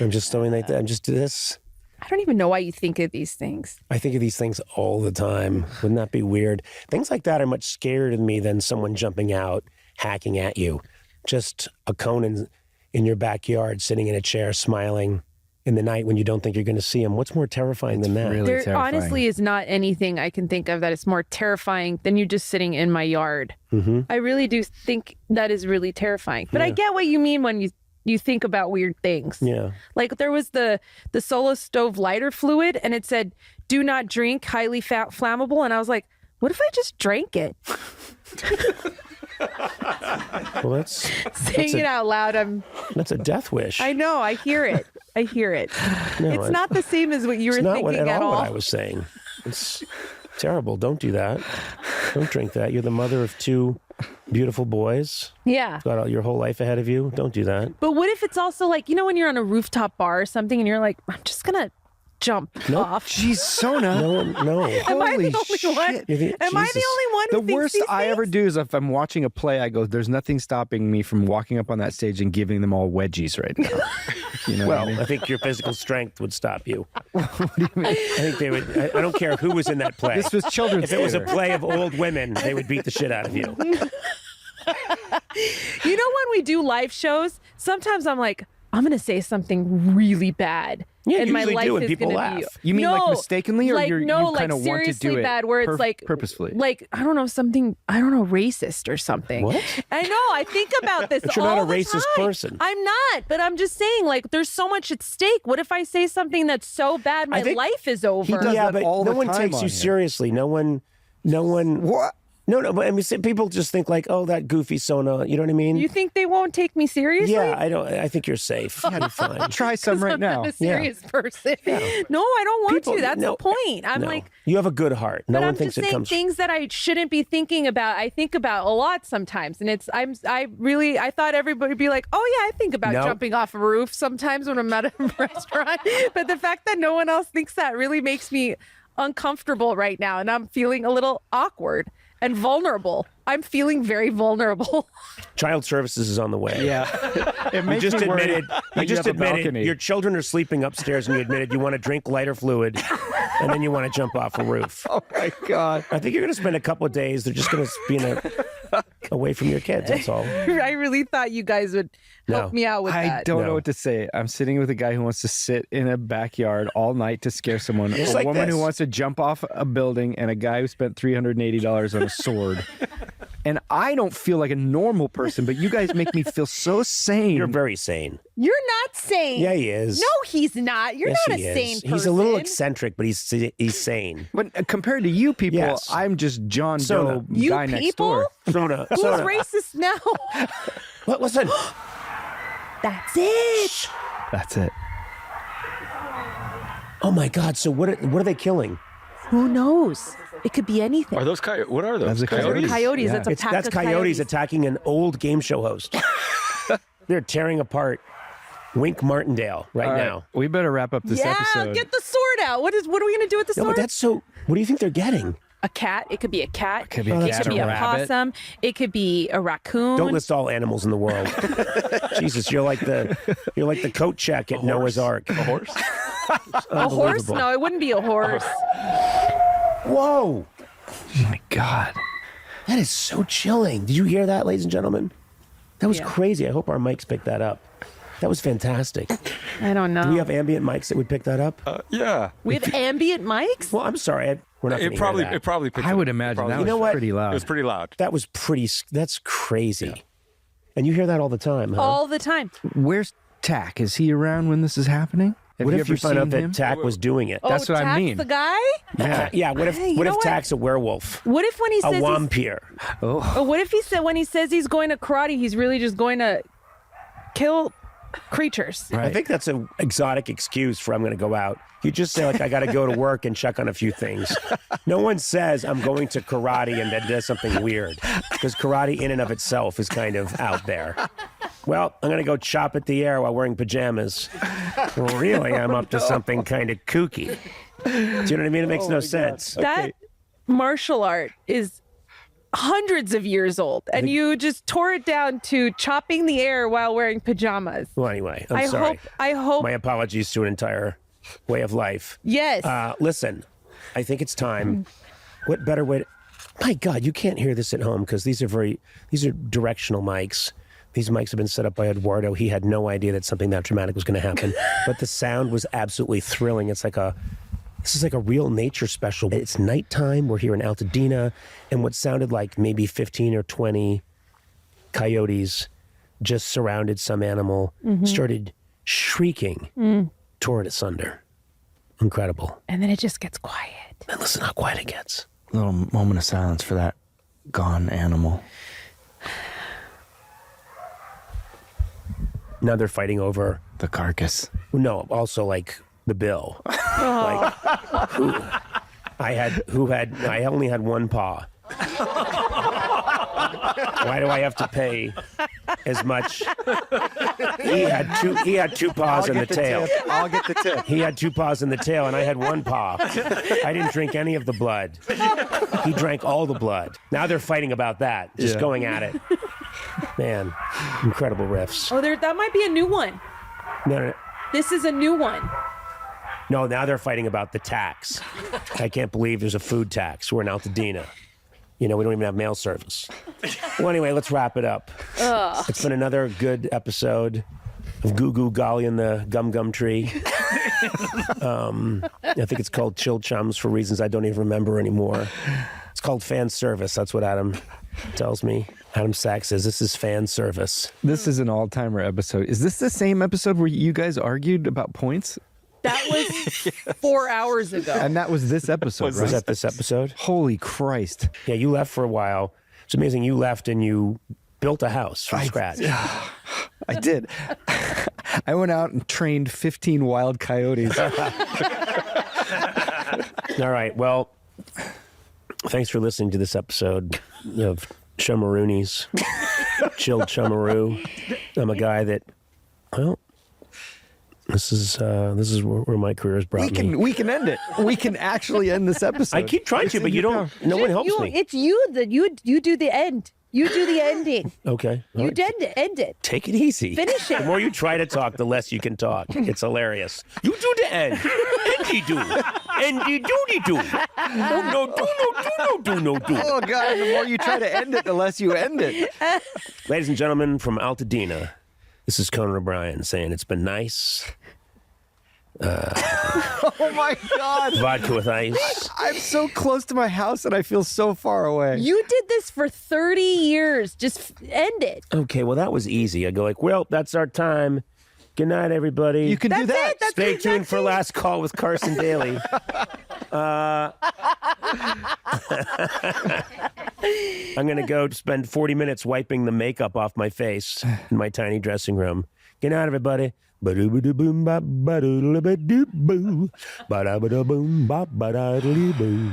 I'm just doing like that. I'm just this. I don't even know why you think of these things. I think of these things all the time. Wouldn't that be weird? Things like that are much scarier to me than someone jumping out, hacking at you. Just a Conan in your backyard, sitting in a chair, smiling in the night when you don't think you're going to see him. What's more terrifying than that? Really There terrifying. honestly is not anything I can think of that is more terrifying than you just sitting in my yard. Mm-hmm. I really do think that is really terrifying. But I get what you mean when you think about weird things. Yeah. Like there was the solo stove lighter fluid and it said, do not drink, highly flammable. And I was like, what if I just drank it? Well, Saying it out loud, that's a death wish. I know, I hear it. I hear it. No, It's not the same as what you were It's not thinking at all all. what I was saying. It's terrible. Don't do that. Don't drink that. You're the mother of two beautiful boys. Yeah. Got your whole life ahead of you. Don't do that. But what if it's also like, you know, when you're on a rooftop bar or something and you're like, I'm just going to jump off. Jeez, Sona. No. Am I the only one? Am I the only one who The thinks worst these I things? ever do is if I'm watching a play, I go, there's nothing stopping me from walking up on that stage and giving them all wedgies right now. You know what I mean? I think your physical strength would stop you. What do you mean? I think they would. I don't care who was in that play. This was children's If it was a theater. play of old women, they would beat the shit out of you. You know, when we do live shows, sometimes I'm like, I'm going to say something really bad. Yeah, and you my usually life do, and is people going to laugh. be. You mean no, like mistakenly, or like, you no, kind of like want to seriously do it bad, where it's like purposefully? like I don't know, something, I don't know, racist or something. What? I know. I think about this. But you're all not a the racist time. person. I'm not, but I'm just saying, like, there's so much at stake. What if I say something that's so bad, my think life is over? does Yeah, that but all no the one time takes on you here. seriously. No one. What? No, but I mean, people just think like, oh, that goofy Sona. You know what I mean? You think they won't take me seriously? Yeah, I don't. I think you're safe. You'll be fine. Try some right I'm now. not a serious person. No, I don't want to. That's the point. I'm like, you have a good heart. No but one I'm thinks just it saying comes. things that I shouldn't be thinking about. I think about a lot sometimes, and I thought everybody would be like, oh yeah, I think about jumping off a roof sometimes when I'm at a restaurant. But the fact that no one else thinks that really makes me uncomfortable right now, and I'm feeling a little awkward and vulnerable. I'm feeling very vulnerable. Child services is on the way. Yeah. You just admitted your children are sleeping upstairs, and you admitted you want to drink lighter fluid, and then you want to jump off a roof. Oh my God. I think you're going to spend a couple of days. They're just going to be away from your kids. That's all. I really thought you guys would help me out with that. I don't know what to say. I'm sitting with a guy who wants to sit in a backyard all night to scare someone. Just a like woman this. who wants to jump off a building, and a guy who spent $380 on a sword. And I don't feel like a normal person, but you guys make me feel so sane. You're very sane. You're not sane. Yeah, he is. No, he's not. You're Yes, not a he is. sane person. He's a little eccentric, but he's sane. But compared to you people, Yes. I'm just John Sona. Doe You guy next people? door. Sona. Who's racist now? What? Listen. That's it. That's it. Oh my God! So what are they killing? Who knows? It could be anything. Are those coyotes? What are those? That's a coyote. Coyotes. Yeah. That's a pack That's of coyotes attacking an old game show host. They're tearing apart Wink Martindale right All right, now. we better wrap up this Yeah, episode. get the sword out. What are we going to do with the No, sword? but that's so. What do you think they're getting? A cat. It could be a cat. It could be a It cat, could be a a rabbit. possum. It could be a raccoon. Don't list all animals in the world. Jesus, you're like the coat check at Noah's Ark. A horse? A horse? No, it wouldn't be a horse. Whoa! Oh my God. That is so chilling. Did you hear that, ladies and gentlemen? That was crazy. I hope our mics picked that up. That was fantastic. I don't know. Do we have ambient mics that would pick that up? Yeah. We have ambient mics? Well, I'm sorry. We're not. It probably picked I it would up. imagine Probably. that You know was what? pretty loud. It was pretty loud. That was pretty. That's crazy. And you hear that all the time, huh? All the time. Where's Tack? Is he around when this is happening? Have What you if you ever find out seen that him? Tack was doing it? That's what I Tack's mean. the guy? Yeah. What if Hey, you know what? Tack's a werewolf? What if when he A says vampire? Oh, what if when he says he's going to karate, he's really just going to kill creatures? I think that's an exotic excuse for I'm going to go out. You just say like I got to go to work and check on a few things. No one says I'm going to karate and then does something weird, because karate in and of itself is kind of out there. Well, I'm going to go chop at the air while wearing pajamas. Really, I'm up to something kind of kooky. Do you know what I mean? It makes no sense. That martial art is hundreds of years old, and you just tore it down to chopping the air while wearing pajamas. Well, anyway, I'm sorry. I hope. My apologies to an entire way of life. Yes. Listen, I think it's time. What better way to... My God, you can't hear this at home because these are directional mics. These mics have been set up by Eduardo. He had no idea that something that dramatic was going to happen. But the sound was absolutely thrilling. This is like a real nature special. It's nighttime. We're here in Altadena. And what sounded like maybe 15 or 20 coyotes just surrounded some animal, started shrieking, tore it asunder. Incredible. And then it just gets quiet. And listen how quiet it gets. a little moment of silence for that gone animal. Now they're fighting over the carcass. No, also like the bill. Like I only had one paw. Why do I have to pay as much? He had two paws in the tail. I'll get the tip. He had two paws in the tail, and I had one paw. I didn't drink any of the blood. He drank all the blood. Now they're fighting about that, just going at it. Man, incredible riffs. Oh, that might be a new one. No. This is a new one. No, now they're fighting about the tax. I can't believe there's a food tax. We're in Altadena. You know, we don't even have mail service. Well, anyway, let's wrap it up. Ugh. It's been another good episode of Goo Goo Golly and the Gum Gum Tree. I think it's called Chill Chums for reasons I don't even remember anymore. It's called fan service. That's what Adam tells me. Adam Sachs says this is fan service. This is an all-timer episode. Is this the same episode where you guys argued about points? That was 4 hours ago. And that was this episode, right? Was that this episode? Holy Christ. Yeah, you left for a while. It's amazing. You left and you built a house from scratch. I did. I went out and trained 15 wild coyotes. All right. Well, thanks for listening to this episode of Chummaroonies. Chilled Chummaroo. I'm a guy that, well, this is where my career has brought me. We can end it. We can actually end this episode. I keep trying to, but you don't. No one helps me. It's you that you do the end. You do the ending. Okay. You end it. Take it easy. Finish it. The more you try to talk, the less you can talk. It's hilarious. You do the end. Endy do. Endy doody do. No, do. Oh, God. The more you try to end it, the less you end it. Ladies and gentlemen from Altadena, this is Conan O'Brien saying it's been nice. Oh, my God. Vodka with ice. I'm so close to my house and I feel so far away. You did this for 30 years. Just end it. Okay, well, that was easy. I go like, well, that's our time. Good night, everybody. You can do that. Stay tuned for Last Call with Carson Daly. I'm going to go spend 40 minutes wiping the makeup off my face in my tiny dressing room. Good night, everybody. Ba-do-ba-do-boom, ba-ba-do-ba-do-boo. Ba-da-ba-da-boom, ba-ba-da-do-boo.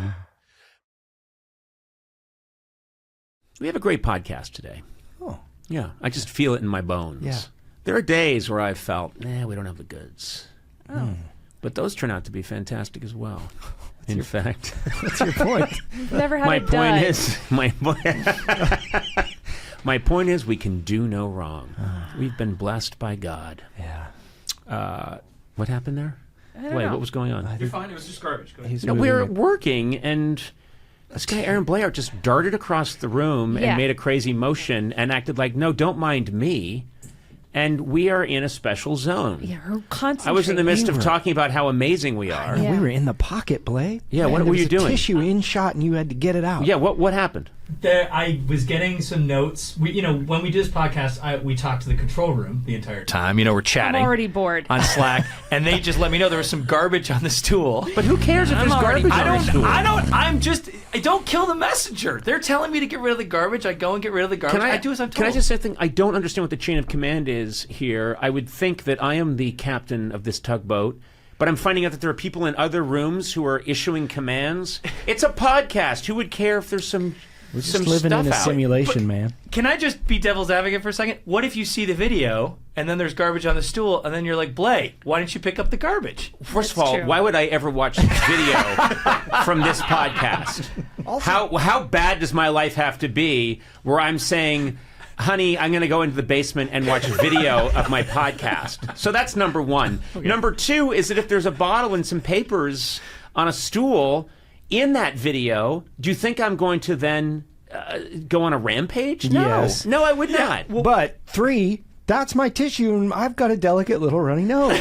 We have a great podcast today. Oh. Yeah, I just feel it in my bones. Yeah. There are days where I've felt, we don't have the goods. Oh. But those turn out to be fantastic as well. In fact, what's your point? Never had my a point dud. is my point is we can do no wrong. We've been blessed by God. Yeah. What happened there? don't Wait, know. what was going on? You're fine. It was just garbage. Go ahead. No, we were working, and this guy Aaron Blair just darted across the room Yeah. and made a crazy motion and acted like, no, don't mind me. And we are in a special zone. Yeah, her concentrate. I was in the midst We of were- talking about how amazing we are. Yeah. We were in the pocket, Blake. Yeah, what And were there you was a doing? Tissue in shot, and you had to get it out. Yeah, what happened? I was getting some notes. When we do this podcast, we talk to the control room the entire time. We're I'm chatting already bored. on Slack, and they just let me know there was some garbage on the stool. But who cares if there's garbage on the stool? I don't kill the messenger. They're telling me to get rid of the garbage. I go and get rid of the garbage. I do as I'm told. Can I just say something? I don't understand what the chain of command is here. I would think that I am the captain of this tugboat, but I'm finding out that there are people in other rooms who are issuing commands. It's a podcast. Who would care if there's some We're just some living stuff in a out? simulation, man. Can I just be devil's advocate for a second? What if you see the video and then there's garbage on the stool and then you're like, Blay, why didn't you pick up the garbage? First of all, true. why would I ever watch video from this podcast? How bad does my life have to be where I'm saying, honey, I'm going to go into the basement and watch video of my podcast? So that's number one. Okay. Number two is that if there's a bottle and some papers on a stool in that video, do you think I'm going to then go on a rampage? No. Yes. No, I would not. But 3, that's my tissue, and I've got a delicate little runny nose.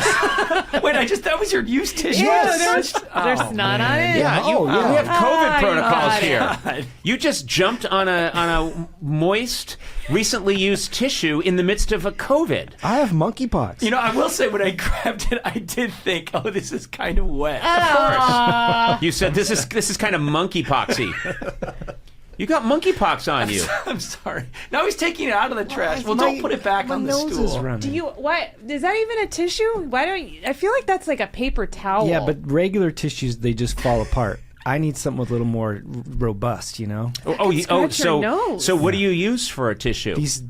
Wait, that was your used tissue? Yes. There's snot on it. Yeah, Oh, yeah. we have COVID Oh, protocols God. here. You just jumped on a moist, recently used tissue in the midst of a COVID. I have monkeypox. I will say when I grabbed it, I did think, oh, this is kind of wet. You said this is kind of monkeypoxy. You got monkeypox on you. I'm sorry. Now he's taking it out of the trash. Well, don't put it back on the My nose stool. is running. Do you what? Is that even a tissue? Why don't you? I feel like that's like a paper towel. Yeah, but regular tissues, they just fall apart. I need something with a little more robust, scratch your nose. So what do you use for a tissue? These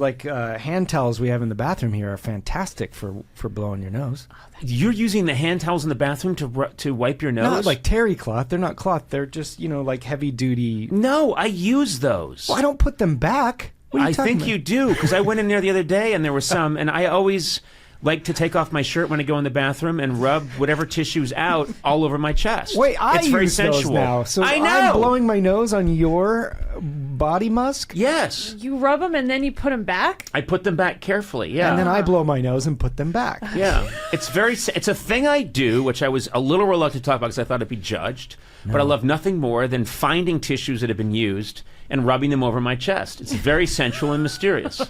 like hand towels we have in the bathroom here are fantastic for blowing your nose. You're using the hand towels in the bathroom to wipe your nose? Not like terry cloth. They're not cloth. They're just, like heavy duty. No, I use those. Well, I don't put them back. What are you I talking think about? you do, because I went in there the other day and there was some, and I always like to take off my shirt when I go in the bathroom and rub whatever tissue's out all over my chest. Wait, it's very use sensual. those now. So I know. I'm blowing my nose on your body musk? Yes. You rub them and then you put them back. I put them back carefully. Yeah. And then I blow my nose and put them back. Yeah. It's a thing I do, which I was a little reluctant to talk about because I thought I'd be judged. But I love nothing more than finding tissues that have been used and rubbing them over my chest. It's very sensual and mysterious.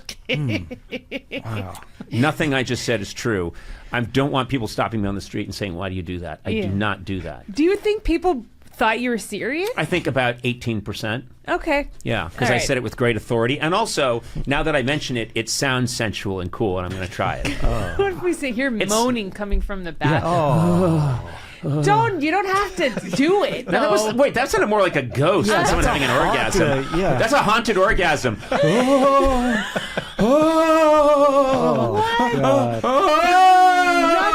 Wow. Nothing I just said is true. I don't want people stopping me on the street and saying, why do you do that? I do not do that. Do you think people thought you were serious? I think about 18%. Okay. Yeah, because I said it with great authority. And also, now that I mention it, it sounds sensual and cool, and I'm going to try it. What if we say hear moaning coming from the back? You don't have to do it. That sounded more like a ghost than someone having an orgasm. That's a haunted orgasm.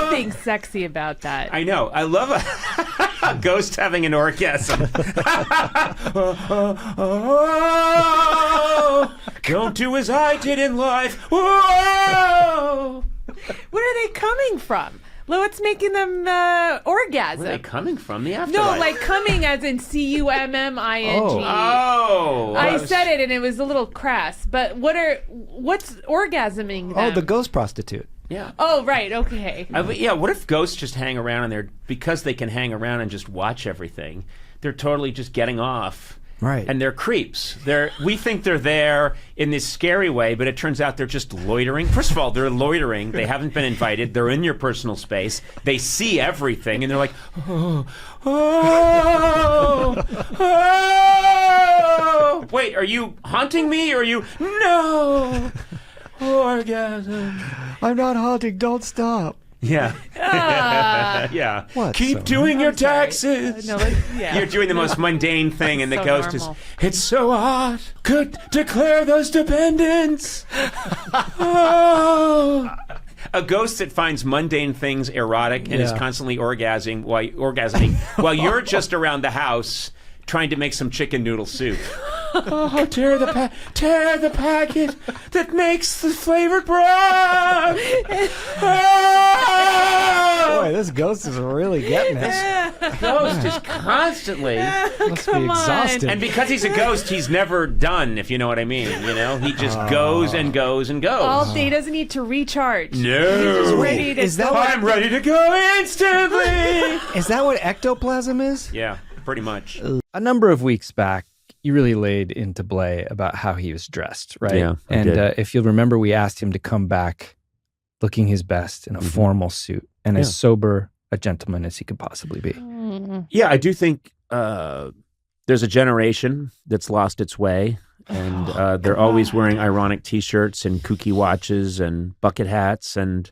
Nothing sexy about that. I know. I love a ghost having an orgasm. Don't do as I did in life. Whoa! Where are they coming from? What's making them orgasm? Where are they coming from? The afterlife. No, like coming as in cumming. Oh. I said it and it was a little crass. But what's orgasming them? Oh, the ghost prostitute. Yeah. Oh, right. Okay. What if ghosts just hang around and they're, because they can hang around and just watch everything, they're totally just getting off. Right. And they're creeps. We think they're there in this scary way, but it turns out they're just loitering. First of all, they're loitering. They haven't been invited. They're in your personal space. They see everything, and they're like, oh. Wait, are you haunting me, or are you... No. Orgasm. I'm not haunting. Don't stop. Yeah. Yeah. What, Keep doing your taxes. Yeah. You're doing the most mundane thing, and the so ghost normal. is, it's so hot. Could declare those dependents. Oh. A ghost that finds mundane things erotic and is constantly orgasming while you're just around the house trying to make some chicken noodle soup. Oh, tear the packet that makes the flavored broth. Oh! Boy, this ghost is really getting us. Ghost is constantly. Must be exhausted. And because he's a ghost, he's never done, if you know what I mean. You know, he just goes and goes and goes. All day doesn't need to recharge. No. He's just ready to I'm ready to go instantly. Is that what ectoplasm is? Yeah, pretty much. A number of weeks back, you really laid into Blay about how he was dressed, right? Yeah, I and did. If you'll remember, we asked him to come back looking his best in a formal suit and as sober a gentleman as he could possibly be. Yeah, I do think there's a generation that's lost its way, and they're always wearing ironic T-shirts and kooky watches and bucket hats, and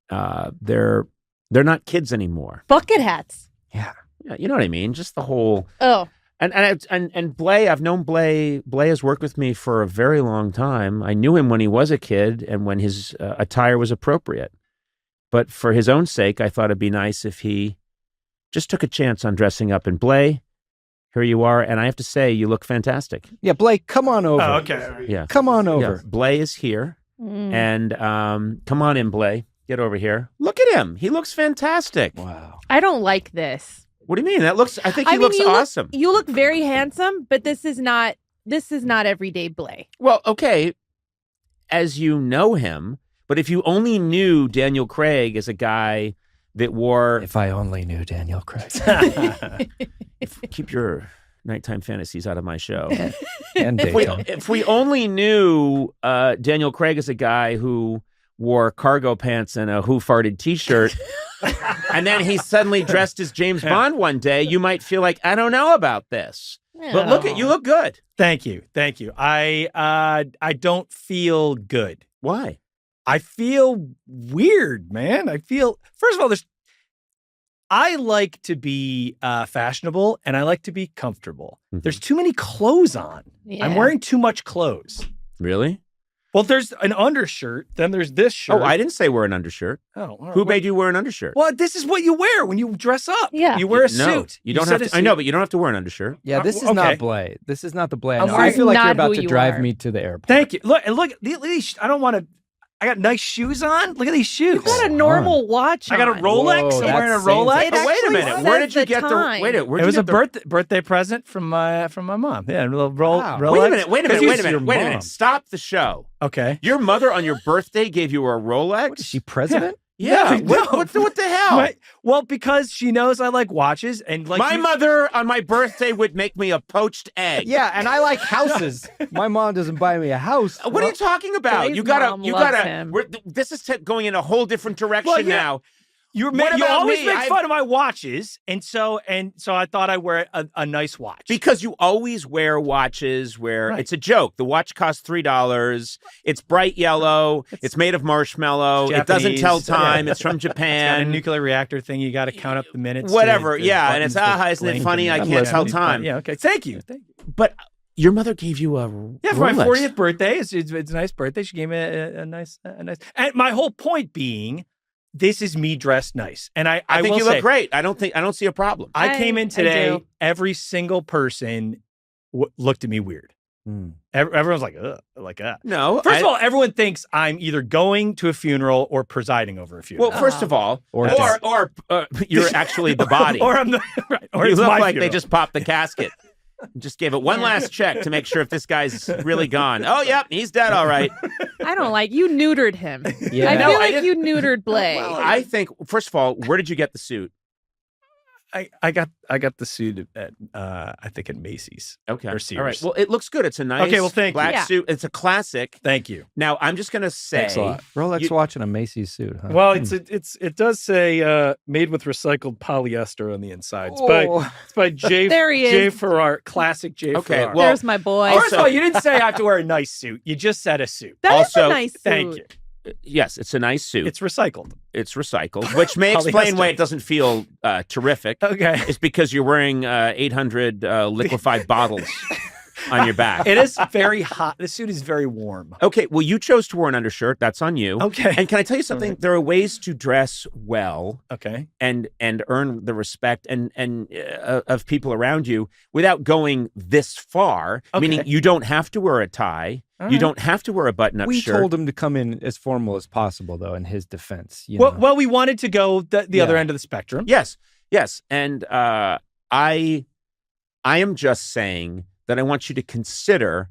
they're not kids anymore. Bucket hats. Yeah, you know what I mean. Just the whole. Oh. And Blay, I've known Blay. Blay has worked with me for a very long time. I knew him when he was a kid and when his attire was appropriate. But for his own sake, I thought it'd be nice if he just took a chance on dressing up. And Blay, here you are, and I have to say, you look fantastic. Yeah, Blay, come on over. Oh, okay. Yeah, come on over. Yeah. Blay is here, and come on in, Blay. Get over here. Look at him. He looks fantastic. Wow. I don't like this. What do you mean? I think he looks awesome. You look very handsome, but this is not everyday Blay. Well, okay, as you know him, but if you only knew Daniel Craig as a guy that wore... If I only knew Daniel Craig. Keep your nighttime fantasies out of my show. And daytime. If we only knew Daniel Craig as a guy who wore cargo pants and a Who Farted T-shirt, and then he suddenly dressed as James Bond one day, you might feel like, I don't know about this. But you look good. Thank you. I don't feel good. Why? I feel weird, man. First of all, I like to be fashionable and I like to be comfortable. Mm-hmm. There's too many clothes on. Yeah. I'm wearing too much clothes. Really? Well, there's an undershirt, then there's this shirt. Oh, I didn't say wear an undershirt. Oh, Who made you wear an undershirt? Well, this is what you wear when you dress up. Yeah. You wear a No, suit. you don't have to. I know, but you don't have to wear an undershirt. Yeah, this is not Blay. This is not the Blay. I feel like not you're about who to you drive are. me to the airport. Thank you. Look, these. I don't want to. I got nice shoes on. Look at these shoes. You got a normal watch on. I got a Rolex. Whoa, I'm wearing a that's Rolex. It But wait a actually minute. Where did you says get the the? time. Wait a minute. It was a birthday present from my mom. Yeah, a little Wow. Rolex. Wait a minute. 'Cause Wait a your minute. mom. Stop the show. Okay. Your mother on your birthday gave you a Rolex? What is she, president? Yeah. No. What the hell? Well, because she knows I like watches, and like my mother on my birthday would make me a poached egg. Yeah, and I like houses. My mom doesn't buy me a house. What are you talking about? Blaze You gotta. mom loves him. This is going in a whole different direction now. You What about always me? make fun of my watches, and so I thought I wear a nice watch Because you always wear watches where it's a joke. The watch costs $3. It's bright yellow. It's made of marshmallow. It doesn't tell time. It's from Japan. It's got a nuclear reactor thing. You got to count up the minutes. Whatever. And it's isn't it funny? I can't tell time. Yeah. Okay. Thank you. But your mother gave you a for my 40th birthday. It's a nice birthday. She gave me a nice. And my whole point being, this is me dressed nice, and I think will you look great. I don't see a problem. I came in today. Every single person looked at me weird. Everyone's like, ugh, No. First of all, everyone thinks I'm either going to a funeral or presiding over a funeral. Well, first of all, or you're actually the body, or I'm the right. Or you it's look my like funeral. they just popped the casket. Just gave it one last check to make sure if this guy's really gone. Oh, yep, he's dead. All right. I don't like you neutered him. Yeah. I feel like you neutered Blake. Well, I think first of all, where did you get the suit? I got the suit at I think at Macy's. Okay. Or Sears. All right. Well, it looks good. It's a nice thank black you. suit. It's a classic. Thank you. Now I'm just gonna say Thanks a lot. Rolex watch and a Macy's suit. Huh? Well, it does say made with recycled polyester on the inside. It's by J. There he is. J. Farrar, classic J. Farrar. well, There's my boy. First of all, you didn't say I have to wear a nice suit. You just said a suit. That is also, a nice suit. Thank you. Yes, it's a nice suit. It's recycled. It's recycled, which may explain why Polyester. it doesn't feel terrific. Okay. It's because you're wearing 800 liquefied bottles on your back. It is very hot. The suit is very warm. Okay, well, you chose to wear an undershirt. That's on you. Okay. And can I tell you something? There are ways to dress well Okay. and earn the respect and of people around you without going this far. Okay. Meaning you don't have to wear a tie. All You right. don't have to wear a button-up We shirt. told him to come in as formal as possible, though, in his defense. Well, we wanted to go the other end of the spectrum. Yes, and I am just saying that I want you to consider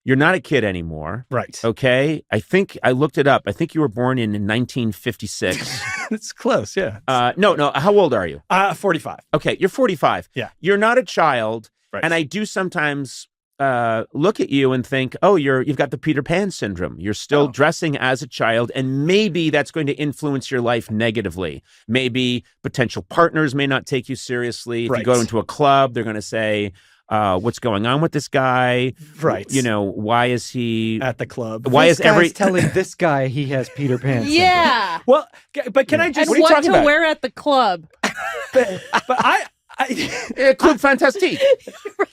you're not a kid anymore. Right. Okay? I think I looked it up. I think you were born in 1956. It's close, yeah. No. How old are you? 45. Okay, you're 45. Yeah. You're not a child. Right. And I do sometimes look at you and think, oh, you've got the Peter Pan syndrome. You're still dressing as a child, and maybe that's going to influence your life negatively. Maybe potential partners may not take you seriously. If you go into a club, they're going to say, what's going on with this guy? Right. You know, why is he at the club? Why this is every guy's telling this guy he has Peter Pan syndrome? Yeah. Well, but can I just And what to wear at the club. but Club Fantastique.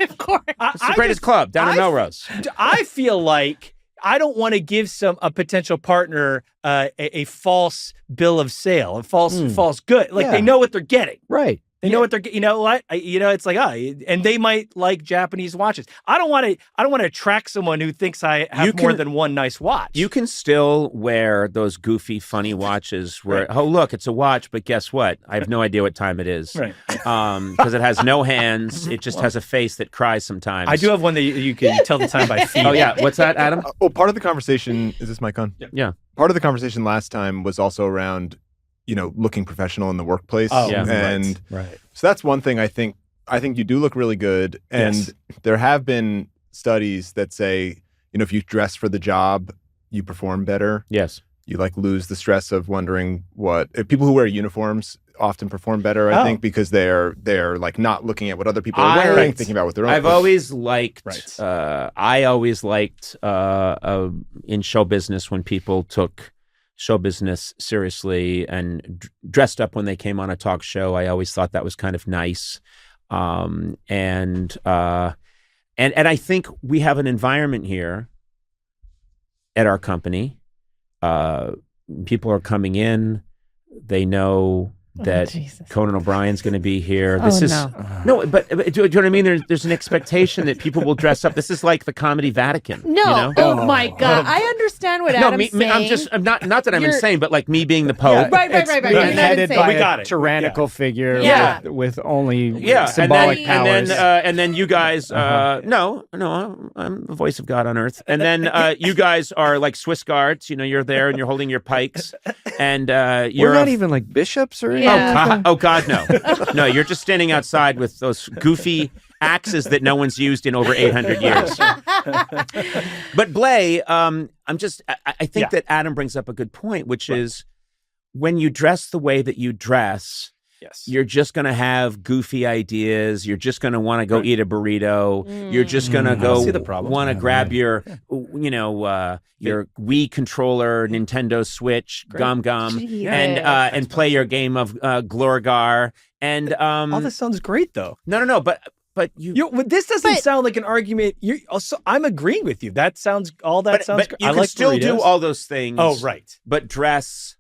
Of course. It's the greatest club down in Melrose. I feel like I don't want to give a potential partner a false bill of sale, a false good. Like they know what they're getting. Right. They know what they're. You know what? It's like and they might like Japanese watches. I don't want to attract someone who thinks I have more than one nice watch. You can still wear those goofy, funny watches where, oh, look, it's a watch, but guess what? I have no idea what time it is. Right. Because it has no hands. It just has a face that cries sometimes. I do have one that you can tell the time by feet. Oh, yeah. What's that, Adam? Part of the conversation, is this mic on? Yeah. Part of the conversation last time was also around, looking professional in the workplace. Oh, yeah. And right. So that's one thing I think you do look really good. And there have been studies that say, if you dress for the job, you perform better. Yes. You lose the stress of wondering people who wear uniforms often perform better, I think, because they're not looking at what other people are wearing, thinking about what they're own. I've always liked, I always liked in show business when people took show business seriously and dressed up when they came on a talk show. I always thought that was kind of nice. And I think we have an environment here at our company. People are coming in. They know that Conan O'Brien's going to be here. This is no. But do you know what I mean? There's an expectation that people will dress up. This is like the comedy Vatican. No, you know? oh my God, I understand what Adam's saying. I'm not that I'm insane, but like me being the Pope. Yeah, right. Being headed by a it. tyrannical figure with only symbolic powers. And then you guys, no, I'm the voice of God on earth. And then you guys are like Swiss guards. You know, you're there and you're holding your pikes, and we're not even like bishops or anything. Oh God, no. No, you're just standing outside with those goofy axes that no one's used in over 800 years. But Blay, I think that Adam brings up a good point, which is when you dress the way that you dress, you're just going to have goofy ideas. You're just going to want to go eat a burrito. You're just going to go want to grab your, your Wii controller, Nintendo Switch, Gum, and play your game of Glorgar. And all this sounds great, though. No, but this doesn't sound like an argument. I'm agreeing with you. That sounds But you can still do all those things. Oh, right. But dress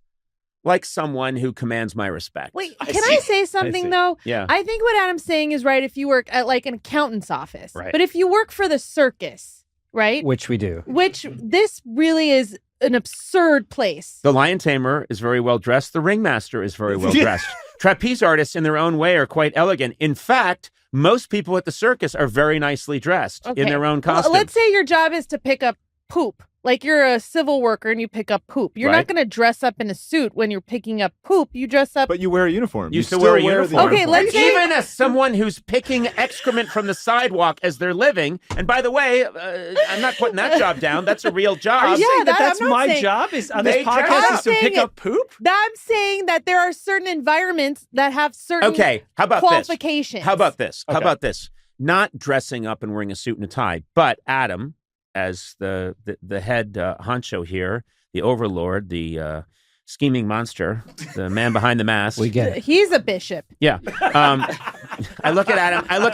like someone who commands my respect. Wait, can I say something though? Yeah. I think what Adam's saying is right if you work at like an accountant's office. Right. But if you work for the circus, right? Which we do. Which this really is an absurd place. The lion tamer is very well dressed. The ringmaster is very well dressed. Trapeze artists in their own way are quite elegant. In fact, most people at the circus are very nicely dressed in their own costume. Let's say your job is to pick up poop. Like you're a civil worker and you pick up poop. You're not going to dress up in a suit when you're picking up poop. You dress up. But you wear a uniform. You still wear a uniform. Okay, let's say even as someone who's picking excrement from the sidewalk as they're living. And by the way, I'm not putting that job down. That's a real job. Are you saying that's my job is on this podcast is to pick up poop? I'm saying that there are certain environments that have certain how about qualifications. How about this? How about this? Not dressing up and wearing a suit and a tie, but Adam, as the head honcho here, the overlord, the scheming monster, the man behind the mask. We get it. He's a bishop. Yeah. I look at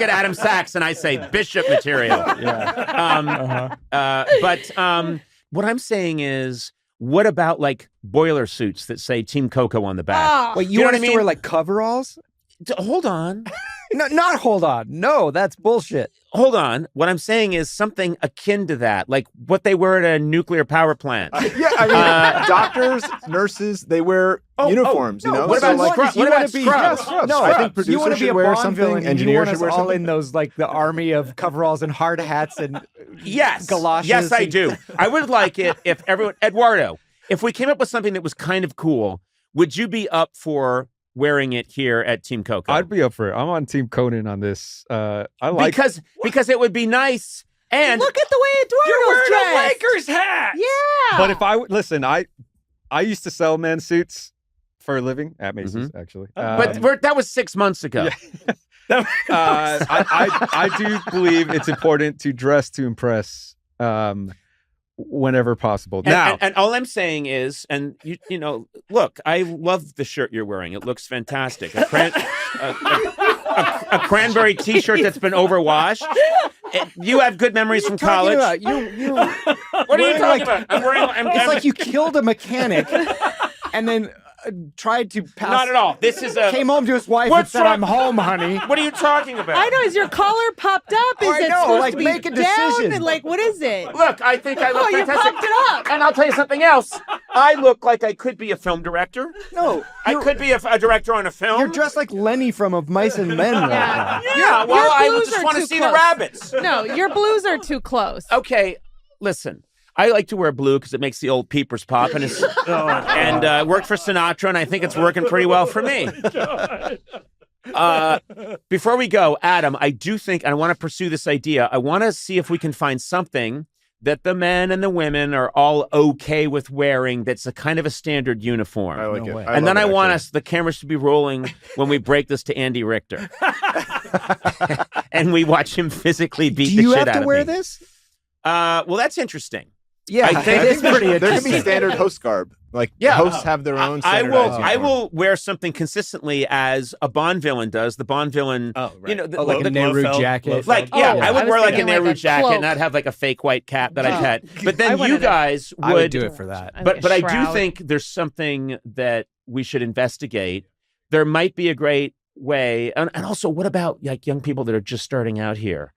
Adam Sachs and I say bishop material. But what I'm saying is, what about like boiler suits that say Team Coco on the back? Wait, you want us to wear like coveralls? Hold on. No, not hold on. No, that's bullshit. Hold on. What I'm saying is something akin to that, like what they wear at a nuclear power plant. Doctors, nurses, they wear uniforms. You know. What about scrubs? No, I think producers you want to be a wear Bond something. villain, Engineers should should wear all something. in those like the army of coveralls and hard hats and galoshes. Yes, I do. I would like it if everyone, Eduardo, if we came up with something that was kind of cool, would you be up for wearing it here at Team Coco? I'd be up for it. I'm on Team Conan on this. I like because it would be nice. And look at the way Eduardo's You're wearing dressed. a Lakers hat. Yeah. But if I used to sell men's suits for a living at Macy's, actually. But that was 6 months ago. Yeah. I do believe it's important to dress to impress. Whenever possible. And all I'm saying is, and you know, look, I love the shirt you're wearing. It looks fantastic. A cranberry T-shirt that's been overwashed. You have good memories from college. What are you talking about? It's like you killed a mechanic and then tried to pass. Not at all. This is came home to his wife and said, "I'm home, honey." What are you talking about? I know. Is your collar popped up? Is it supposed to be make a down? decision. And like, what is it? Look, I think I look you fantastic. popped it up. And I'll tell you something else. I look like I could be a film director. No, I could be a director on a film. You're dressed like Lenny from Of Mice and Men. Right now. Yeah. Well, I just want to see the rabbits. No, your blues are too close. Okay, listen. I like to wear blue because it makes the old peepers pop, and worked for Sinatra, and I think it's working pretty well for me. Before we go, Adam, I do think, and I want to pursue this idea, I want to see if we can find something that the men and the women are all okay with wearing that's a kind of a standard uniform. I like it. And then I want the cameras to be rolling when we break this to Andy Richter. And we watch him physically beat the shit out of me. Do you have to wear this? Well, that's interesting. Yeah, I think it's pretty interesting. There can be standard host garb. Like hosts have their own. I will wear something consistently as a Bond villain does. The Bond villain, you know, like a Nehru jacket. I would wear like a Nehru like a jacket, cloak. and I'd have like a fake white cap that I pet. But then you guys I would do it for that. But I do think there's something that we should investigate, there might be a great way. And also, what about like young people that are just starting out here?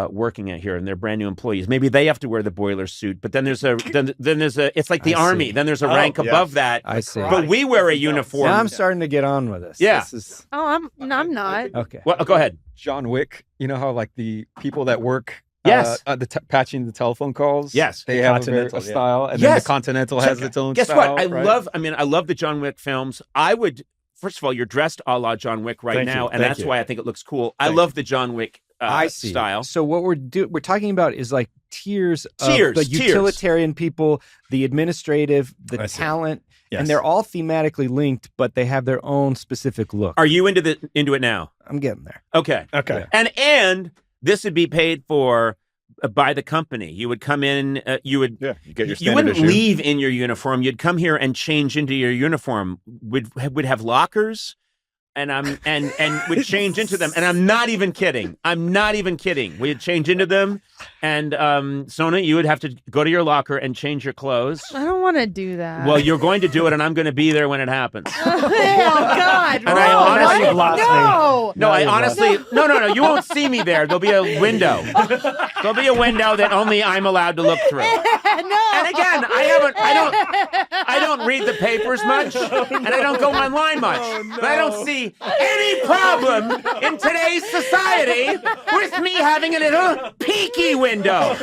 Working out here and they're brand new employees. Maybe they have to wear the boiler suit, but then there's a it's like the army. Then there's a rank above that. I see. But we wear a uniform. Now I'm starting to get on with this. Yeah. This is... Oh, I'm not. Okay. Well, go ahead. John Wick. You know how like the people that work Yes. Patching the telephone calls. Yes. They have a style, and then the Continental has its own Guess style. what? I love the John Wick films. First of all, you're dressed a la John Wick right now, and that's why I think it looks cool. I love the John Wick I see. style. So what we're talking about is like tiers of the utilitarian people, the administrative, the talent, and they're all thematically linked, but they have their own specific look. Are you into it now? I'm getting there. Okay. Okay. And this would be paid for by the company. You would come in, you get your you wouldn't issue. Leave in your uniform. You'd come here and change into your uniform. Would have lockers. And would change into them. And I'm not even kidding. We'd change into them. And Sona, you would have to go to your locker and change your clothes. I don't want to do that. Well, you're going to do it, and I'm going to be there when it happens. Oh, God. And I honestly, No. You won't see me there. There'll be a window. There'll be a window that only I'm allowed to look through. No. And again, I don't read the papers much, and I don't go online much. But I don't see any problem in today's society with me having a little peeky window.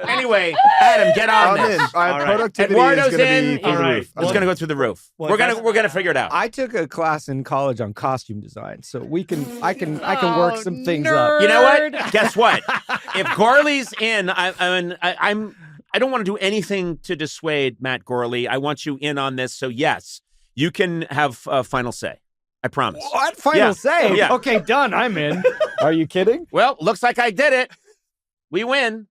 Anyway, Adam, get on this. Productivity Eduardo's is going to in. be through the roof. It's going to go through the roof. We're gonna figure it out. I took a class in college on costume design, so I can work some things up. You know what? Guess what? If Gourley's in, I don't want to do anything to dissuade Matt Gourley. I want you in on this. So yes, you can have final say. I promise. What? Final say? Yeah. Okay, done. I'm in. Are you kidding? Well, looks like I did it. We win.